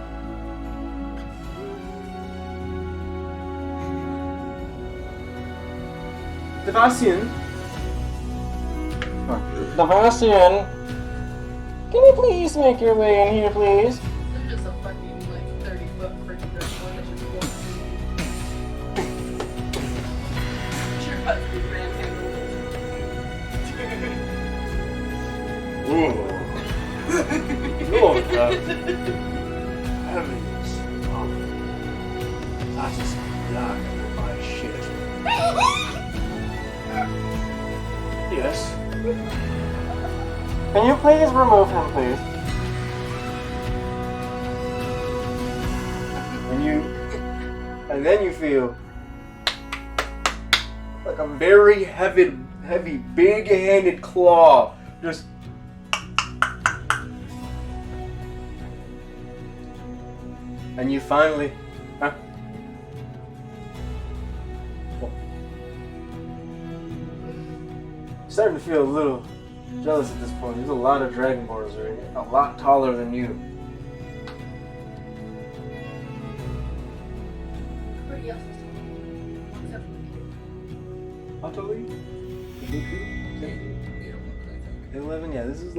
Sebastian. Sebastian, can you please make your way in here, please? There's just a fucking, 30-foot freaking one that's just walking. Sure, but the Ooh. Lord, heavens. That is black with my shit. Yes. Can you please remove him, please? And then you feel like a very heavy, big-handed claw just. And you finally, starting to feel a little jealous at this point. There's a lot of Dragonborns right here, a lot taller than you. Everybody else is except for the kid. Utterly? The big crew? 11, yeah, this is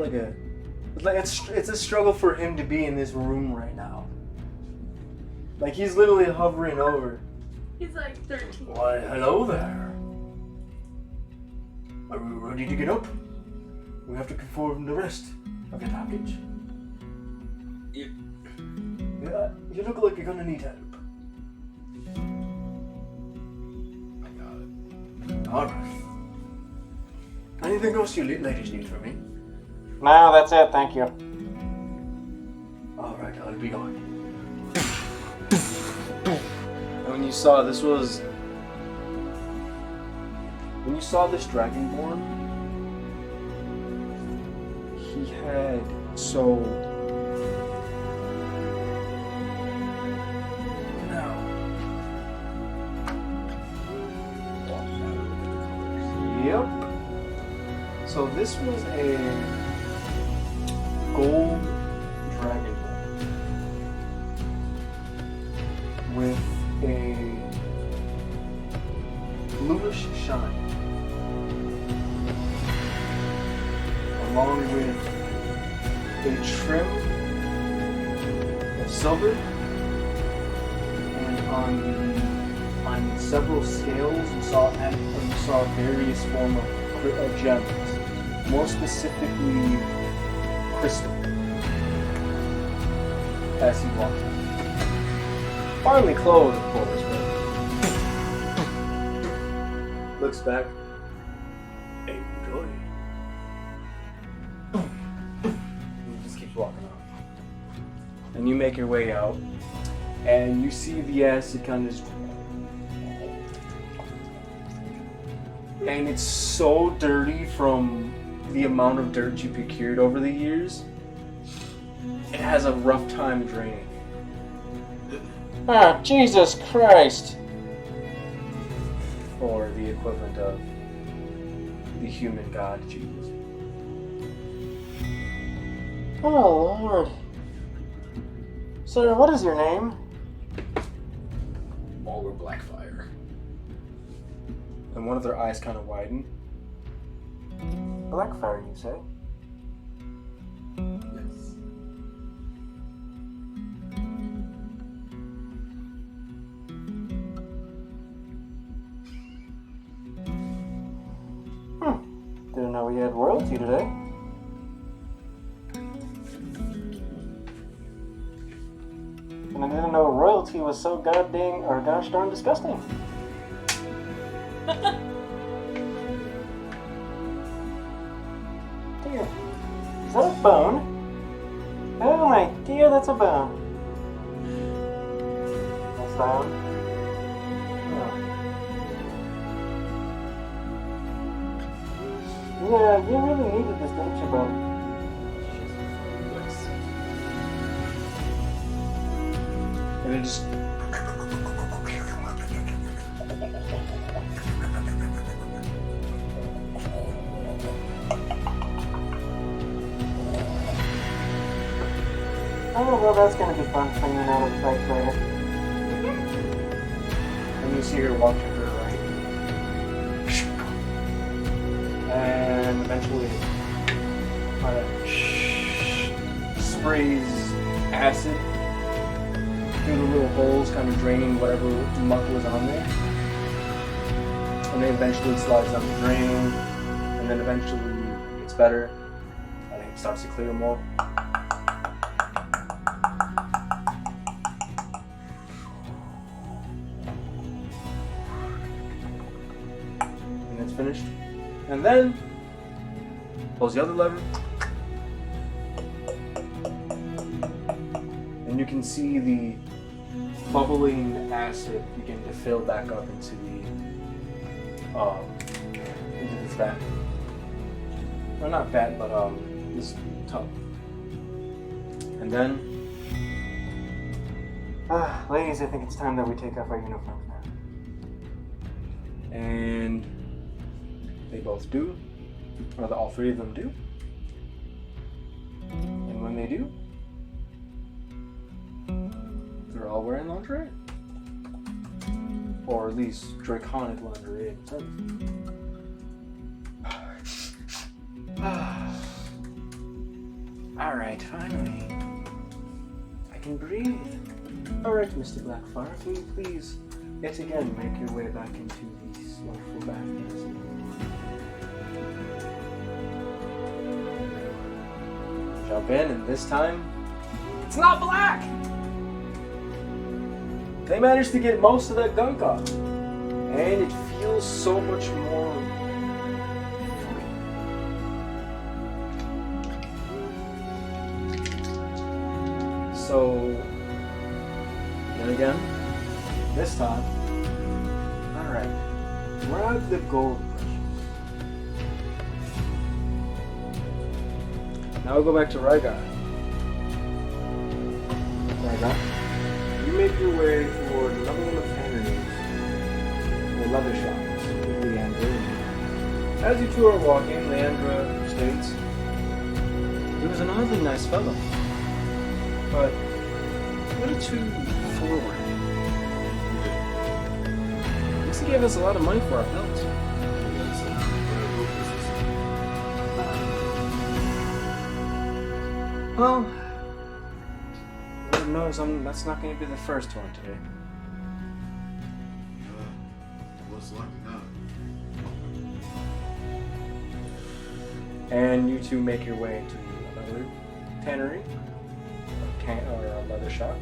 it's a struggle for him to be in this room right now. Like, he's literally hovering over. He's 13. Why, hello there. Are we ready to get up? We have to conform the rest of your package. Yeah. Yeah, you look like you're gonna need help. I got it. Alright. Anything else you ladies need from me? No, that's it, thank you. Alright, I'll be gone. And when you saw this was... When you saw this Dragonborn, he had so... Yep. So this was a gold dragonborn with a bluish shine, along with a trim of silver, and on several scales you saw various form of gems, more specifically crystal, as he walked in. Finally clothed, of course, but looks back. Enjoy. And just keeps walking off. And you make your way out, and you see the acid kind of just... And it's so dirty from the amount of dirt you procured over the years. It has a rough time draining. Ah, Jesus Christ! Or the equivalent of the human god Jesus. Oh, Lord. Sir, what is your name? Mulder Blackfire. And one of their eyes kind of widen. Blackfire, you say? Yes. Didn't know we had royalty today. And I didn't know royalty was so goddamn or gosh darn disgusting. Dear, is that a bone? Oh my dear, that's a bone. That's down. Yeah, you really needed this, don't you, bud? Yes. And it just... Oh, well, that's gonna be fun cleaning out of the place later. And you see her walk to her right. And eventually it sprays acid through the little holes, kind of draining whatever muck was on there. And then eventually slides down the drain, and then eventually it gets better, and it starts to clear more. And it's finished. And then pulls the other lever, and you can see the bubbling acid begin to fill back up into this vat. Or not vat, but this tub. And then, Ladies, I think it's time that we take off our uniforms now. and they both do, or all three of them do. And when they do, they're all wearing lingerie. Or at least draconic lingerie. Alright, finally. I can breathe. Alright, Mr. Blackfire, can you please yet again make your way back into these wonderful bathrooms? Jump in, and this time, it's not black! They managed to get most of that gunk off. And it feels so much more free. So, yet again, this time, alright, grab the gold brushes. Now we'll go back to Rygar. Rygar, you make your way toward another one of Henry's, or leather shops, with Leandra. As you two are walking, Leandra states, he was an oddly nice fellow, but a little too forward. At least he gave us a lot of money for our pelts. Well, Lord knows that's not going to be the first one today. What's like now? And you two make your way into another tannery, or a leather shop.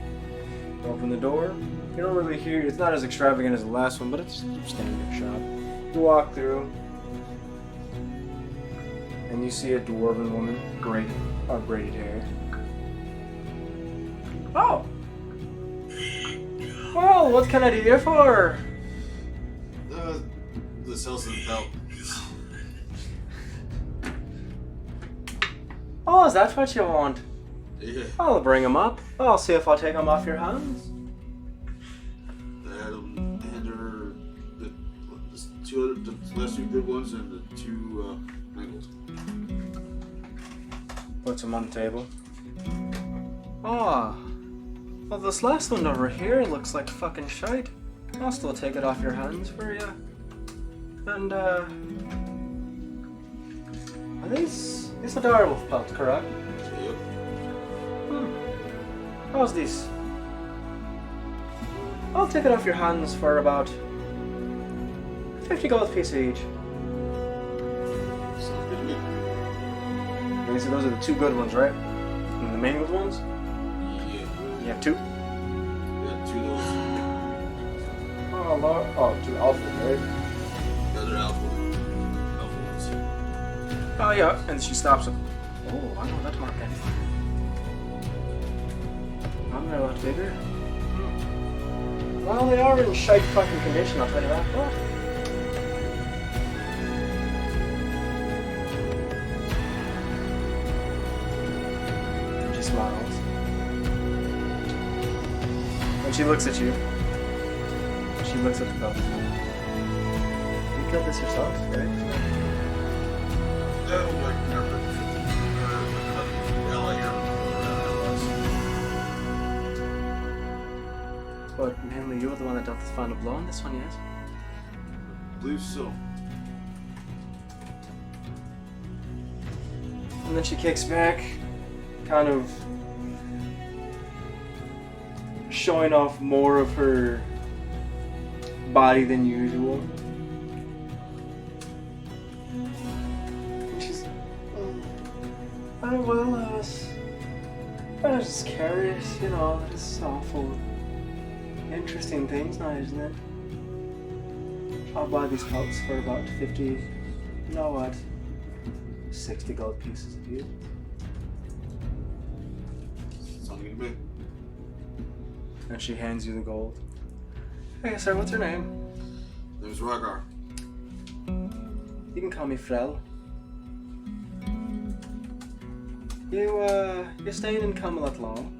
You open the door. You don't really hear. It's not as extravagant as the last one, but it's a standard shop. You walk through, and you see a dwarven woman, braided hair. Oh. Well, what can I do you for? The sales and belt. Oh, is that what you want? Yeah. I'll bring him up. I'll see if I'll take him off your hands. The last two good ones and the two mangled. Puts him on the table. Oh, well, this last one over here looks like fucking shite. I'll still take it off your hands for you. And, are these a direwolf pelt, correct? Yep. How's this? I'll take it off your hands for about 50 gold pieces each. Sounds good to me. Okay, so those are the two good ones, right? And the mangled ones? Yeah. You have two? Yeah, two of those. Oh, Lord. Oh, two alpha, right? The other alpha ones. Oh, yeah. And she stops him. Oh, I know that mark anywhere. They're a lot bigger. Well, they are in shite fucking condition, I'll tell you that. What? And she smiles. When she looks at you, she looks at the belt. You killed this yourself, right? Oh, like, But mainly you're the one that dealt the final blow on this one, yes? I believe so. And then she kicks back, kind of showing off more of her body than usual. And she's, I was just curious, you know, it's awful. Interesting things now, isn't it? I'll buy these pelts for about 50, you know what, 60 gold pieces of you. Sounds good to me. And she hands you the gold. Hey, sir, what's your name? Name's Rygar. You can call me Frel. You're staying in Camelot long?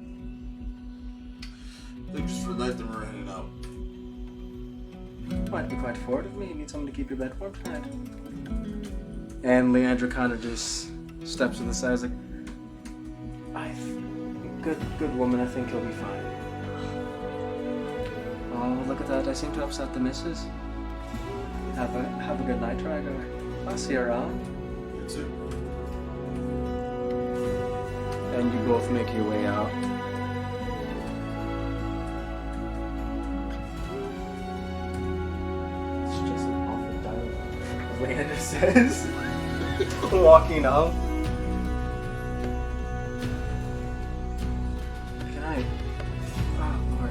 I think just for the night then we're heading out. Might be quite forward of me. You need someone to keep your bed warm tonight. And Leandra kind of just steps to the side, like, good woman, I think you'll be fine. Oh, look at that. I seem to upset the missus. Have a good night, Rygar. I'll see you around. That's it. And you both make your way out. It's just an awful dialogue. Leander says, walking out.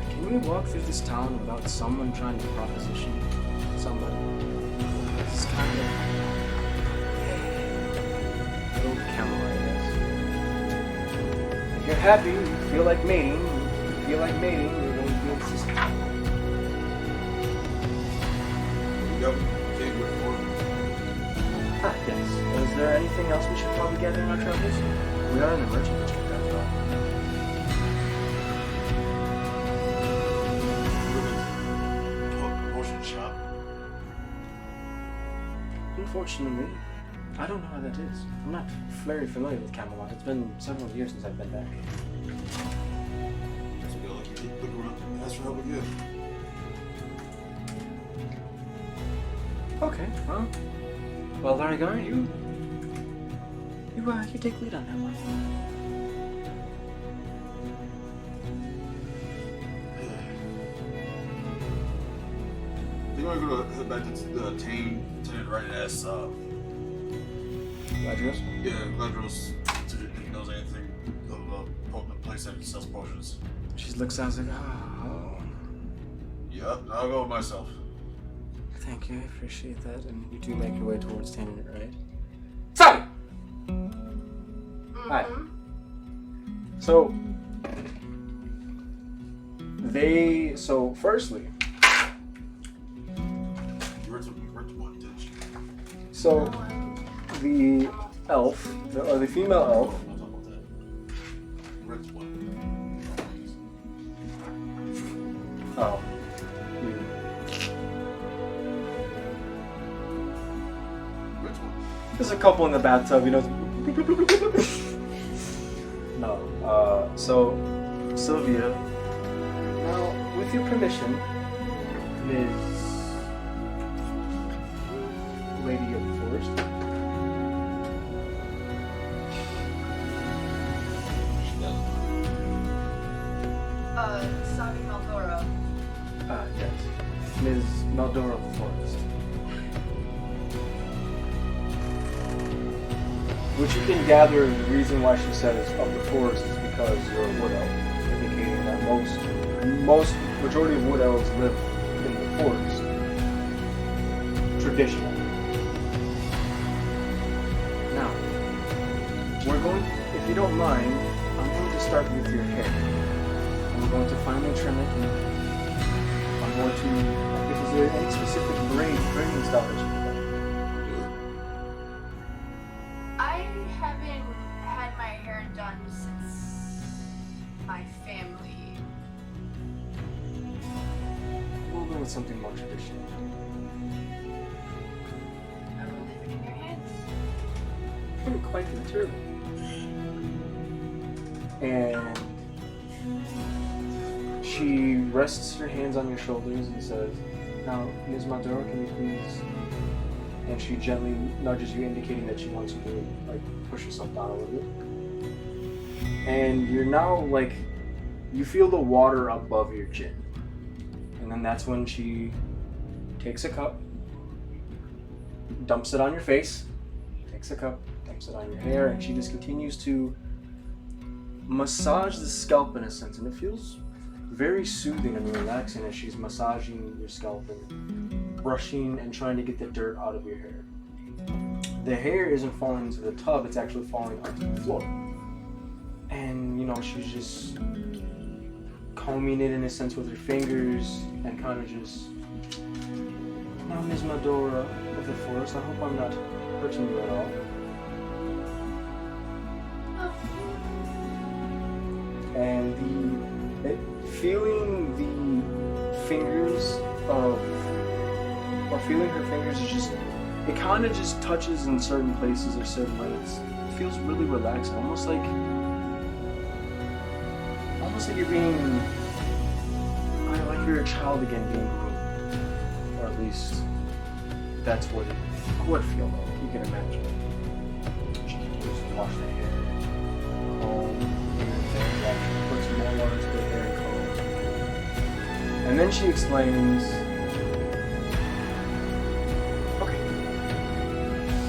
Can we walk through this town without someone trying to proposition somebody? This is kind of little Camelot, I guess. If you're happy, you feel like mating, you're going to be insistent. Yep. Can't go for Ah, yes. Is there anything else we should probably gather in our travels? We are in the merchant district after all. Potion shop. Unfortunately, I don't know how that is. I'm not very familiar with Camelot. It's been several years since I've been back. So we gotta look around and ask for help again. Okay, well, Larigar, you take lead on that one. I think I'm gonna head back to the tenant right as Ladros? yeah, Gladros to if he knows anything of a place that sells potions. She looks out like, oh. Yeah, I'll go myself. Thank you, I appreciate that. And you do make your way towards Tanner, right? Sorry! Hi. So, firstly, You read one, didn't you? so the elf, the female elf, I'll talk about that. You read one. oh, Which one? there's a couple in the bathtub, you know. No, so Sylvia, now with your permission, Ms. Lady of the Forest. She doesn't. Sami Maldora. Yes, Ms. Maldora of the Forest. Which you can gather, the reason why she said it's of the forest is because you're a wood elf, indicating that majority of wood elves live in the forest. Traditionally. Now, if you don't mind, I'm going to start with your hair. I'm going to finally trim it, and I'm going to, is there any specific braiding style that you like? I haven't had my hair done since my family. We'll go with something more traditional. I will leave it in your hands. Quite literally. And she rests her hands on your shoulders and says, "Now, Ms. Maduro, can you please..." And she gently nudges you, indicating that she wants you to push yourself down a little bit. And you're now you feel the water above your chin. And then that's when she takes a cup, dumps it on your face, takes a cup, dumps it on your hair, and she just continues to massage the scalp in a sense. And it feels very soothing and relaxing as she's massaging your scalp and brushing and trying to get the dirt out of your hair. The hair isn't falling into the tub, it's actually falling onto the floor. And, she's just combing it in a sense with her fingers and kind of just, "Now, Ms. Madora of the Forest, I hope I'm not hurting you at all." And feeling her fingers is just, it kind of just touches in certain places or certain ways. It feels really relaxing, almost like you're being, like you're a child again being groomed, or at least that's what it would feel like. You can imagine. She continues to wash the hair, comb here and there, put some more water into the hair and comb, and then she explains.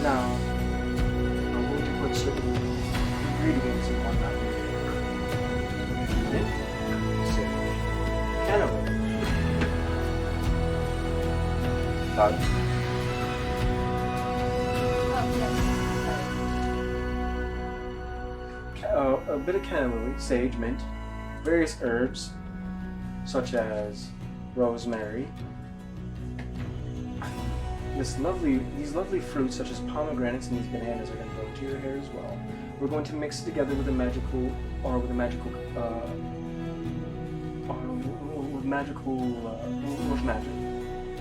Now, I'm going to put certain ingredients and whatnot in it. Camelot. Got it? bit of canna lily, sage, mint, various herbs such as rosemary. These lovely fruits such as pomegranates and these bananas are going to go into your hair as well. We're going to mix it together with magic,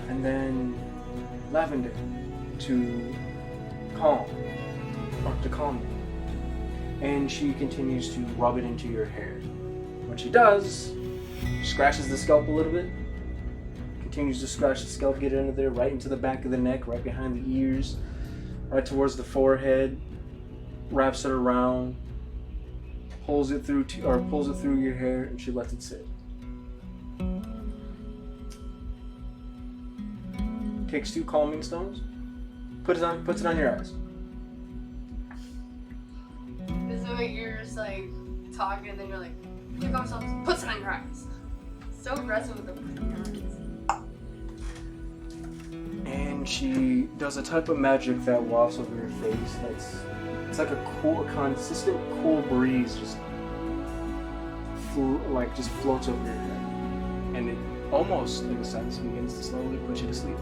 and then lavender to calm you. And she continues to rub it into your hair. What she does, she scratches the scalp a little bit. Continues to scratch the scalp, get it under there, right into the back of the neck, right behind the ears, right towards the forehead, wraps it around, pulls it through your hair, and she lets it sit. Takes 2 calming stones, puts it on your eyes. This is what you're just like talking, and then you're like, here comes something, puts it on your eyes. So aggressive with the puts on your eyes. And she does a type of magic that wafts over your face. It's like a consistent cool breeze just floats over your head, and it almost, in a sense, begins to slowly put you to sleep.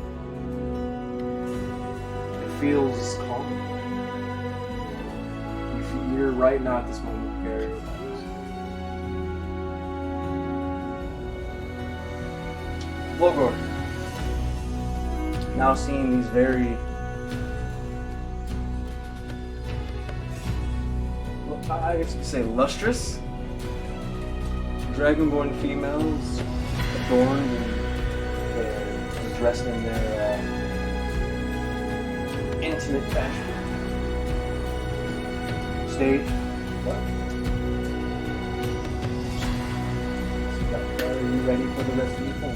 It feels calm. You're right now at this moment very relaxed. Logor. Now seeing these very, I guess you could say, lustrous dragonborn females, adorned and dressed in their intimate fashion. Stage. Are you ready for the rest of your film?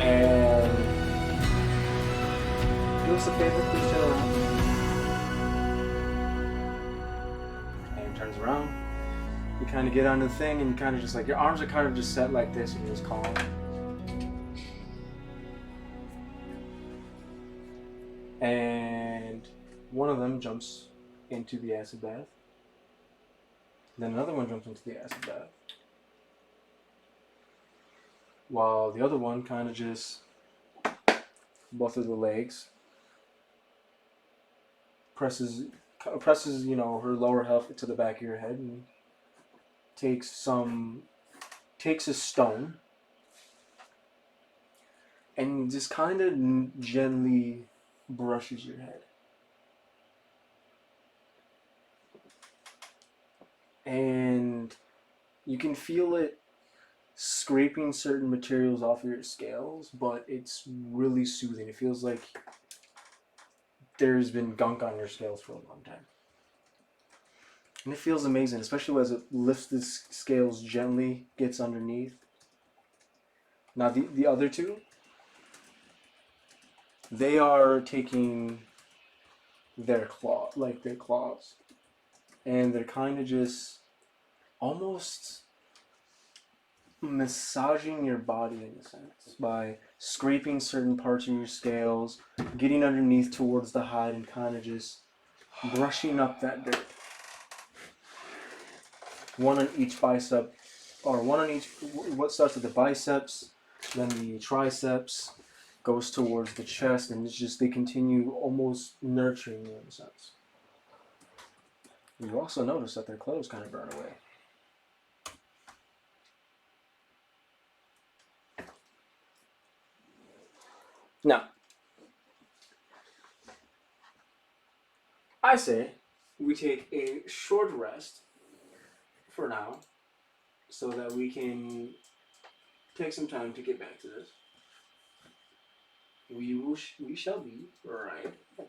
And do us a favor, please turn around. And turns around. You kind of get on the thing, and you kind of just like, your arms are kind of just set like this, and you're just calm. And one of them jumps into the acid bath. Then another one jumps into the acid bath. While the other one kind of just, both of the legs, presses her lower half to the back of your head and takes a stone and just kind of gently brushes your head. And you can feel it scraping certain materials off of your scales, but it's really soothing. It feels like there's been gunk on your scales for a long time. And it feels amazing, especially as it lifts the scales gently, gets underneath. Now the other two, they are taking their claws, and they're kind of just almost massaging your body in a sense by scraping certain parts of your scales, getting underneath towards the hide, and kind of just brushing up that dirt. One on each bicep, or one on each. What starts with the biceps, then the triceps, goes towards the chest, and it's just they continue almost nurturing you in a sense. You also notice that their clothes kind of burn away. Now, I say we take a short rest for now so that we can take some time to get back to this. We shall be right back.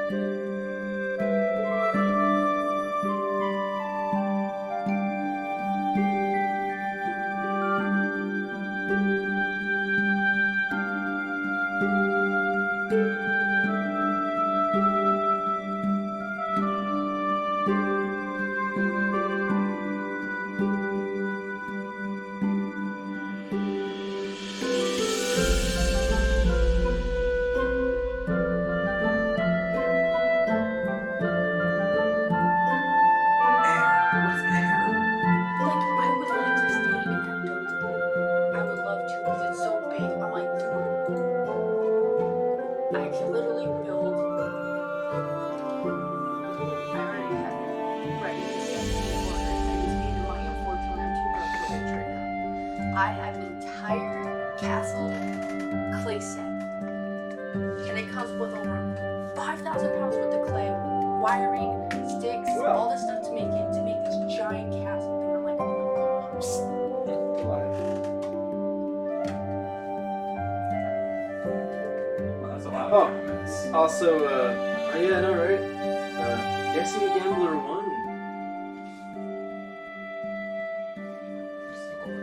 Like, I would like to stay in that building. I would love to because it's so big. I'm like, dude, I could literally build. I already have it ready to set before I just need the money. Unfortunately, I'm too broke to rich right now. I have an entire castle clay set, and it comes with over 5,000 pounds worth of clay, wiring, sticks, all this stuff to make this giant castle. Dude, I'm like, Well, that's a lot. Oh, also, oh yeah, I know, right? Destiny Gambler 1.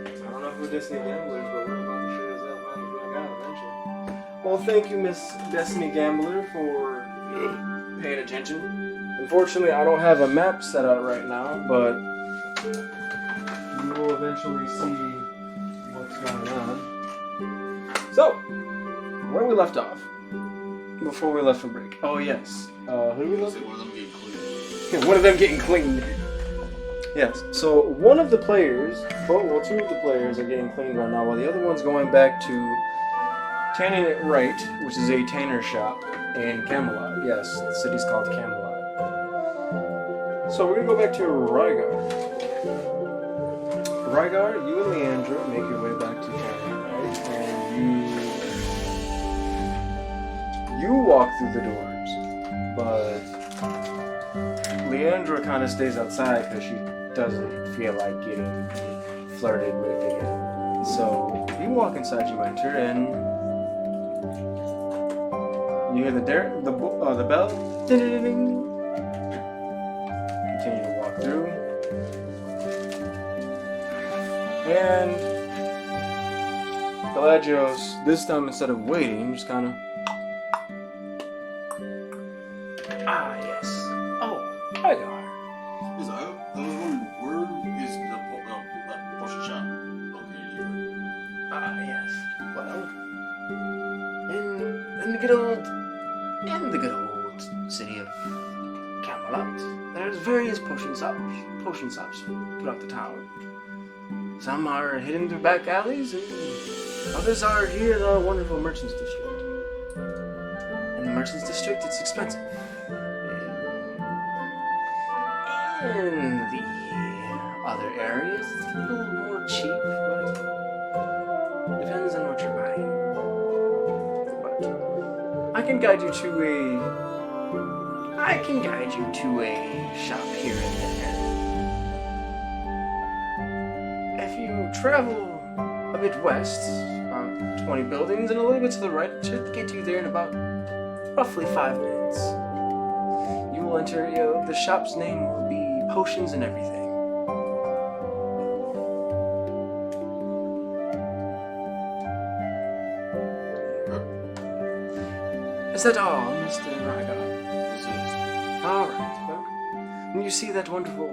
I don't know who Destiny Gambler is, but we're about to show yourself man who I got eventually. Well, thank you, Miss Destiny Gambler, for paying attention. Unfortunately, I don't have a map set out right now, but you will eventually see what's going on. So, where we left off before we left for break. Oh yes, who did we left? One of them getting clean. One of them getting cleaned. Yes. So one of the players, well, two of the players are getting cleaned right now, while the other one's going back to Tanning It Right, which is a tanner shop in Camelot. Yes, the city's called Camelot. So we're gonna go back to Rygar. Rygar, you and Leandra make your way back to Tanning It Right, and you walk through the doors, but Leandra kind of stays outside because she doesn't feel like getting flirted with again. So you walk inside, you enter, and you hear the bell. Ding-ding-ding-ding. Continue to walk through, and Pelagios, this time instead of waiting, just kind of. Ah, yes. Oh, Rygar. Yes, I was wondering, where is the potion shop located here? Ah, yes. Well, in the good old city of Camelot, there's various potion shops throughout the town. Some are hidden through back alleys, and others are here in our wonderful merchants district. In the merchants district, it's expensive. In the other areas, it's a little more cheap, but depends on what you're buying. But I can guide you to a shop here and there. If you travel a bit west, about 20 buildings and a little bit to the right, it should get you there in about roughly 5 minutes. You will enter, the shop's name will be Potions and Everything. Is that all, Mr. Rygar? This is. Alright, well, when you see that wonderful,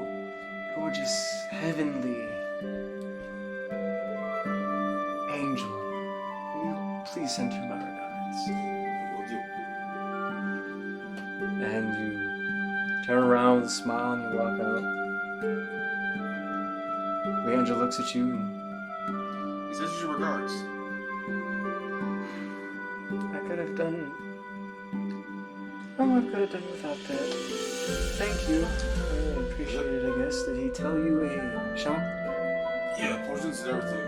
gorgeous, heavenly angel, will you please send her my regards? Will do. And you turn around with a smile and you walk out. Leandra looks at you and He says your regards. I could have done without that. Thank you. I appreciate it, I guess. Did he tell you a shop? Yeah, potions and everything.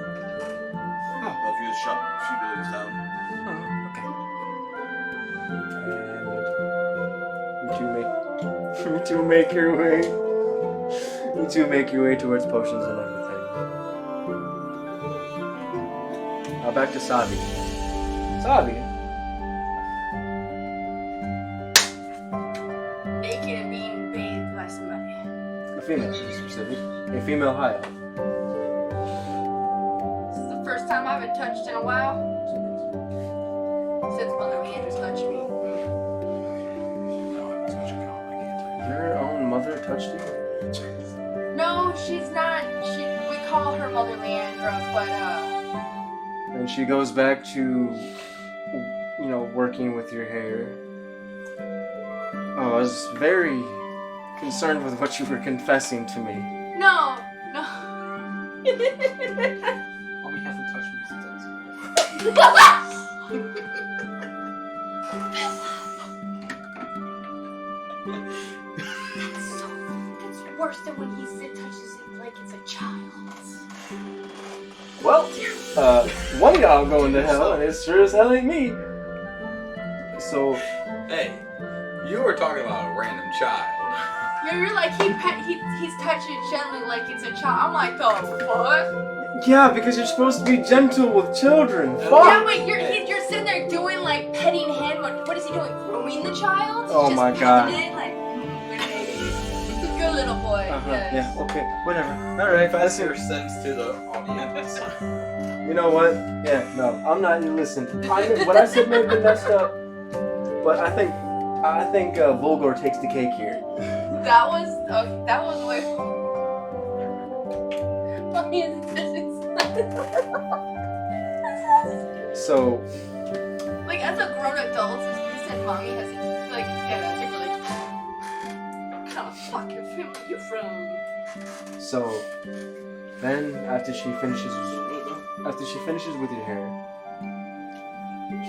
Oh. If you just shop a few buildings down. Oh, okay. And you two make your way. You two make your way towards potions and everything. Now back to Savi. Savi. naked and being bathed by somebody. A female, to be specific. A female high elf. This is the first time I've been touched in a while. Since Mother Leanne touched me. Your own mother touched you? No, she's not. We call her Mother Leandra, but And she goes back to, working with your hair. Oh, I was very concerned with what you were confessing to me. no. Mommy hasn't touched me since I was It's worse than when he touches it like it's a child. Well, one of y'all going to hell, and it sure as hell ain't me. So, Hey, you were talking about a random child. Yeah, you're like he's touching it gently like it's a child. I'm like, the fuck? yeah, because you're supposed to be gentle with children. Yeah, Fuck! wait, you're sitting there doing like petting him. What is he doing? Grooming the child? He's Oh just my petting God. It, like, good little boy. Yes. Yeah, okay, whatever. Alright, Pass your sense to the audience. You know what? Yeah, no, I'm not. Listen, what I said may have been messed up, but I think Volgor takes the cake here. That was way. So, Like as a grown adult, you said mommy has like that's like what kind of fucking family are you from? so then after she finishes with your hair,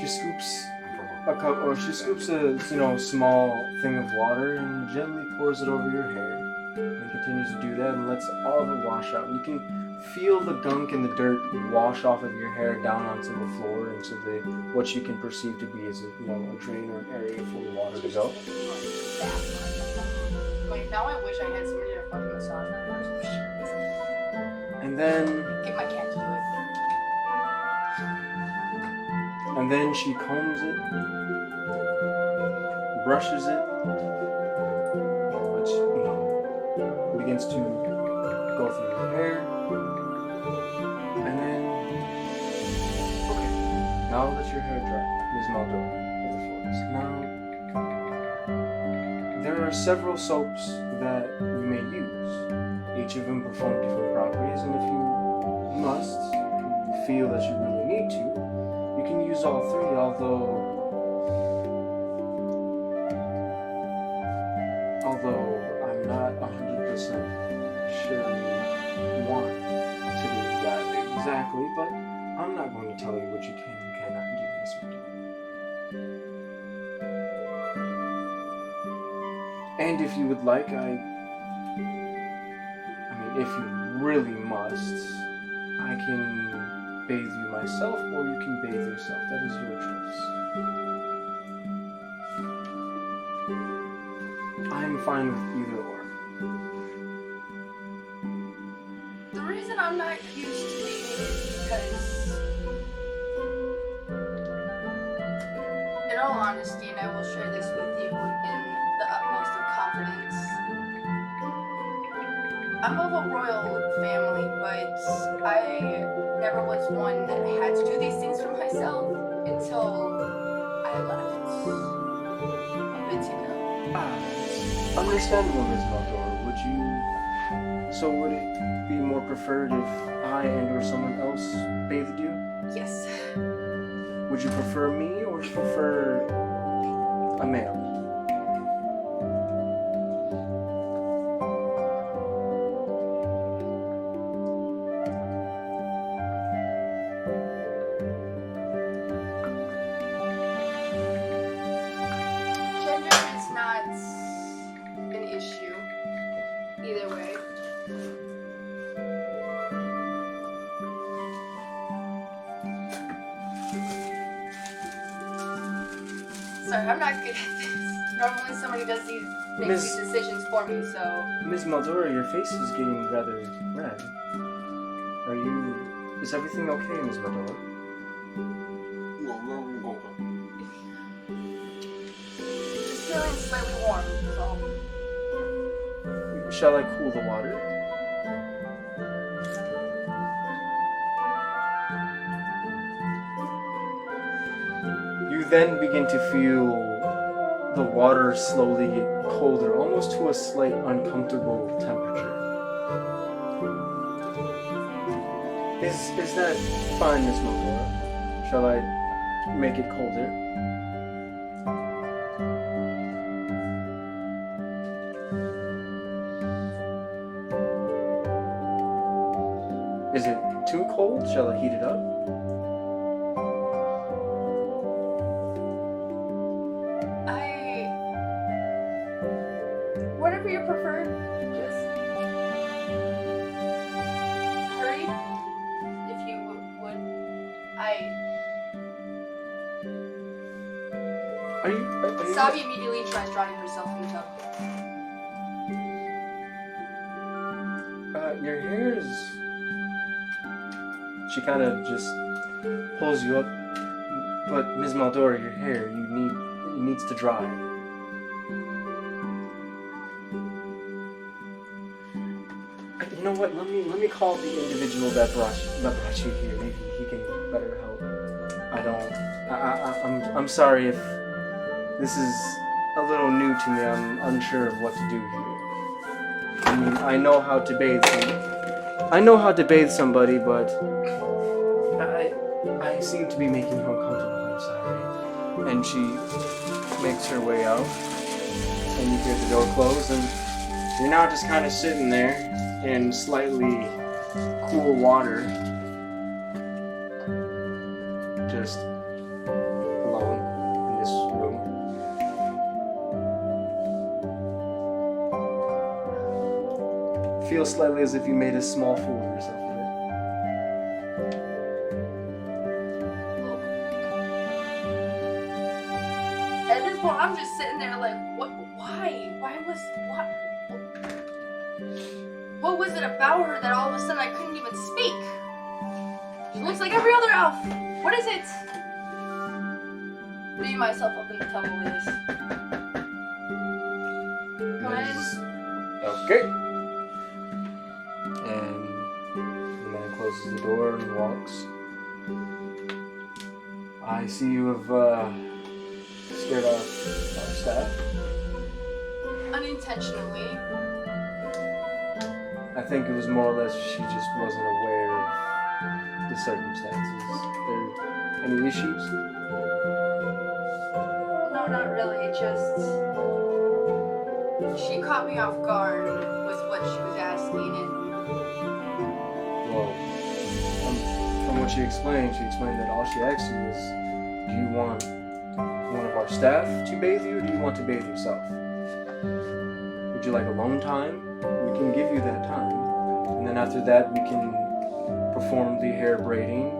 she scoops a cup, or she scoops a small thing of water and gently pours it over your hair, and continues to do that and lets all of it wash out. And you can feel the gunk and the dirt wash off of your hair down onto the floor into what you can perceive to be as a drain or an area for the water to go. Wait, now I wish I had somebody to fucking massage my hair. And then Get my cat to do it. And then she combs it, brushes it, which begins to go through your hair. And then, okay, now that your hair dry, Ms. Maldor of the Forest, now there are several soaps that you may use. Each of them perform different properties, and if you must, you feel that you really need to, you can use all three, although I'm not 100% sure you want to do that exactly, but I'm not going to tell you what you can and cannot do, Miss McDowell. And if you would like, if you really must, I can bathe you myself, or you can bathe yourself. That is your choice. I'm fine with either or. The reason I'm not used to bathing is because, in all honesty, and I will share this with you in the utmost of confidence, I'm of a royal family, but I never was one that had to do these things for myself until I left a bit ago. Understandable, Ms. Maldor. Would it be more preferred if I and or someone else bathed you? Yes. Would you prefer me, or would you prefer a male? Gender is not an issue either way. Sorry, I'm not good at this. Normally somebody makes these decisions for me, so... Ms. Maldora, your face is getting rather red. Is everything okay, Ms. Maldora? Just feeling slightly warm, so... shall I cool the water? You then begin to feel the water slowly get colder, almost to a slight uncomfortable temperature. Is that fine, Miss Motora? Shall I make it colder? Is it too cold? Shall I heat it up? Whatever you prefer, just hurry if you would. Are you Sabi immediately tries drowning herself in the tub. Your hair is... She kind of just pulls you up. But Ms. Maldora, your hair, it needs to dry. You know what? Let me call the individual that brought you here. Maybe he can better help. I'm sorry if this is a little new to me. I'm unsure of what to do here. I mean, I know how to bathe somebody, but I seem to be making you uncomfortable. I'm sorry. And she makes her way out, and you hear the door close, and you're now just kind of sitting there in slightly cool water, just alone in this room. Feels slightly as if you made a small fool of yourself with it. At this point, I'm just sitting there like, what? Why? What was it about her that all of a sudden I couldn't even speak? She looks like every other elf. What is it? Leave myself up in the tub over this. Go ahead. Okay. And the man closes the door and walks. I see you have scared off our staff. Unintentionally. I think it was more or less she just wasn't aware of the circumstances. There any issues? No, not really. Just she caught me off guard with what she was asking, and Well, from what she explained that all she asked you is, do you want one of our staff to bathe you, or do you want to bathe yourself? Would you like alone time? We can give you that time. And then after that, we can perform the hair braiding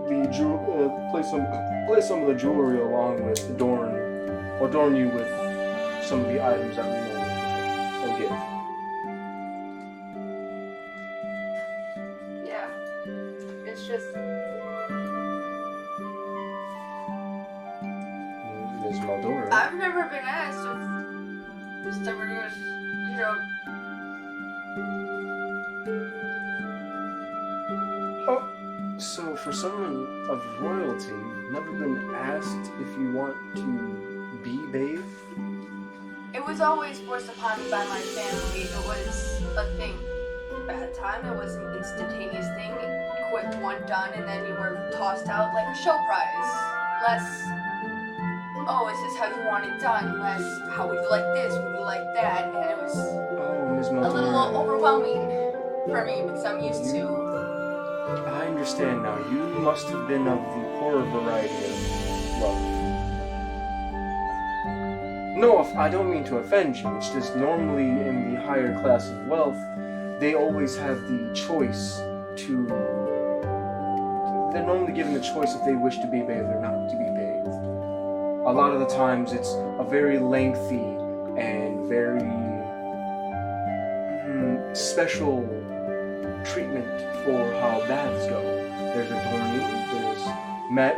and place some of the jewelry along with adorn you with some of the items that we will give. yeah, it's just Ms. Maldora. I've never been asked if somebody was, So for someone of royalty, you've never been asked if you want to be bathed? It was always forced upon me by my family. It was a thing. At the time, it was an instantaneous thing. Quick, one done, and then you were tossed out like a show prize. Less, oh, is this how you want it done? Less, how would you like this? Would you like that? And it was Oh, Ms. a Maldora. little overwhelming for me because I'm used to. I understand now. You must have been of the poorer variety of love. No, I don't mean to offend you. It's just normally in the higher class of wealth, they always have the choice to... They're normally given the choice if they wish to be bathed or not to be bathed. A lot of the times it's a very lengthy and very special treatment for how baths go. There's adorning,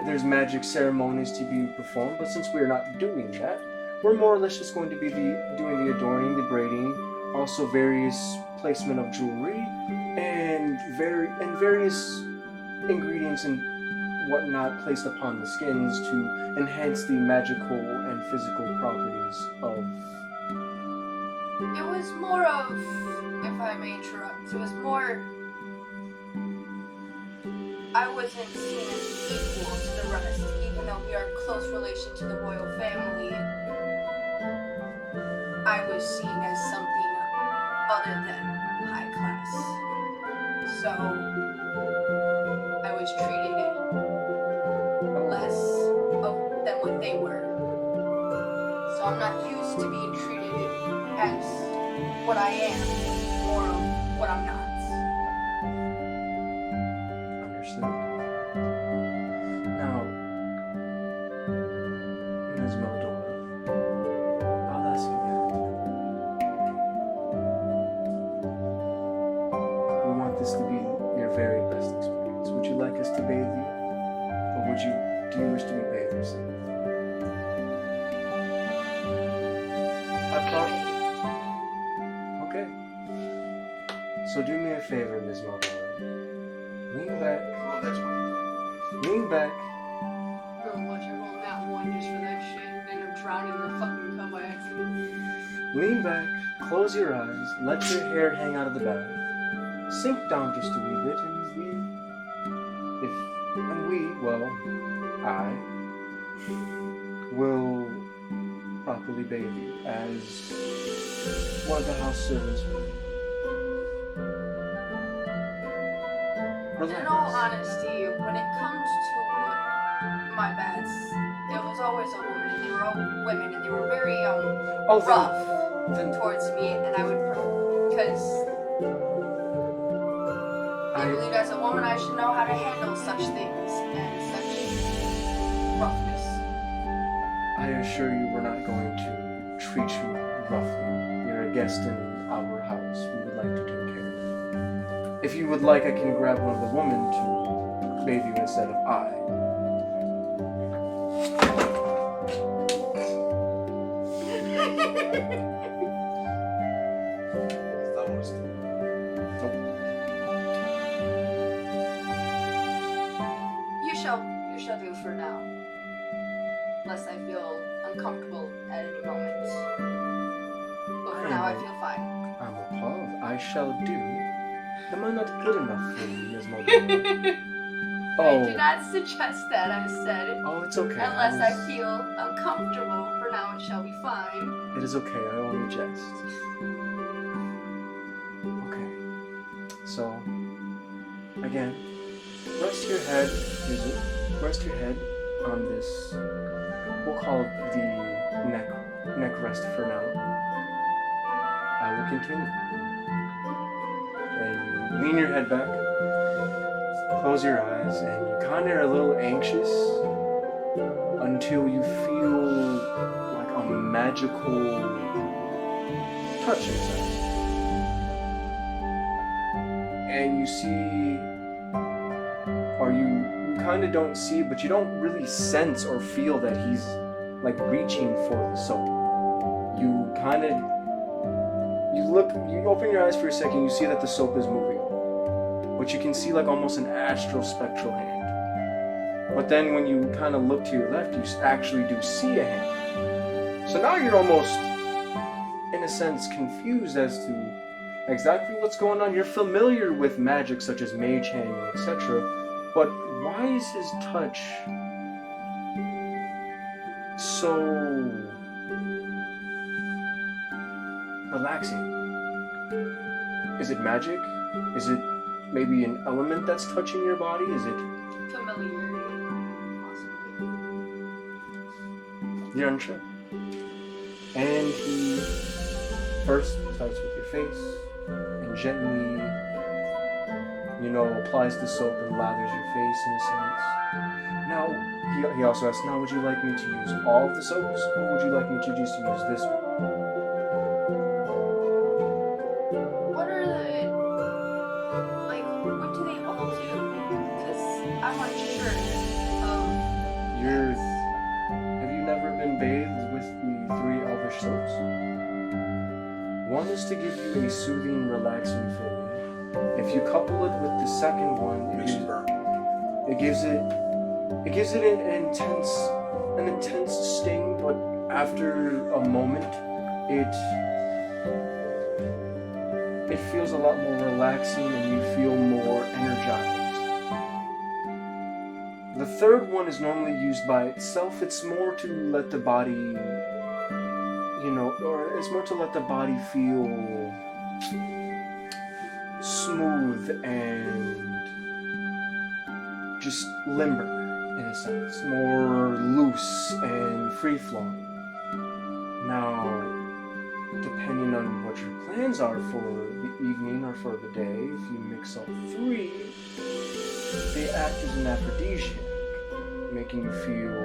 there's magic ceremonies to be performed, but since we're not doing that, we're more or less just going to be doing the adorning, the braiding, also various placement of jewelry, and various ingredients and whatnot placed upon the skins to enhance the magical and physical properties of. It was more of, if I may interrupt, it was more, I wasn't seen as equal to the rest, even though we are close relation to the royal family. I was seen as something other than high class. So, I was treated less than what they were. So I'm not used to being treated as what I am, or what I'm not. Understood. Now, Ms. Meldora, I'll ask you again. We want this to be your very best experience. Would you like us to bathe you? Or do you wish to be bathed yourself? Okay. So do me a favor, Ms. Meldora. Lean back. Oh, that's one. Lean back. Girl, watch I roll that one just for that shit, and end up drowning in the fucking tub by accident. Lean back. Close your eyes. Let your hair hang out of the bath. Sink down just a wee bit, and I will properly bathe you as one of the house servants would. Relax. In all honesty, when it comes to my baths, it was always a woman, and they were all women, and they were very rough towards me, and I would because I believe as a woman I should know how to handle such things and such roughness. I assure you we're not going to treat you roughly. You're a guest in our house. We would like to take care of you. If you would like, I can grab one of the women to bathe you instead of I. That was You shall do for now. Lest I feel uncomfortable at any moment. But for now I feel fine. I'm appalled. I shall do. Am I not good enough for you, Ms. Meldora? I do not suggest that, I said. Oh, it's okay. Unless I feel uncomfortable, for now it shall be fine. It is okay. I only jest. Okay. So, again, rest your head. Rest your head on this. We'll call it the neck rest for now. I will continue. And you lean your head back, close your eyes, and you kind of are a little anxious until you feel like a magical touch inside. And you see, or you kind of don't see, but you don't really sense or feel that he's like reaching for the soap. You kind of, you open your eyes for a second, you see that the soap is moving. But you can see like almost an astral spectral hand. But then when you kind of look to your left, you actually do see a hand. So now you're almost, in a sense, confused as to exactly what's going on. You're familiar with magic such as mage hand, etc. But why is his touch so relaxing? Is it magic? Is it maybe an element that's touching your body? Is it Familiarity, possibly. You're unsure. And he first starts with your face and gently, applies the soap and lathers your face in a sense. Now, he also asks, now would you like me to use all of the soaps, or would you like me to just use this one? What do they all do? Because I'm unsure of Have you never been bathed with the three elvish soaps. One is to give you a soothing, relaxing feeling. If you couple it with the second one, Makes you burn. it gives it an intense sting, but after a moment, it feels a lot more relaxing and you feel more energized. The third one is normally used by itself. It's more to let the body, or it's more to let the body feel smooth and just limber, in a sense. More loose and free-flowing. Now, depending on what your plans are for the evening or for the day, if you mix all three, they act as an aphrodisiac, making you feel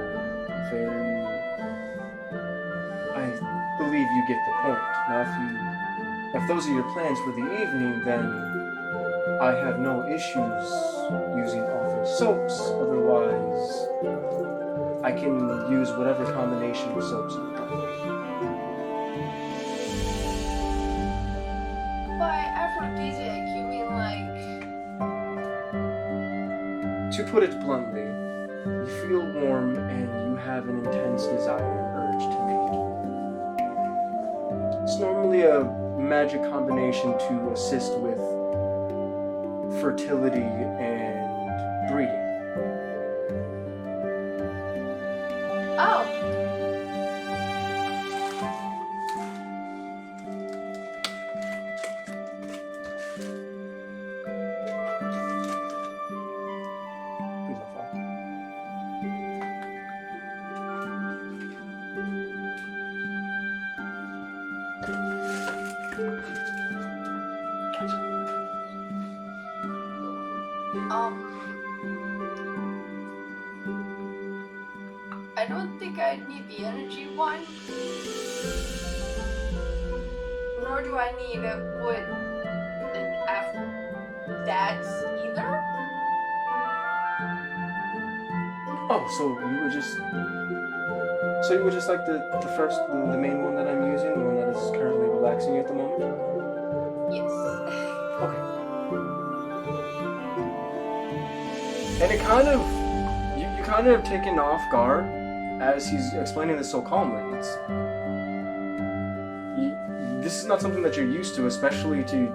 very... I believe you get the point. Now, if those are your plans for the evening, then I have no issues using all three soaps. Otherwise, I can use whatever combination of soaps you want. By aphrodisiac, you mean like... To put it bluntly, you feel warm and you have an intense desire and urge to mate. It's normally a magic combination to assist with fertility and breeding. Oh! Please don't fall. I don't think I need the energy one. Nor do I need wood and that's either. Oh, so you would just like the main one that I'm using, the one that is currently relaxing you at the moment? Yes. Okay. And it kind of, you kind of taken off guard as he's explaining this so calmly. This is not something that you're used to, especially to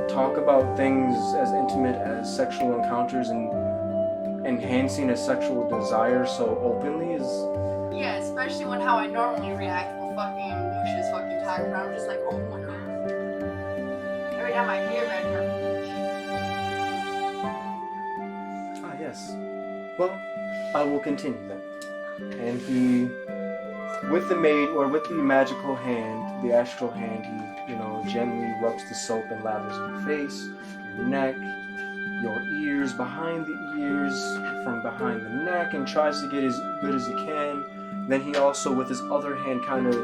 talk about things as intimate as sexual encounters and enhancing a sexual desire so openly is... Yeah, especially when how I normally react with fucking Lucius fucking talking around. I'm just like, oh my god. Every time I hear about her. Ah, yes. Well, I will continue then. And he, with the magical hand, the astral hand, he, gently rubs the soap and lathers your face, your neck, your ears, behind the ears, from behind the neck, and tries to get as good as he can. Then he also, with his other hand, kind of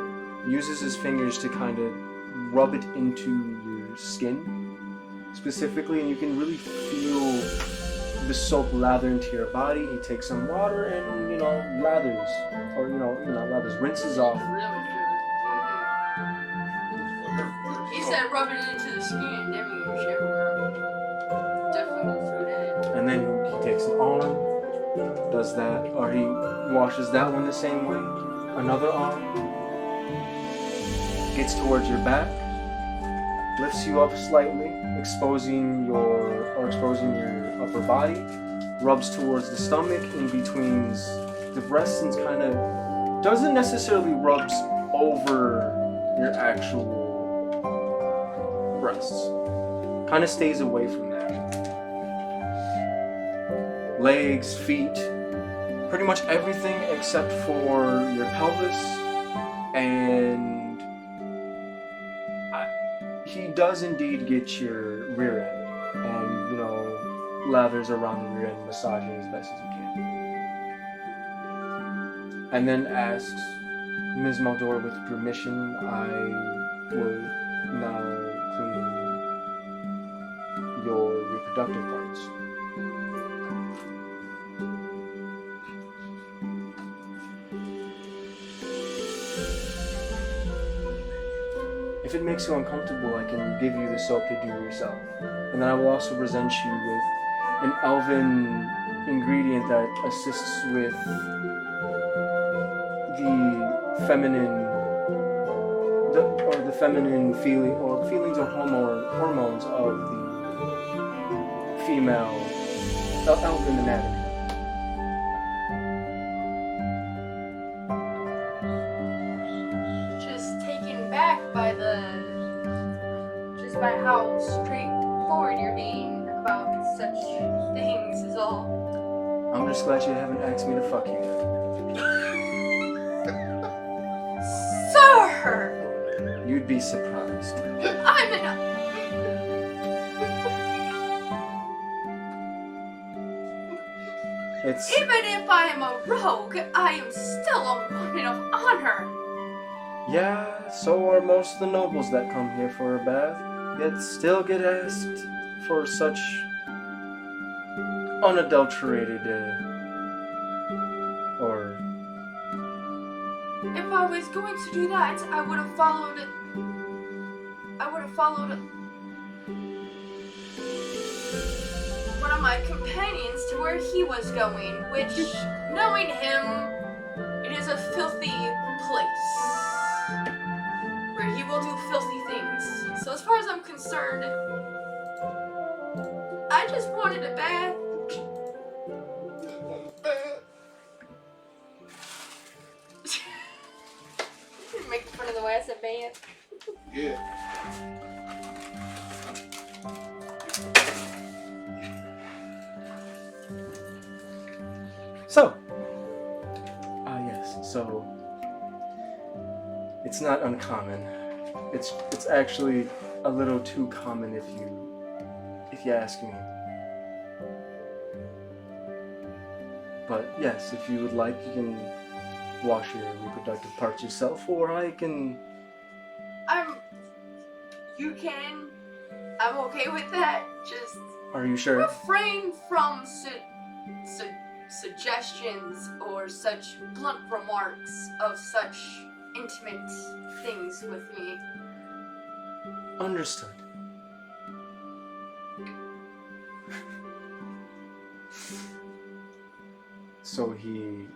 uses his fingers to kind of rub it into your skin, specifically, and you can really feel the soap lather into your body. He takes some water and, lathers, or, rinses off. Really good. He said rub it into the skin. That means everywhere. Definitely through that. And then he takes an arm, does that, or he washes that one the same way. Another arm, gets towards your back, lifts you up slightly, exposing your upper body, rubs towards the stomach in between the breasts, and kind of doesn't necessarily rubs over your actual breasts. Kind of stays away from that. Legs, feet, pretty much everything except for your pelvis, and he does indeed get your rear end, and lathers around the rear end, massaging as best as he can, and then asks Ms. Maldor, with permission, I will now clean your reproductive parts. if it makes you uncomfortable, I can give you the soap to do yourself. And then I will also present you with an elven ingredient that assists with the feminine feeling or feelings or hormones of the female elven anatomy. Just taken back by by how straightforward you're being about such things is all. I'm just glad you haven't asked me to fuck you. Sir! You'd be surprised. I'm an... It's Even if I am a rogue, I am still a woman of honor. yeah, so are most of the nobles that come here for a bath, yet still get asked for such unadulterated or If I was going to do that, I would have followed one of my companions to where he was going, which, knowing him, it is a filthy place where he will do filthy things. So as far as I'm concerned, I just wanted a bath. Make fun of the way I said bath. Yeah. so. Yes. So it's not uncommon. It's actually a little too common if you ask me. But yes, if you would like, you can wash your reproductive parts yourself, or I can. You can. I'm okay with that. Just Are you sure? refrain from suggestions or such blunt remarks of such intimate things with me. Understood. So he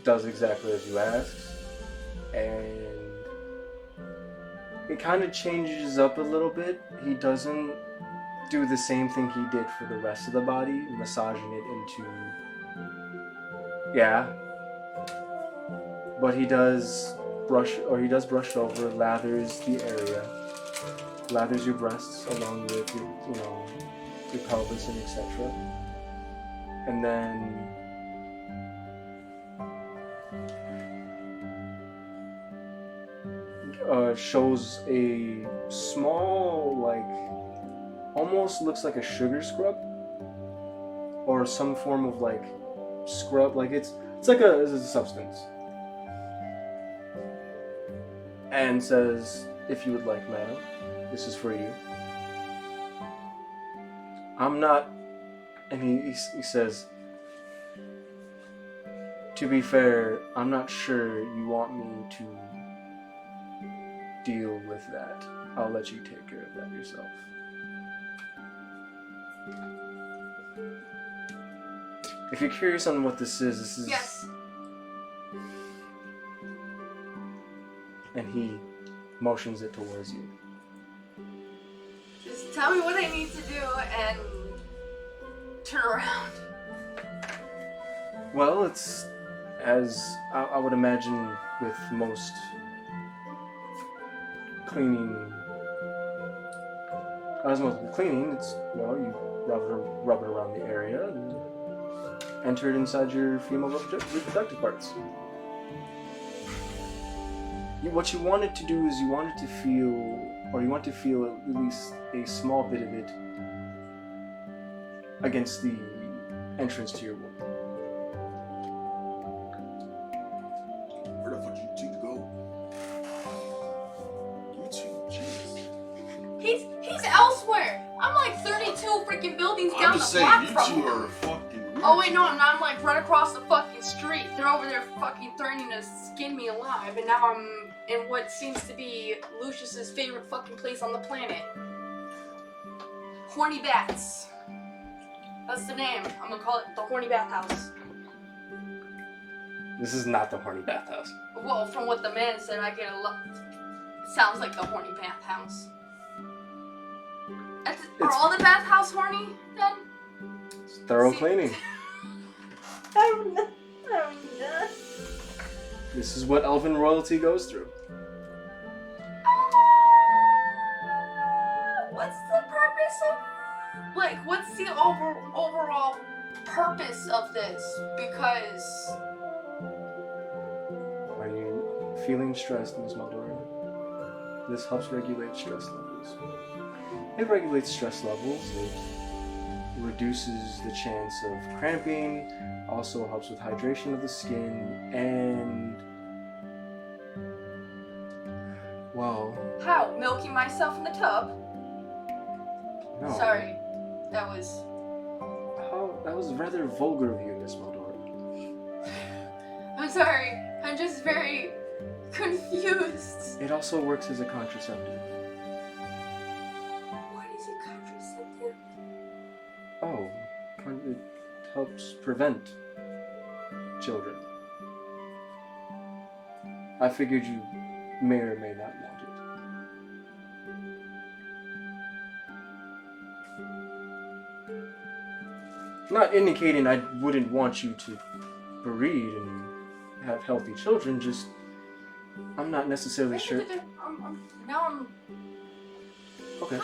does exactly as you asked, and it kind of changes up a little bit. He doesn't do the same thing he did for the rest of the body, massaging it into... Yeah. But he does brush it over, lathers the area, lathers your breasts along with your pelvis and etc. And then shows a small, almost looks like a sugar scrub or some form of scrub. It's a substance, and says, "If you would like, madam, this is for you." I'm not, and he says, "To be fair, I'm not sure you want me to deal with that. I'll let you take care of that yourself." If you're curious on what this is... Yes. And he motions it towards you. Just tell me what I need to do and turn around. Well, it's as I would imagine with most cleaning. As most cleaning, it's, you rub it around the area and enter it inside your female reproductive parts. What you wanted to do is you want to feel at least a small bit of it against the entrance to your womb. Where the fuck you two go? You two, Jesus. He's elsewhere. I'm like 32 freaking buildings I'm down the just block saying, you from two him. are fucking weird. Oh wait, no, I'm like right across the fucking street. They're over there fucking threatening to skin me alive. alive, and now I'm in what seems to be Lucius's favorite fucking place on the planet. Horny Bats. That's the name. I'm gonna call it the Horny Bathhouse. This is not the horny bathhouse. Well, from what the man said, I get a lot. Sounds like the Horny Bathhouse. Are all the bathhouse horny then? It's thorough See- cleaning. I'm not. This is what elven royalty goes through. What's the purpose of? Like, what's the overall purpose of this? Because Are you feeling stressed, Ms. Maldorian? This helps regulate stress levels. It regulates stress levels. It reduces the chance of cramping. Also helps with hydration of the skin and, well, how? Milking myself in the tub? no. Sorry, that was. That was rather vulgar of you, Miss Maldorian. I'm sorry. I'm just very confused. It also works as a contraceptive. What is a contraceptive? Oh, it helps prevent children. I figured you may or may not want it. Not indicating I wouldn't want you to breed and have healthy children, just I'm not necessarily sure. Now I'm. Okay.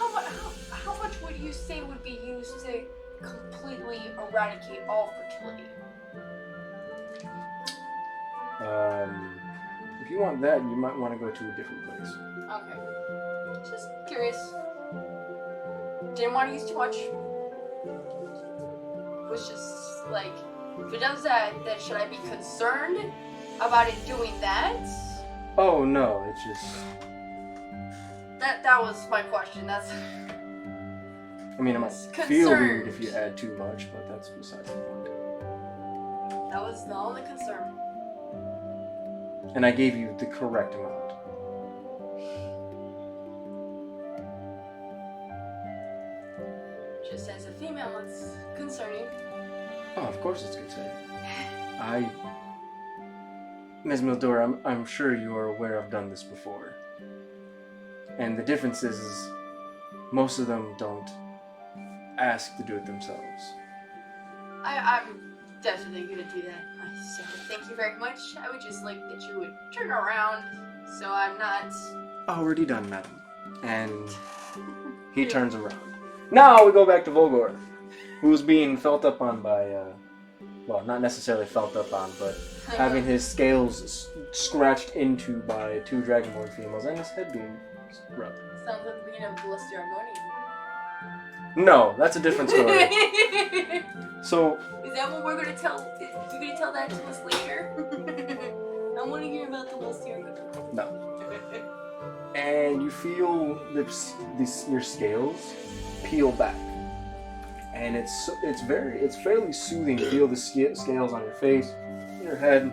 How much would you say would be used to completely eradicate all fertility? If you want that, you might want to go to a different place. Okay. Just curious. Didn't want to use too much. Was just like, if it does that, then should I be concerned about it doing that? Oh no, it's just. That was my question. That's. I mean, it might feel weird if you add too much, but that's besides the point. That was the only concern. And I gave you the correct amount. Just as a female, it's concerning. Oh, of course it's concerning. Ms. Mildor, I'm sure you are aware I've done this before. And the difference is most of them don't ask to do it themselves. I'm definitely gonna do that. So thank you very much. I would just like that you would turn around so I'm not. Already done, madam. And he turns around. Now we go back to Volgor, who's being felt up on by, well, not necessarily felt up on, but having his scales scratched into by two Dragonborn females and his head being rubbed. Sounds like the beginning of the Lusty Argonian. No, that's a different story. So, Is that what we're gonna tell? You're gonna tell that to us later? I want to hear about the Lusty Argonian. no. And you feel your scales peel back, and it's fairly soothing to feel the scales on your face, your head,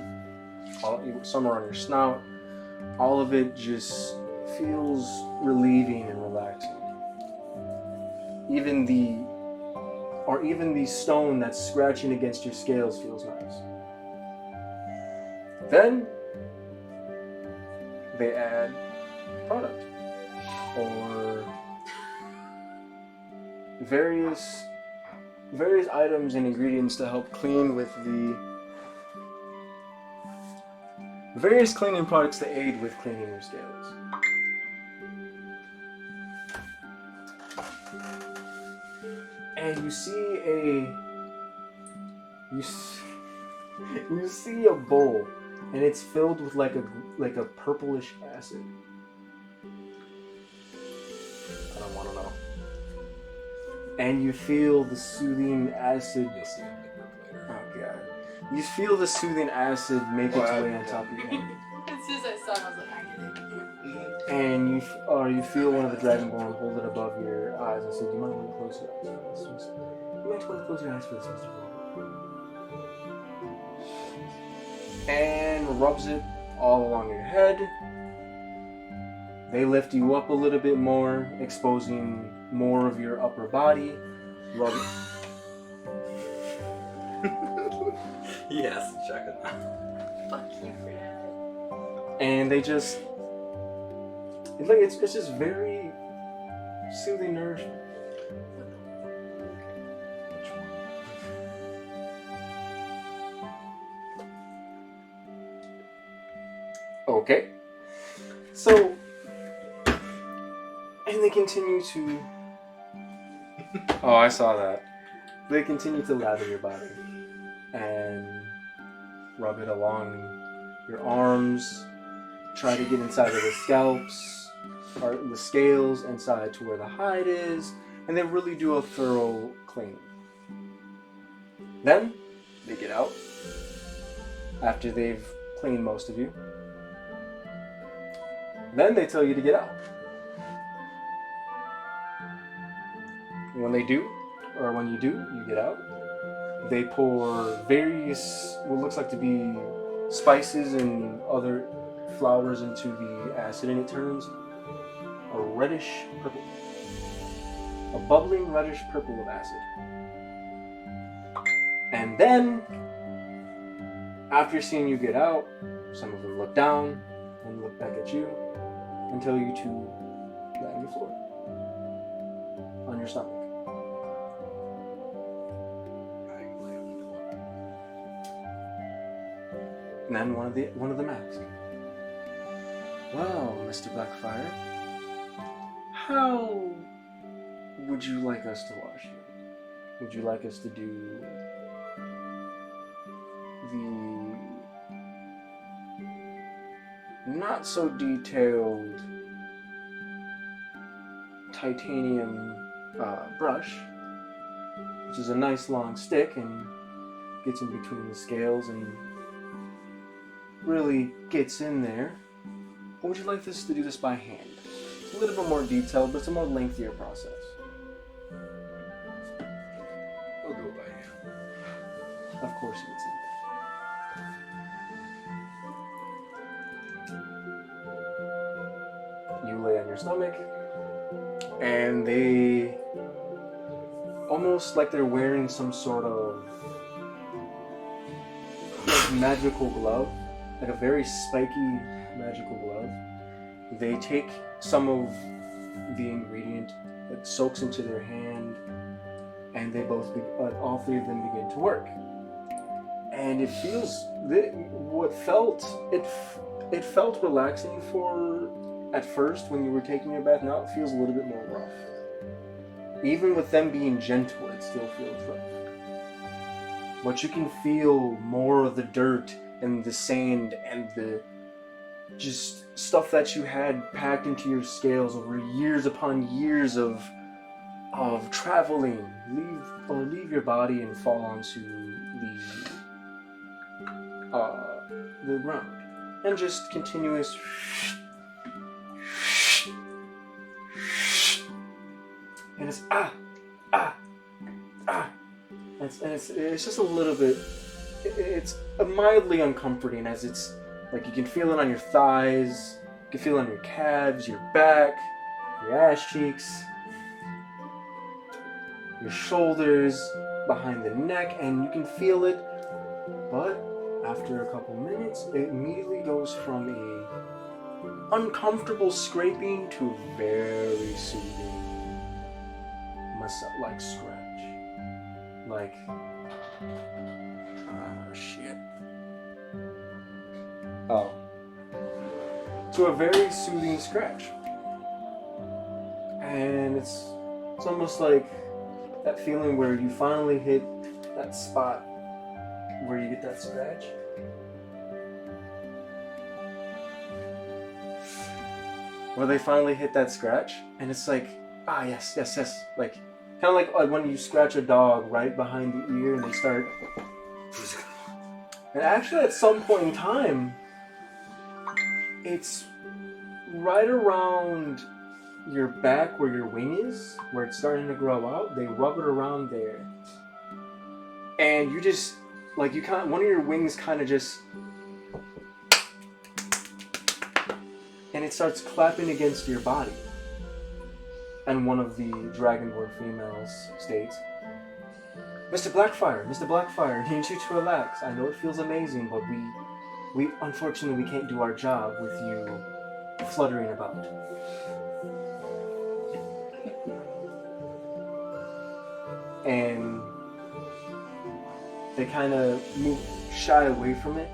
some are on your snout. All of it just feels relieving and relaxing. Even the stone that's scratching against your scales feels nice. Then they add product or various items and ingredients to help clean with the various cleaning products to aid with cleaning your scales. And you see a bowl, and it's filled with like a purplish acid. I don't want to know. And you feel the soothing acid. You'll see it in the group later. Oh god! You feel the soothing acid make its way on top of your head. As soon as I saw it, I was like, I get it. And you feel one of the Dragonborn hold it above your eyes and say, "You might want to close your eyes for this. You might want to close your eyes for this, Mr. Whelp." And rubs it all along your head. They lift you up a little bit more, exposing more of your upper body. Rub Yes, check it out. Fuck you for that. and they just it's just very soothing nourishment. Okay. So, and they continue to. Oh, I saw that. They continue to lather your body and rub it along your arms. Try to get inside of the scalps, or the scales, inside to where the hide is, and they really do a thorough cleaning. Then they get out after they've cleaned most of you. Then they tell you to get out. When they do, or when you do, you get out. They pour various, what looks like to be spices and other flowers into the acid, and it turns a reddish purple. A bubbling reddish purple of acid. And then, after seeing you get out, some of them look down and look back at you and tell you to lie on the floor. On your stomach. And then one of them asks, "Well, Mr. Blackfire, how would you like us to wash you? Would you like us to do the not so detailed titanium brush, which is a nice long stick and gets in between the scales and really gets in there? Or would you like us to do this by hand? It's a little bit more detailed, but it's a more lengthier process." We'll do it by hand. Of course you would say. You lay on your stomach, and they almost like they're wearing some sort of magical glove, like a very spiky magical glove. They take some of the ingredient that soaks into their hand, and they all three of them begin to work. And it feels it felt relaxing at first when you were taking your bath. Now it feels a little bit more rough. Even with them being gentle, it still feels rough. But you can feel more of the dirt and the sand and the just stuff that you had packed into your scales over years upon years of traveling leave your body and fall onto the ground, and just continuous and it's it's just a little bit, it's mildly uncomforting, as it's like you can feel it on your thighs, you can feel it on your calves, your back, your ass cheeks, your shoulders, behind the neck, and you can feel it. But after a couple minutes, it immediately goes from a uncomfortable scraping to a very soothing like scratch. Like, shit. Oh. To a very soothing scratch. And it's almost like that feeling where you finally hit that spot where you get that scratch. Where they finally hit that scratch, and it's like, yes. Like, kind of like when you scratch a dog right behind the ear and they start. And actually, at some point in time, it's right around your back where your wing is, where it's starting to grow out. They rub it around there, and you just like one of your wings kind of just and it starts clapping against your body. And one of the Dragonborn females states, Mr. Blackfire, I need you to relax. I know it feels amazing, but we unfortunately we can't do our job with you fluttering about. And they kind of shy away from it,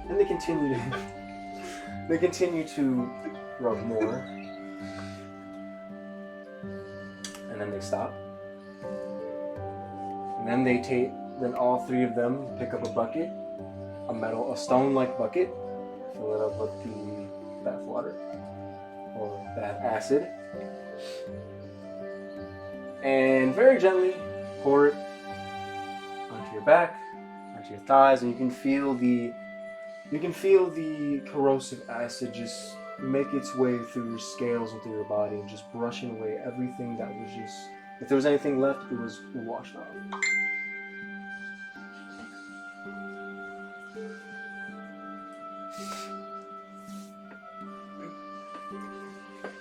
and they continue to rub more, and then they stop. And then all three of them pick up a bucket, a stone-like bucket, fill it up with the bath water or bath acid, and very gently pour it onto your back, onto your thighs, and you can feel the corrosive acid just make its way through your scales and through your body, and just brushing away everything that was just, if there was anything left, it was washed off.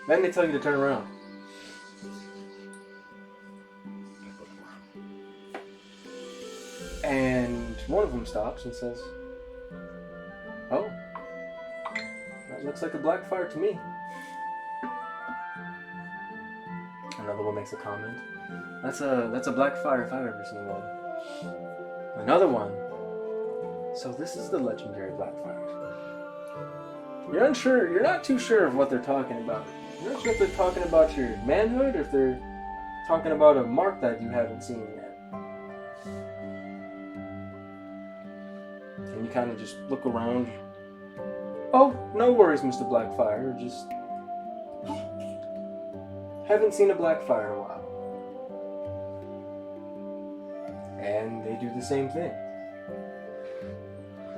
Then they tell you to turn around. And one of them stops and says, "Oh, that looks like a black fire to me." Another one makes a comment. That's a black fire if I've ever seen one. Another one. So this is the legendary black fire. You're not too sure of what they're talking about. You're not sure if they're talking about your manhood or if they're talking about a mark that you haven't seen yet. And you kind of just look around. Oh, no worries, Mr. Blackfire. Just haven't seen a Blackfire in a while. And they do the same thing.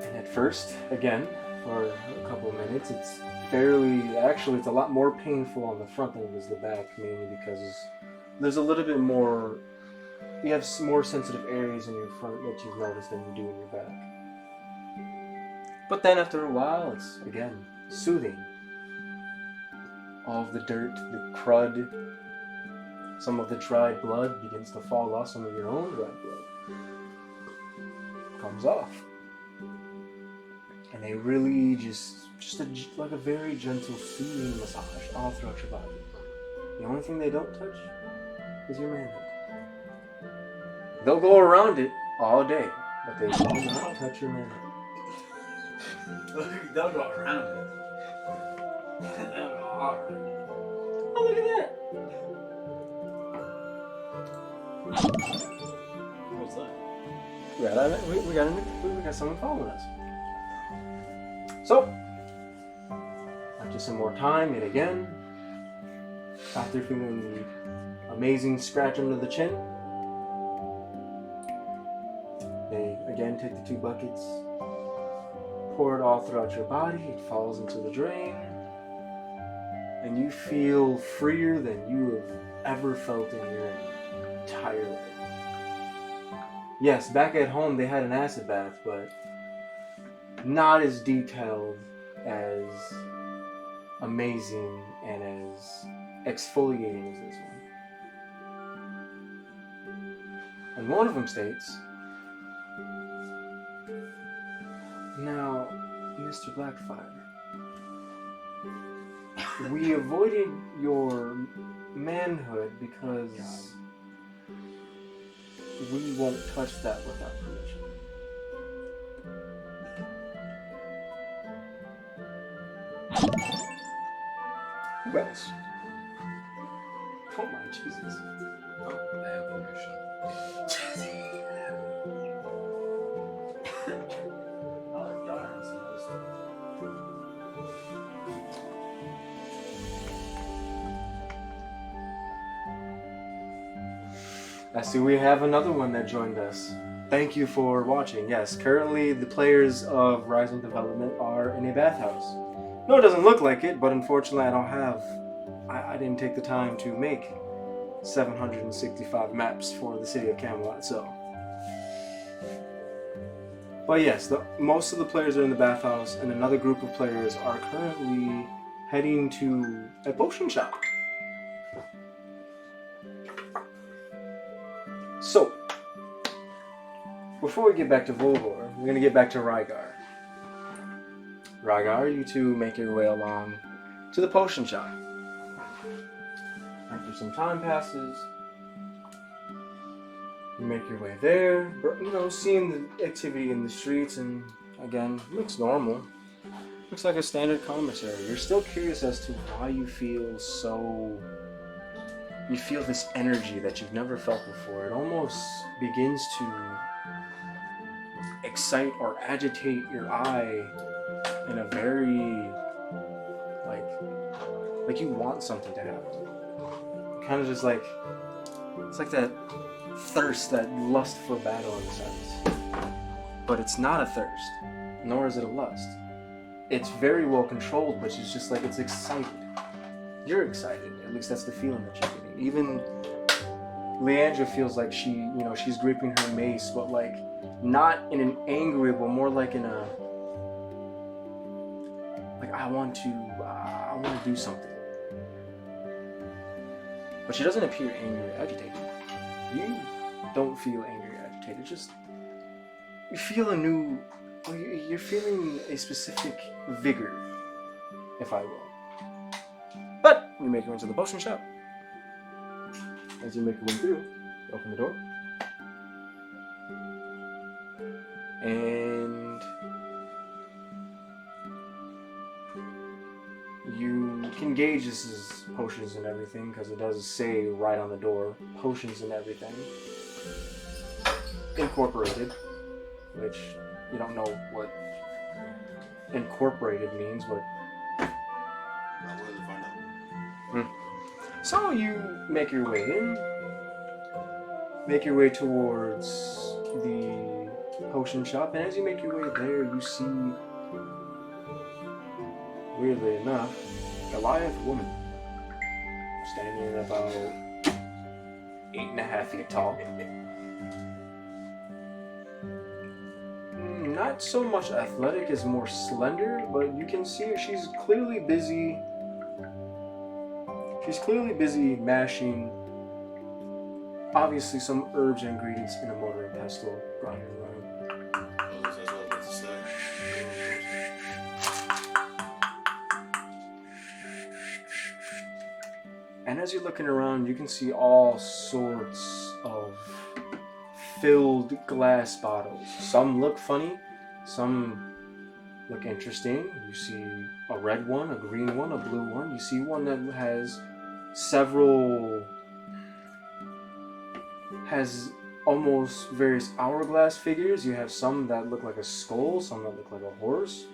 And at first, again, for a couple of minutes, it's a lot more painful on the front than it is the back, mainly because there's a little bit more, you have some more sensitive areas in your front that you've noticed than you do in your back. But then after a while, it's, again, soothing. All of the dirt, the crud, some of the dried blood begins to fall off, some of your own dried blood comes off. And they really like a very gentle, soothing massage all throughout your body. The only thing they don't touch is your manhood. They'll go around it all day, but they will not touch your manhood. They'll go around it. They'll go hard. Oh, look at that! What's that? We got someone following us. So, after some more time, yet again, after feeling the amazing scratch under the chin, they again take the two buckets, pour it all throughout your body, it falls into the drain, and you feel freer than you have ever felt in your entire life. Yes, back at home they had an acid bath, but not as detailed, as amazing, and as exfoliating as this one. And one of them states, "Now, Mr. Blackfire, we avoided your manhood because we won't touch that without permission." Who else? Oh my Jesus. Oh, I have permission. Oh, darn. I see we have another one that joined us. Thank you for watching. Yes, currently the players of Rysing Development are in a bathhouse. No, it doesn't look like it, but unfortunately I didn't take the time to make 765 maps for the city of Camelot, so. But yes, most of the players are in the bathhouse, and another group of players are currently heading to a potion shop. So, before we get back to Volgor, we're going to get back to Rygar. Rygar, you two make your way along to the potion shop. After some time passes, you make your way there, seeing the activity in the streets, and again, looks normal. Looks like a standard commissary. You're still curious as to why you feel this energy that you've never felt before. It almost begins to excite or agitate your eye in a very, like you want something to happen. Kind of just like, it's like that thirst, that lust for battle in a sense. But it's not a thirst, nor is it a lust. It's very well controlled, but it's just like it's excited. You're excited, at least that's the feeling that you're getting. Even Leandra feels like she's gripping her mace, but like not in an angry, but more like in a, like I want to do something. But she doesn't appear angry or agitated. You don't feel angry or agitated. Just you feel you're feeling a specific vigor, if I will. But we make your way into the potion shop. As you make your way through, you open the door. And you can gauge this is potions and everything, because it does say right on the door, potions and everything. Incorporated, which you don't know what incorporated means, but I wanted to find out. So you make your way in, make your way towards the potion shop, and as you make your way there, you see, weirdly enough, Goliath woman, standing about 8.5 feet tall. Not so much athletic as more slender, but you can see she's clearly busy. She's clearly busy mashing, obviously, some herbs and ingredients in a mortar and pestle, grinding around. That's what I was about to say. And as you're looking around, you can see all sorts of filled glass bottles. Some look funny, some look interesting. You see a red one, a green one, a blue one. You see one that has almost various hourglass figures. You have some that look like a skull, some that look like a horse.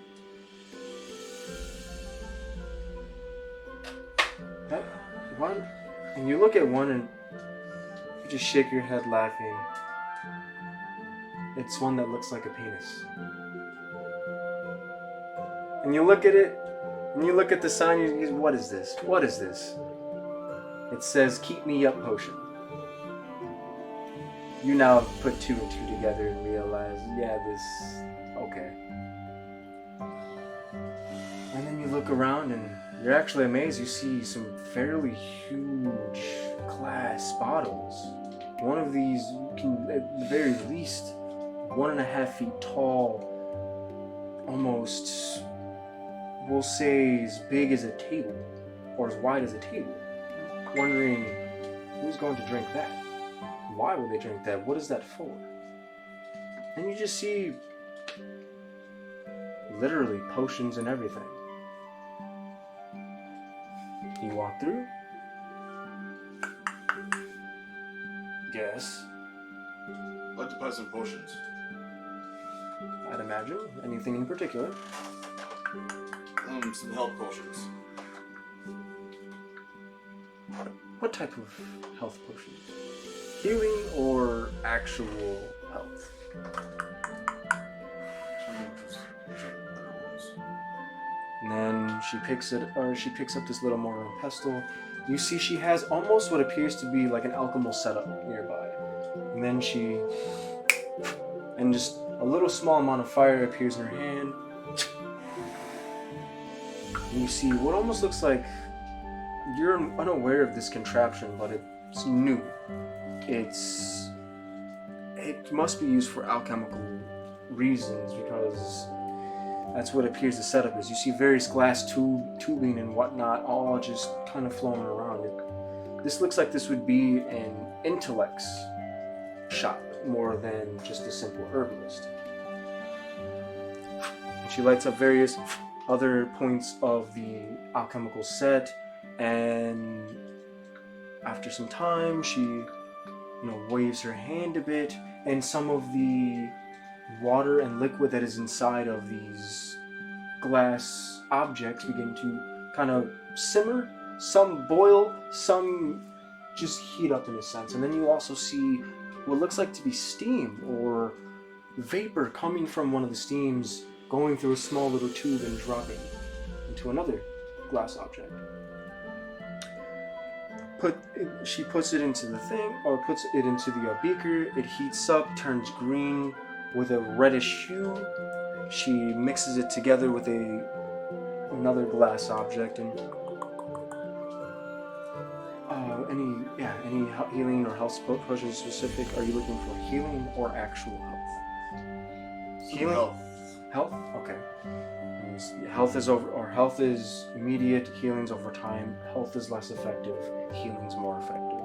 That one, and you look at one and you just shake your head laughing. It's one that looks like a penis. And you look at it, and you look at the sign, you what is this? What is this? It says, "Keep me up potion." You now put two and two together and realize, okay. And then you look around and you're actually amazed. You see some fairly huge glass bottles. One of these can, at the very least, 1.5 feet tall, almost, we'll say, as big as a table, or as wide as a table. Wondering, who's going to drink that? Why would they drink that? What is that for? And you just see, literally, potions and everything. You walk through. Yes. I'd like to buy some potions. I'd imagine. Anything in particular? Some health potions. What type of health potions? Healing or actual health? And then she picks up this little mortar and pestle. You see she has almost what appears to be like an alchemical setup nearby. And then just a little small amount of fire appears in her hand. you see what almost looks like you're unaware of this contraption, but it's new. It must be used for alchemical reasons because that's what appears the setup is. You see various glass tubing and whatnot all just kind of flowing around. This looks like this would be an intellect's shop more than just a simple herbalist. And she lights up various other points of the alchemical set, and after some time she waves her hand a bit, and some of the water and liquid that is inside of these glass objects begin to kind of simmer. Some boil, some just heat up in a sense. And then you also see what looks like to be steam or vapor coming from one of the steams, going through a small little tube and dropping into another glass object. She puts it into the thing, or puts it into the beaker. It heats up, turns green with a reddish hue. She mixes it together with another glass object. And any healing or health potions specific? Are you looking for healing or actual health? Healing. Health. Okay. Health is immediate. Healing's over time. Health is less effective. Healing's more effective.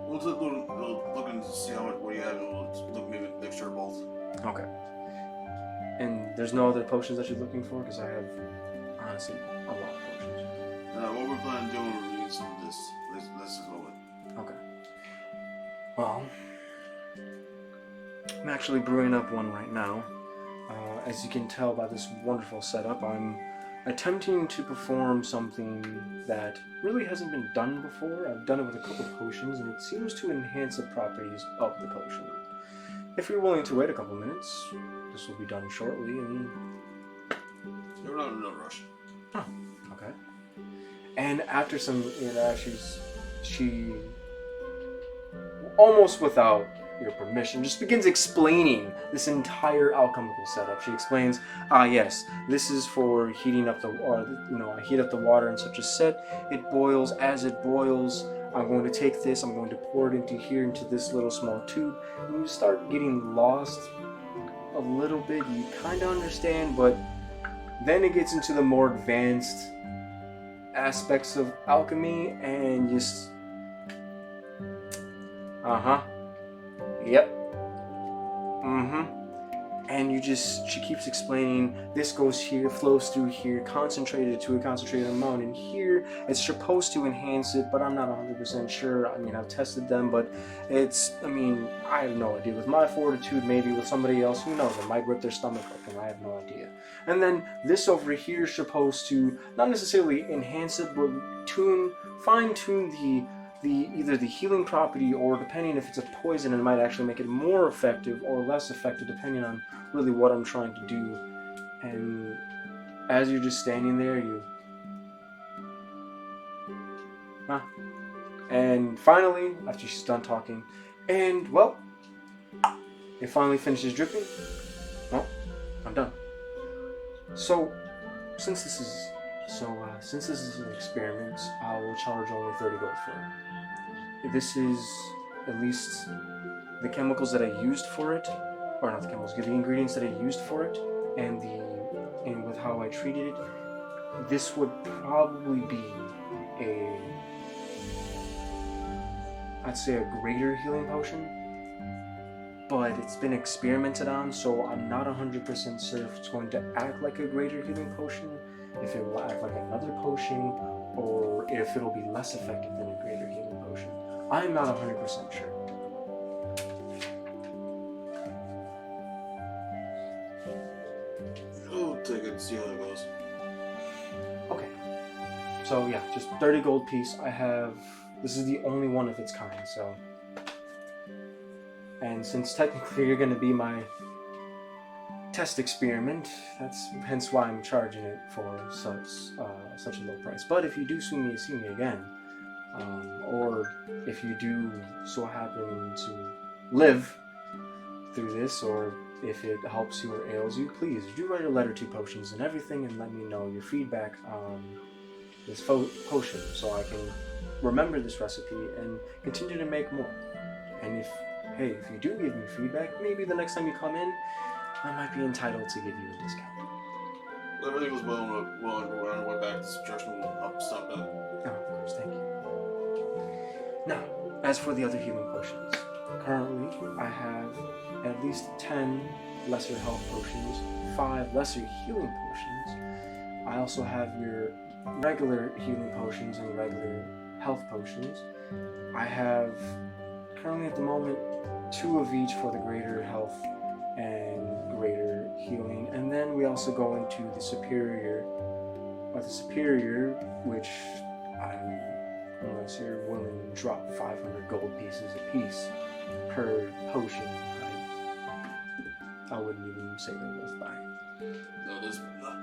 We'll look and see what you have, and we'll look maybe a mixture of both. Okay. And there's no other potions that you're looking for, because I have honestly a lot of potions. What we're planning on doing, we're reading some of this. Let's just go with. Okay. Well, I'm actually brewing up one right now. As you can tell by this wonderful setup, I'm attempting to perform something that really hasn't been done before. I've done it with a couple potions, and it seems to enhance the properties of the potion. If you're willing to wait a couple minutes, this will be done shortly, and... We're not in no rush. Oh, okay. And after some interactions, she, almost without your permission, just begins explaining this entire alchemical setup. She explains, yes, this is for heating up I heat up the water in such a set. It boils. As it boils, I'm going to take this, I'm going to pour it into here, into this little small tube. And you start getting lost a little bit. You kind of understand, but then it gets into the more advanced aspects of alchemy, and just... Yep. And she keeps explaining, this goes here, flows through here, concentrated to a concentrated amount, and here it's supposed to enhance it, but I'm not 100% sure. I've tested them, but I have no idea. With my fortitude, maybe with somebody else, who knows, it might rip their stomach open, I have no idea. And then this over here is supposed to not necessarily enhance it, but fine-tune either the healing property, or depending if it's a poison, it might actually make it more effective or less effective, depending on really what I'm trying to do. And as you're just standing there, and finally, after she's done talking, and well, it finally finishes dripping. Well, I'm done. So, since this is an experiment, I will charge only 30 gold for it. This is at least the chemicals that I used for it, or not the chemicals, the ingredients that I used for it, and with how I treated it. This would probably be I'd say a greater healing potion, but it's been experimented on, so I'm not 100% sure if it's going to act like a greater healing potion, if it will act like another potion, or if it'll be less effective than a greater healing potion. I'm not 100% sure. We'll take it and see how it goes. Okay. So yeah, just 30 gold piece. This is the only one of its kind, so. And since technically you're going to be my test experiment, that's hence why I'm charging it for such a low price. But if you do see me again, or if you do so happen to live through this, or if it helps you or ails you, please do write a letter to Potions and everything and let me know your feedback on this potion so I can remember this recipe and continue to make more. And if you do give me feedback, maybe the next time you come in, I might be entitled to give you a discount. Everything was well when I went back to suggestion will stop that. Oh, of course, thank you. Now, as for the other healing potions, currently I have at least 10 lesser health potions, 5 lesser healing potions. I also have your regular healing potions and regular health potions. I have currently at the moment 2 of each for the greater health and greater healing, and then we also go into the superior, which unless you're willing to drop 500 gold pieces a piece per potion, I wouldn't even say they're worth buying. No, this not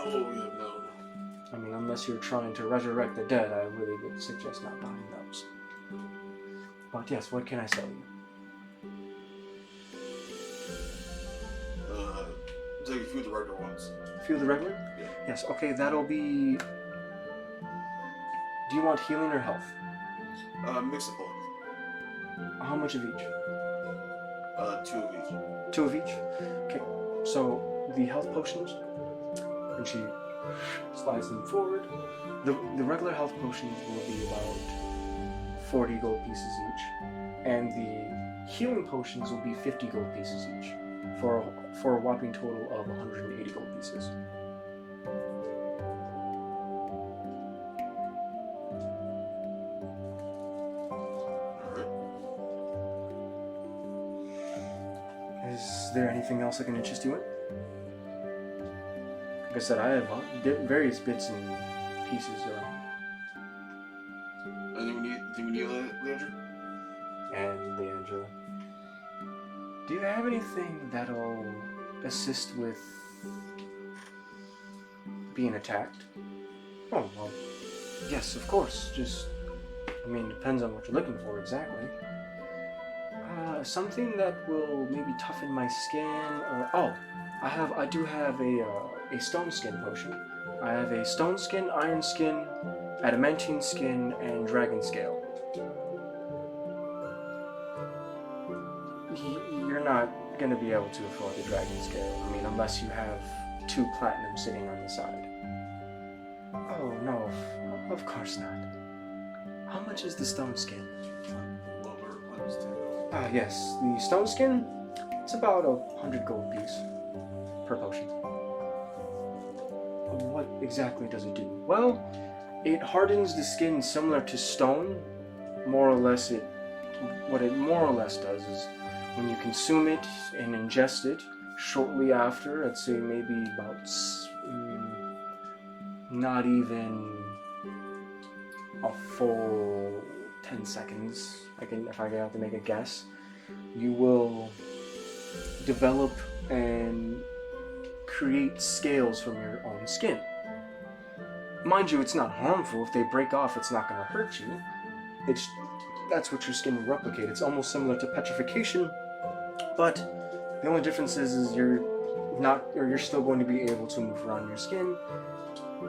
what we have now. I mean, unless you're trying to resurrect the dead, I really would suggest not buying those. But yes, what can I sell you? Take a few of the regular ones. A few of the regular? Yeah. Yes, okay, that'll be... Do you want healing or health? Mix of both. How much of each? 2 of each. 2 of each? Okay, so the health potions, and she slides them forward. The regular health potions will be about 40 gold pieces each, and the healing potions will be 50 gold pieces each, for a whopping total of 180 gold pieces. Is there anything else I can interest you in? Like I said, I have various bits and pieces around. Anything we need, Leandra? And Leandra, do you have anything that'll assist with being attacked? Oh, well, yes, of course. Just, depends on what you're looking for exactly. Something that will maybe toughen my skin, or I do have a stone skin potion. I have a stone skin, iron skin, adamantine skin, and dragon scale. You're not going to be able to afford the dragon scale. Unless you have 2 platinum sitting on the side. Oh no, of course not. How much is the stone skin? Yes, the stone skin, it's about 100 gold piece per potion. What exactly does it do? Well, it hardens the skin similar to stone. More or less, what it more or less does is when you consume it and ingest it, shortly after, I'd say maybe about not even a full 10 seconds, if I have to make a guess, you will develop and create scales from your own skin. Mind you, it's not harmful. If they break off, it's not going to hurt you. That's what your skin will replicate. It's almost similar to petrification, but the only difference is you're still going to be able to move around your skin.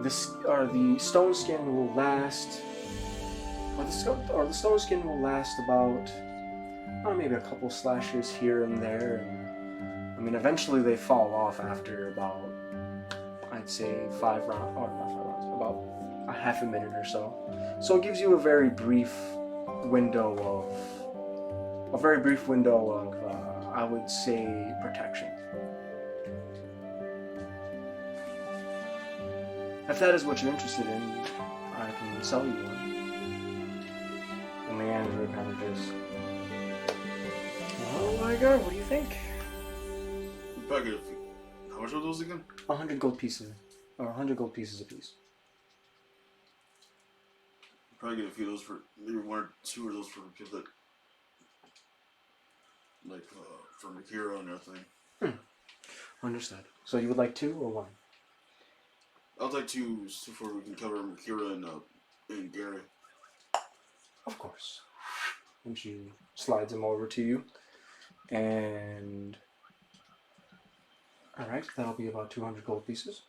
The stone skin will last. The stone skin will last about maybe a couple slashes here and there. And, eventually they fall off after about, I'd say 5 rounds, or not 5 rounds, about a half a minute or so. So it gives you a very brief window of, I would say, protection. If that is what you're interested in, I can sell you one. And Leandra kind of just, oh my god, what do you think? How much are those again? 100 gold pieces, or 100 gold pieces a piece. Probably get a few of those for, maybe 1 or 2 of those for people that, for Makira and everything. Understood. So you would like 2 or 1? I'd like 2 so far we can cover Makira and Gary. Of course. And she slides him over to you. And Alright, that'll be about 200 gold pieces.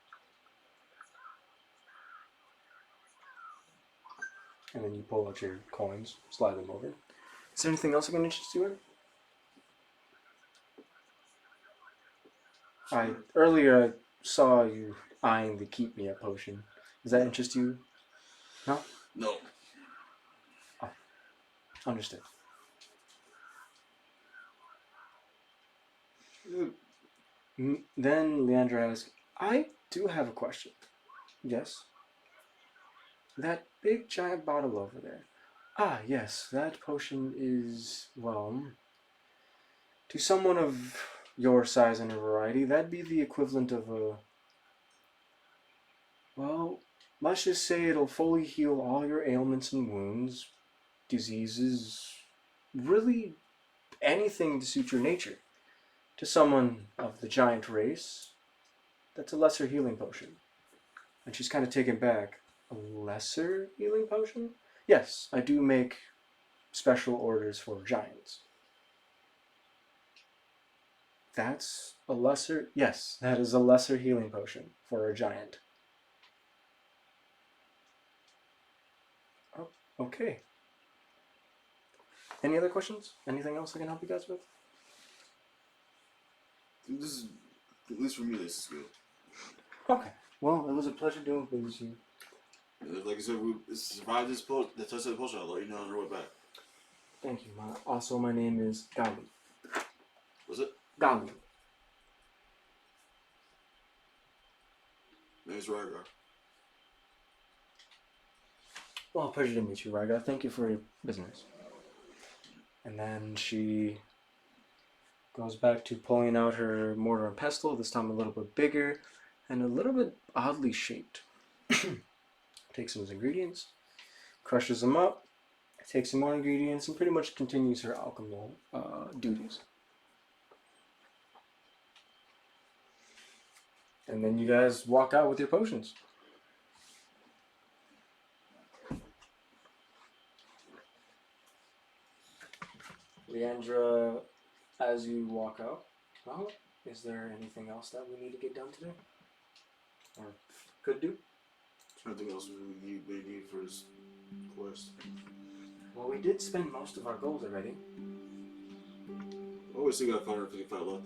And then you pull out your coins, slide them over. Is there anything else I can interest you in? Earlier I saw you eyeing the Keep Me Up potion. Does that interest you? No? No. Understood. Then Leandra asks, I do have a question. Yes? That big giant bottle over there. Ah, yes, that potion is, well, to someone of your size and variety, that'd be the equivalent of a, well, let's just say it'll fully heal all your ailments and wounds, diseases, really anything to suit your nature. To someone of the giant race, that's a lesser healing potion. And she's kind of taken back. A lesser healing potion? Yes, I do make special orders for giants. That's a lesser... Yes, that is a lesser healing potion for a giant. Oh, okay. Any other questions? Anything else I can help you guys with? This is, at least for me, this is good. Okay. Well, it was a pleasure doing business with you. Like I said, we survived this post. The test of the potion. I'll let you know on our way back. Thank you. Also, my name is Gali. Was it? Gali. Name's Rygar. Well, pleasure to meet you, Rygar. Thank you for your business. And then she goes back to pulling out her mortar and pestle, this time a little bit bigger and a little bit oddly shaped. Takes some ingredients, crushes them up, takes some more ingredients, and pretty much continues her alchemical duties. And then you guys walk out with your potions. Leandra, as you walk out, well, is there anything else that we need to get done today? Or could do? Anything else we need for this quest? Well, we did spend most of our gold already. Oh, we still got 555 left.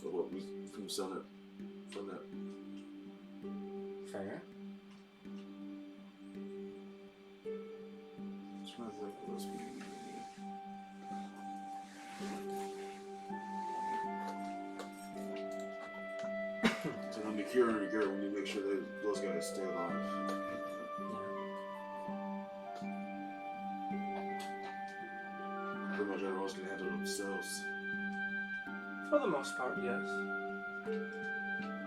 Of what we from selling it from that. Fair. Just trying to think what else we need. So on the cure and regret, we need to make sure that those guys stay alive. Pretty much everyone's gonna handle themselves. For the most part, yes.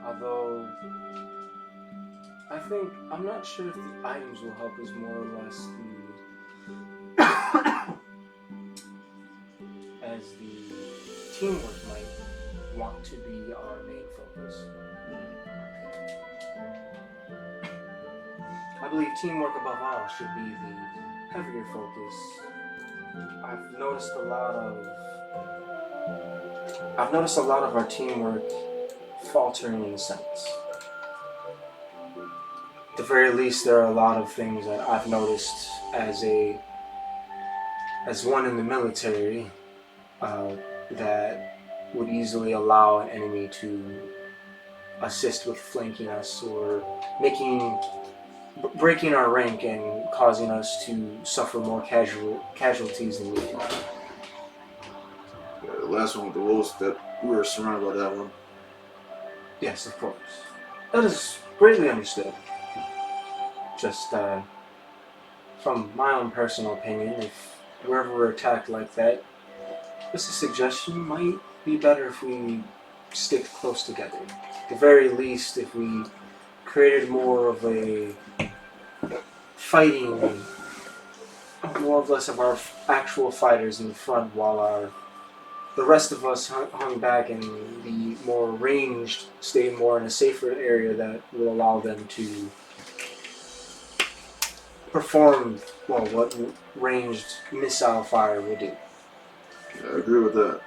Although, I'm not sure if the items will help us more or less as the teamwork might want to be our main focus. I believe teamwork above all should be the heavier focus. I've noticed a lot of our teamwork faltering in a sense. At the very least, there are a lot of things that I've noticed as one in the military that would easily allow an enemy to assist with flanking us or breaking our rank and causing us to suffer more casualties than we do. Yeah, the last one with the wolves, that we were surrounded by that one. Yes, of course. That is greatly understood. Just from my own personal opinion, if we're ever attacked like that, just a suggestion, might be better if we stick close together. At the very least, if we created more of a fighting, more or less of our actual fighters in the front, while the rest of us hung back and the more ranged stay more in a safer area that will allow them to perform, well, what ranged missile fire would do. Yeah, I agree with that.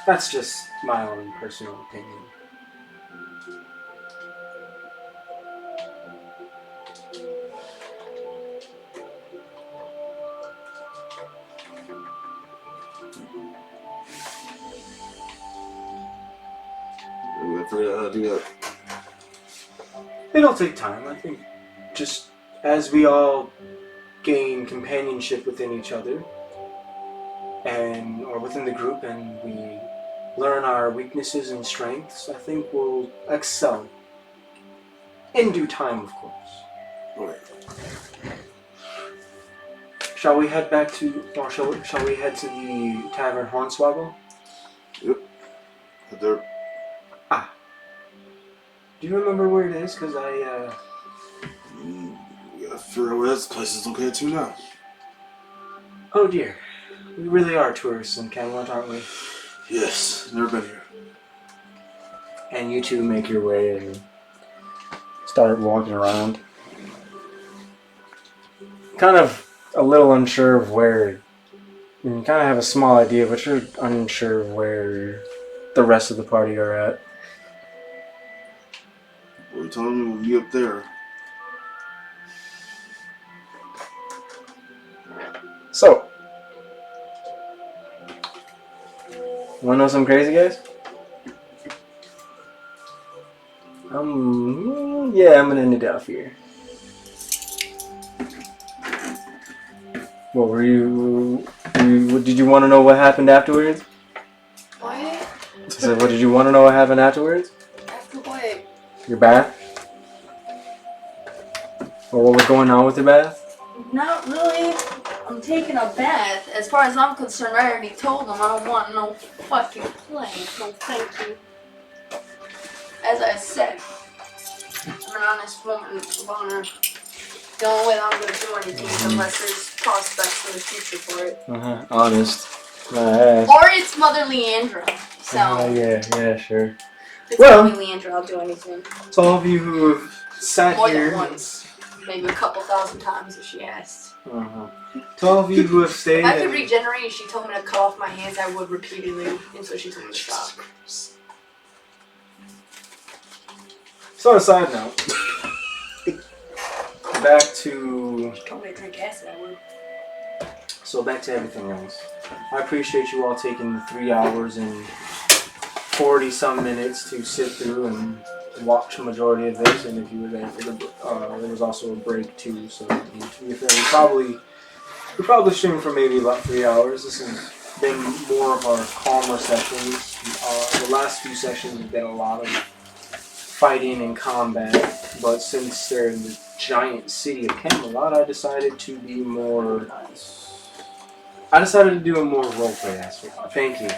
That's just my own personal opinion. We gotta figure out how to do that. It'll take time. I think just as we all gain companionship within each other or within the group, and we learn our weaknesses and strengths, I think we'll excel. In due time, of course. Okay. Shall we head back to, or shall we head to the Tavern Hornswoggle? Yep. There. Do you remember where it is? Because We gotta figure out where this place is located to now. oh dear. We really are tourists in Camelot, aren't we? Yes, never been here. And you two make your way and start walking around. Kind of a little unsure of where. You kind of have a small idea, but you're unsure of where the rest of the party are at. Well, you told me we'll be up there. So, wanna know something crazy, guys? Yeah, I'm gonna end it off here. What were you did you want to know what happened afterwards? What? I said, what did you want to know what happened afterwards? After what? Your bath? Or what was going on with your bath? Not really. I'm taking a bath. As far as I'm concerned, I already told them I don't want no fucking play. No, thank you. As I said, I'm an honest woman of honor. The only way that I'm going to do anything is unless there's prospects in the future for it. Honest. Nice. Or it's Mother Leandra. So, yeah, sure. if it's Well- Mother Leandra, I'll do anything. To all of you who have sat More here. than once. Maybe a couple thousand times if she asked. To all of you who have stayed. If I could and- regenerate and she told me to cut off my hands, I would repeatedly until she told me to stop. So on a side note, back to She told me to drink acid, I would. back to everything else. I appreciate you all taking the 3 hours and 40 some minutes to sit through and watch the majority of this. And if you were there for there was also a break too. So to be fair, we probably streamed for maybe about 3 hours. This has been more of our calmer sessions. The last few sessions have been a lot of fighting and combat, but since they're in the giant city of Camelot, I decided to do a more roleplay aspect. Thank you,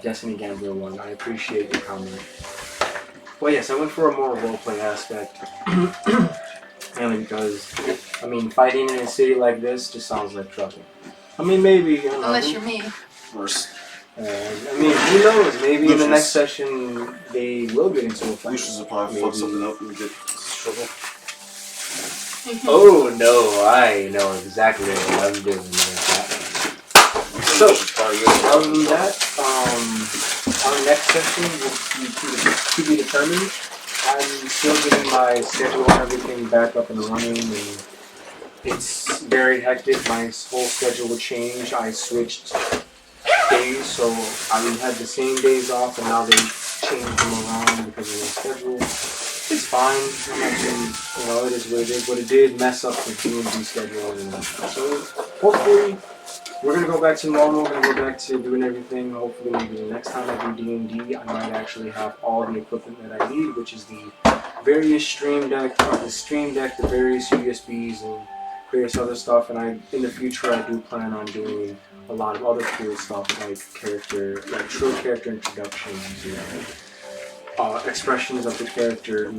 Destiny Gambler 1. I appreciate your comment. Well, yes, I went for a more roleplay aspect, mainly because, fighting in a city like this just sounds like trouble. Maybe, Unless you're me. Worse. who knows? Maybe in the next session they will get into a fight. Lucius will probably fuck something up and get trouble. Oh no, I know exactly what I'm doing with that. So, other than that, our next session will be to be determined. I'm still getting my schedule and everything back up and running, and it's very hectic. My whole schedule will change. I switched days, so I had the same days off, and now they changed them around because of the schedule. It's fine. It is what it is. But it did mess up the D&D schedule, and so hopefully we're gonna go back to normal. We're gonna go back to doing everything. Hopefully, maybe the next time I do D&D, I might actually have all the equipment that I need, which is the various Stream Deck, the various USBs, and various other stuff. And in the future, I do plan on doing a lot of other cool stuff like true character introductions, expressions of the character,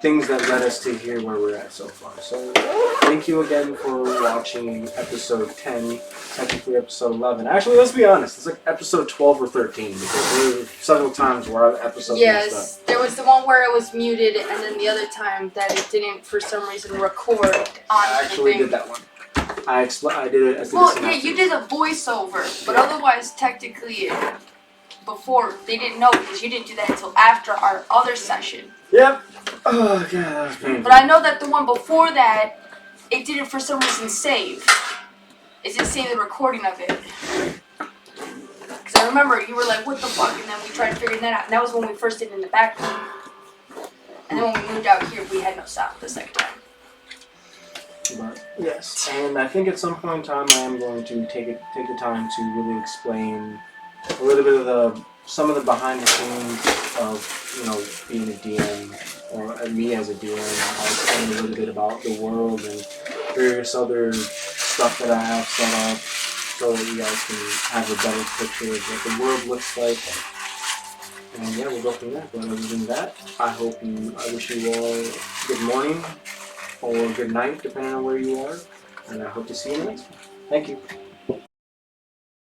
things that led us to here where we're at so far. So thank you again for watching episode 10, technically episode 11. Actually, let's be honest, it's like episode 12 or 13 because there were several times where our episodes messed Yes, up. there was the one where it was muted, and then the other time that it didn't, for some reason, record on I actually anything. did that one. I did it as Well, yeah, you did a voiceover, but otherwise, technically, before, they didn't know because you didn't do that until after our other session. Yep. Oh god, that was painful. But I know that the one before that, it didn't for some reason save. It didn't save the recording of it. Because I remember you were like, what the fuck? And then we tried figuring that out. And that was when we first did it in the back room. And then when we moved out here, we had no sound the second time. But yes, and I think at some point in time I am going to take the time to really explain a little bit of some of the behind the scenes of being a DM or me as a DM. I'll explain a little bit about the world and various other stuff that I have set up so that you guys can have a better picture of what the world looks like. And yeah, we'll go from there. But other than that, I wish you all good morning or good night, depending on where you are. And I hope to see you in the next one. Thank you.